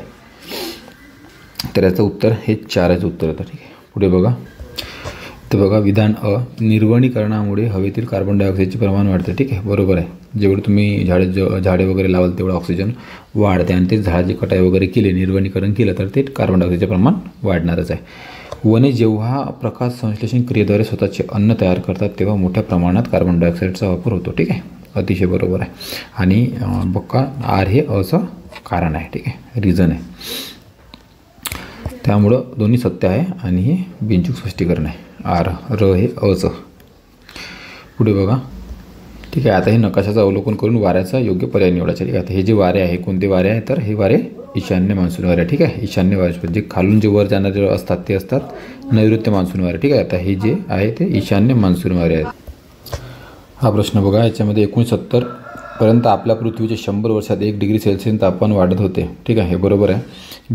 तर याचं उत्तर हे 4चं उत्तर होतं. ठीक आहे. पुढे बघा, तर बघा विधान अ, निर्वनीकरणामुळे हवेतील कार्बन डायऑक्साईडचे प्रमाण वाढते. ठीक आहे. बरोबर आहे. जेवढं तुम्ही झाडे वगैरे लावाल तेवढं ऑक्सिजन वाढते आणि ते झाडाची कटाई वगैरे केली, निर्वनीकरण केलं तर ते कार्बन डायऑक्साईडचे प्रमाण वाढणारच आहे. वने जेव्हा प्रकाश संश्लेषण क्रियेद्वारे स्वतःचे अन्न तयार करतात तेव्हा मोठ्या प्रमाणात कार्बन डायऑक्साईडचा वापर होतो. ठीक आहे. अतिशय बरोबर आहे. आणि बक्का आर हे असं कारण आहे. ठीक आहे. रिझन आहे. त्यामुळं दोन्ही सत्य आहे आणि हे बिनचूक स्पष्टीकरण आहे. र हे अचं. पुढे बघा. ठीक आहे. आता हे नकाशाचं अवलोकन करून वाऱ्याचा योग्य पर्याय निवडायचा. ठीक आहे. आता हे जे वारे आहे कोणते वारे आहे तर हे वारे ईशान्य मान्सून वारे. ठीक आहे. ईशान्य वारे जे खालून जे वर जाणारे असतात ते असतात नैऋत्य मान्सून वारे. ठीक आहे. आता हे जे आहे ते ईशान्य मान्सून वारे आहेत. हा प्रश्न बघा. याच्यामध्ये 1970 पर्यंत आपल्या पृथ्वीचे 100 वर्षात 1 डिग्री सेल्सिअस तापमान वाढत होते. ठीक आहे. हे बरोबर आहे.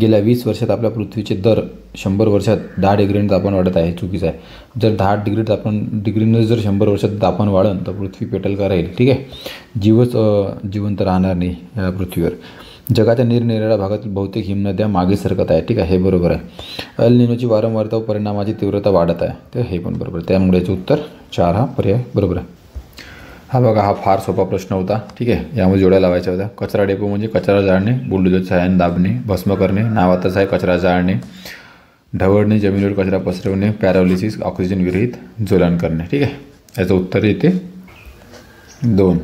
गेल्या 20 वर्षात आपल्या पृथ्वीचे दर 100 वर्षात 10 डिग्रीने तापमान वाढत आहे. हे चुकीचं आहे. जर 10 डिग्रीनं जर 100 वर्षात तापमान वाढन तर पृथ्वी पेटेल का राहील. ठीक आहे. जिवंत राहणार नाही या पृथ्वीवर. जगाच्या निरनिराळ्या भागातील बहुतेक हिमनद्या मागे सरकत आहे. ठीक आहे. हे बरोबर आहे. एल निनोची वारंवारता व परिणामाची तीव्रता वाढत आहे. तर हे पण बरोबर आहे. त्यामुळे याचं उत्तर 4 हा पर्याय बरोबर आहे. हा बघा, हा फार सोपा प्रश्न होता. ठीक आहे. यामध्ये जोड्या लावायच्या होत्या. कचरा डेपो म्हणजे कचरा जाळणे, बुलडोझर सहाय्याने दाबणे, भस्म करणे, नावातच आहे कचरा जाळणे, ढवळणे, जमिनीवर कचरा पसरवणे, पॅरालिसिस, ऑक्सिजन विरहित ज्वलन करणे. ठीक आहे. याचं उत्तर येते 2.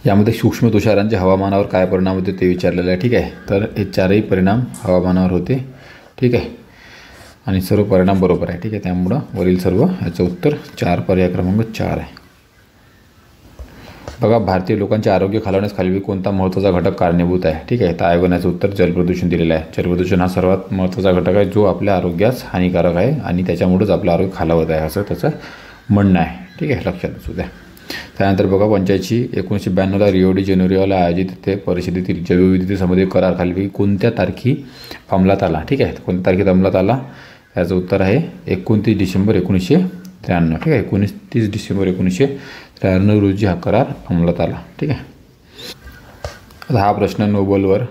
यामध्ये सूक्ष्म तुषारांचे हवामानावर काय परिणाम होते ते विचारलेलं आहे. ठीक आहे. तर हे 4ही परिणाम हवामानावर होते. ठीक आहे. आणि सर्व परिणाम बरोबर आहे. ठीक आहे. त्यामुळं वरील सर्व याचं उत्तर 4 पर्याय क्रमांक 4 आहे. बघा, भारतीय लोकांचे आरोग्य खालावण्यास खालील कोणता महत्त्वाचा घटक कारणीभूत आहे. ठीक आहे. तर आयोगाने याचं उत्तर जलप्रदूषण दिलेलं आहे. जलप्रदूषण हा सर्वात महत्त्वाचा घटक आहे जो आपल्या आरोग्यास हानिकारक आहे आणि त्याच्यामुळेच आपलं आरोग्य खालावत आहे असं त्याचं म्हणणं आहे. ठीक आहे. लक्षात असू द्या. त्यानंतर बघा, 1982ला रिओ डी जेनेरिओला आयोजित ते परिषदेतील जैवविविधतेसंबंधी करार खालील कोणत्या तारखी अंमलात आला. ठीक आहे. कोणत्या तारखेत अंमलात आला याचं उत्तर आहे 29 डिसेंबर 1993. ठीक आहे. 29 डिसेंबर 1993 रोजी हा करार अंमलात आला. ठीक आहे. आता हा प्रश्न नोबलवर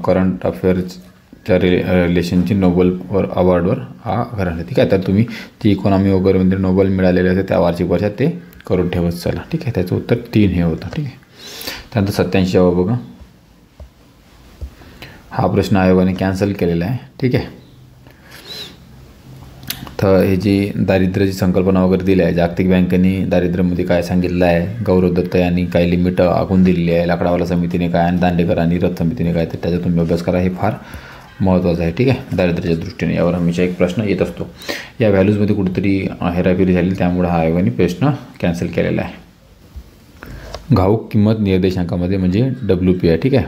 करंट अफेअर्सच्या रिलेशनची नोबलवर अवॉर्डवर हा करार. ठीक आहे. तर तुम्ही ती इकॉनॉमी वगैरेमध्ये नोबल मिळालेले असते त्या वार्षिक वर्षात ते करून ठेवत चला. ठीक आहे. त्याचं उत्तर 3 हे होतं. ठीक आहे. त्यानंतर 87 बघा. हा प्रश्न आयोगाने कॅन्सल केलेला आहे. ठीक आहे. तर हे जी दारिद्र्याची संकल्पना वगैरे दिली आहे, जागतिक बँकेने दारिद्र्यामध्ये काय सांगितलं आहे, गौरव दत्त यांनी काही लिमिट आखून दिलेली आहे, लाकडावाला समितीने काय आणि दांडेकर आणि रथ समितीने काय, तर त्याचा तुम्ही अभ्यास करा. हे फार महत्त्वाचं आहे. ठीक आहे. दारिद्र्याच्या दृष्टीने यावर हमेशा एक प्रश्न येत असतो. या व्हॅल्यूजमध्ये कुठेतरी हेराफेरी झाली त्यामुळे हा आयोगाने प्रश्न कॅन्सल केलेला आहे. घाऊक किंमत निर्देशांकामध्ये म्हणजे WP आहे. ठीक आहे.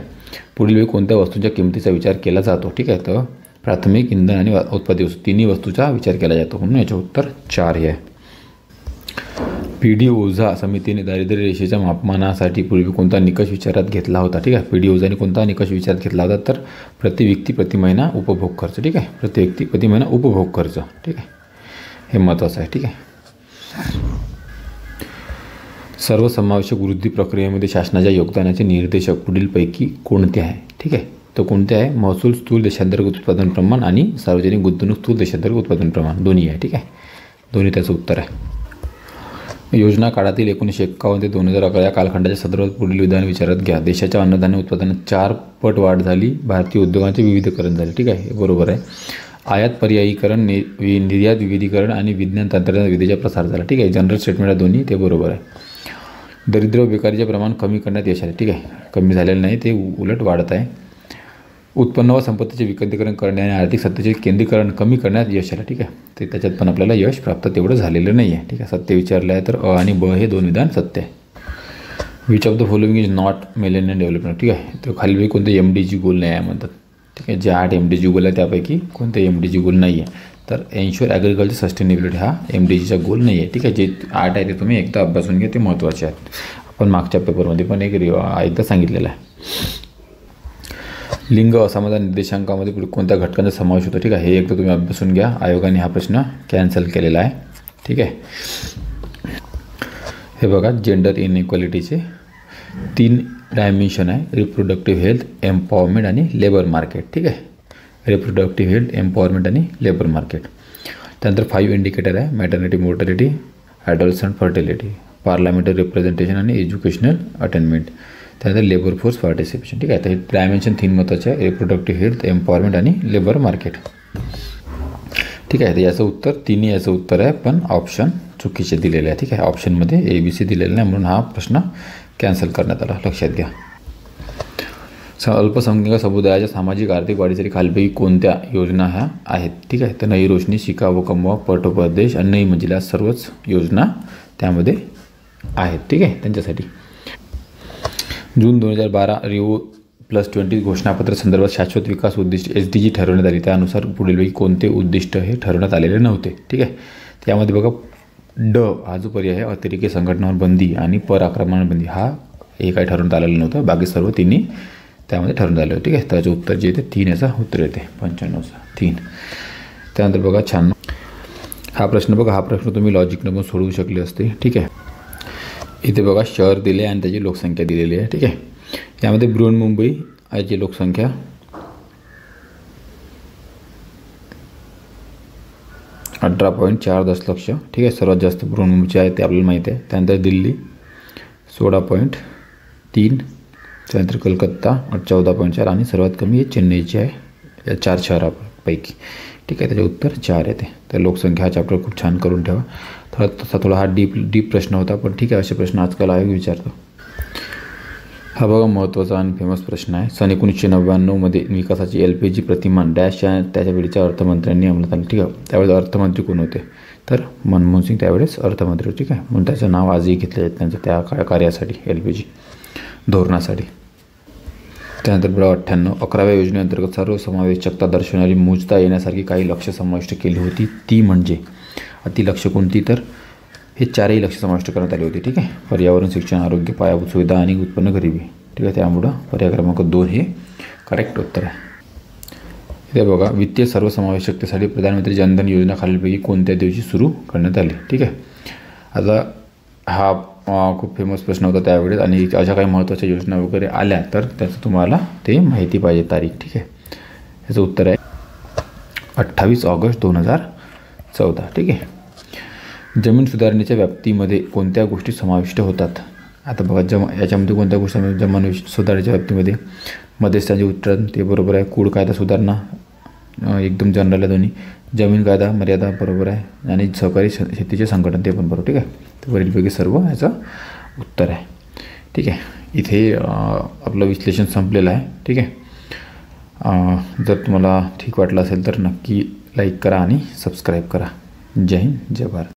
पुढील वेळी कोणत्या वस्तूंच्या किमतीचा विचार केला जातो. ठीक आहे. तर प्राथमिक, इंधन आणि उत्पादित वस्तू तिन्ही वस्तूचा विचार केला जातो म्हणून याचं उत्तर 4 हे आहे. PD ओझा समितीने दारिद्र्य रेषेच्या मापनासाठी पूर्वी कोणता निकष विचारात घेतला होता. ठीक आहे. PD ओझाने कोणता निकष विचारात घेतला होता तर प्रति व्यक्ती प्रति महिना उपभोग खर्च. ठीक आहे. प्रति व्यक्ती प्रति महिना उपभोग खर्च. ठीक आहे. हे महत्त्वाचं आहे. ठीक आहे. सर्वसमावेशक वृद्धी प्रक्रियेमध्ये शासनाच्या योगदानाचे निर्देशक पुढीलपैकी कोणते आहे. ठीक आहे. तो कोणते आहे. महसूल स्थूल देशांतर्गत उत्पादन प्रमाण आणि सार्वजनिक गुंतवणूक स्थूल देशांतर्गत उत्पादन प्रमाण दोन्ही आहे. ठीक आहे. दोन्ही त्याचं उत्तर आहे. योजना काळातील 1951 ते 2011 या कालखंडाच्या संदर्भात पुढील विधान विचारात घ्या. देशाच्या अन्नधान्य उत्पादनात 4 पट वाढ झाली. भारतीय उद्योगांचे विविधीकरण झाले. ठीक आहे, हे बरोबर आहे. आयात पर्यायीकरण, निर्यात विविधीकरण आणि विज्ञान तंत्रज्ञान विद्येचा प्रसार झाला. ठीक आहे, जनरल स्टेटमेंट आहे दोन्ही, ते बरोबर आहे. दरिद्र व बेकारीचे प्रमाण कमी करण्यात यश आले. ठीक आहे, कमी झालेलं नाही, ते उलट वाढत आहे. उत्पन्न व संपत्तीचे विकेंद्रीकरण करणे आणि आर्थिक सत्तेचे केंद्रीकरण कमी करण्यात यश आलं. ठीक आहे, ते त्याच्यात पण आपल्याला यश प्राप्त तेवढं झालेलं नाही आहे. ठीक आहे, सत्य विचारलं आहे तर अ आणि ब हे 2 विधान सत्य आहे. Which of the following is not millennium development. ठीक आहे, तर खालीपैकी कोणते MDG गोल नाही आहे म्हणतात. ठीक आहे, जे 8 MDG गोल आहे त्यापैकी कोणते MDG गोल नाही आहे. तर एन्श्युअर ॲग्रिकल्चर सस्टेनेबिलिटी हा MDGचा गोल नाही आहे. ठीक आहे, जे 8 आहे ते तुम्ही एकदा अभ्यासून घ्या, ते महत्त्वाचे आहेत. आपण मागच्या पेपरमध्ये पण एकदा सांगितलेलं आहे. लिंग असमानता निर्देशांकामध्ये पुढे कोणत्या घटकांचा समावेश होतो. ठीक आहे, हे एकदा तुम्ही अभ्यासून घ्या. आयोगाने हा प्रश्न कॅन्सल केलेला आहे. ठीक आहे, हे बघा, जेंडर इनइक्वालिटीचे 3 डायमेन्शन आहे. रिप्रोडक्टिव्ह हेल्थ, एम्पॉवरमेंट आणि लेबर मार्केट. ठीक आहे, रिप्रोडक्टिव्ह हेल्थ, एम्पॉवरमेंट आणि लेबर मार्केट. त्यानंतर 5 इंडिकेटर आहे. Maternity mortality, adolescent fertility, parliamentary representation आणि एज्युकेशनल अटेनमेंट. त्यानंतर लेबर फोर्स पार्टिसिपेशन. ठीक आहे, तर हे डायमेन्शन 3 महत्त्वाचे आहे. रिप्रोडक्टिव्ह हेल्थ, एम्पॉवरमेंट आणि लेबर मार्केट. ठीक आहे, तर याचं उत्तर तिन्ही याचं उत्तर आहे, पण ऑप्शन चुकीचे दिलेले आहे. ठीक आहे, ऑप्शनमध्ये ABC दिलेलं नाही, म्हणून हा प्रश्न कॅन्सल करण्यात आला. लक्षात घ्या. अल्पसंख्याक समुदायाच्या सामाजिक आर्थिक वाढीसाठी खालीलपैकी कोणत्या योजना ह्या आहेत. ठीक आहे, तर नई रोशनी, शिका व कमवा, पटोपदेश आणि नई मंजिला सर्वच योजना त्यामध्ये आहेत. ठीक आहे, त्यांच्यासाठी जून 2012 Rio+20 घोषणापत्र संदर्भात शाश्वत विकास उद्दिष्ट SDG ठरवण्यात आली. त्यानुसार पुढीलपैकी कोणते उद्दिष्ट हे ठरवण्यात आलेले नव्हते. ठीक आहे, त्यामध्ये बघा ड हा जो पर्याय आहे, अतिरेकी संघटनांवर बंदी आणि पराक्रमणावर बंदी, हा हे काही ठरवण्यात आलेलं नव्हतं. बाकी सर्व तिन्ही त्यामध्ये ठरवण्यात आलं. ठीक आहे, त्याचं उत्तर जे येते 3 याचा उत्तर येते 95चा 3. त्यानंतर बघा 96 हा प्रश्न. बघा, हा प्रश्न तुम्ही लॉजिकनं पण सोडवू शकले असते. ठीक आहे, इथे बघा शहर दिले आणि त्याची लोकसंख्या दिलेली आहे. ठीक आहे, यामध्ये बृहन्मुंबई याची लोकसंख्या 18.4 दशलक्ष. ठीक आहे, सर्वात जास्त बृहन्मुंबईची आहे ते आपल्याला माहिती आहे. त्यानंतर दिल्ली 16.3, त्यानंतर कलकत्ता 14.4 आणि सर्वात कमी हे चेन्नईची आहे या 4 शहरापैकी. ठीक आहे, त्याचे उत्तर 4 येते. तर लोकसंख्या हा चॅप्टर खूप छान करून ठेवा. थोडा हा डीप प्रश्न होता, पण ठीक आहे, असे प्रश्न आजकाल आयोग विचारतो. हा बघा महत्त्वाचा आणि फेमस प्रश्न आहे. सन 1999 विकासाची LPG प्रतिमान डॅश या त्याच्या वेळीच्या अर्थमंत्र्यांनी अंमलात आले. ठीक आहे, त्यावेळेस अर्थमंत्री कोण होते, तर मनमोहन सिंग त्यावेळेस अर्थमंत्री होते. ठीक आहे, म्हणून त्याचं नाव आजही घेतलं जातं त्यांचं त्या कार्यासाठी, LPG धोरणासाठी. त्यानंतर बघा 98 11व्या योजनेअंतर्गत सर्वसमावेशकता दर्शवणारी मोजता येण्यासारखी काही लक्ष्य समाविष्ट केली होती. ती म्हणजे ती लक्ष्य कोणती, तर हे 4ही लक्ष्य समाविष्ट करण्यात आली होती. ठीक आहे, पर्यावरण, शिक्षण, आरोग्य, पायाभूत सुविधा आणि उत्पन्न गरिबी. ठीक आहे, त्यामुळं पर्याय क्रमांक 2 हे करेक्ट उत्तर आहे. इथे बघा वित्तीय सर्वसमावेशकतेसाठी प्रधानमंत्री जनधन योजना खालीलपैकी कोणत्या दिवशी सुरू करण्यात आली. ठीक आहे, आता हा खूप फेमस प्रश्न होता त्यावेळेस, आणि अशा काही महत्त्वाच्या योजना वगैरे आल्या तर त्याचं तुम्हाला ते माहिती पाहिजे तारीख. ठीक आहे, याचं उत्तर आहे 28 ऑगस्ट 2014. ठीक आहे, जमीन सुधारणेच्या व्याप्तीमध्ये कोणत्या गोष्टी समाविष्ट होतात. आता बघा याच्यामध्ये कोणत्या गोष्टी जमीन सुधारणेच्या व्याप्तीमध्ये मध्यस्थांचे उच्चारण ते बरोबर आहे. कूड कायदा सुधारणा एकदम जनरल आहे दोन्ही. जमीन कायदा मर्यादा बरोबर आहे, आणि सहकारी शेतीचे संघटन ते पण बरोबर. ठीक आहे, तर वरीलपैकी सर्व याचं उत्तर आहे. ठीक आहे, इथे आपलं विश्लेषण संपलेलं आहे. ठीक आहे, जर तुम्हाला ठीक वाटलं असेल तर नक्की लाईक करा आणि सबस्क्राईब करा. जय हिंद, जय भारत.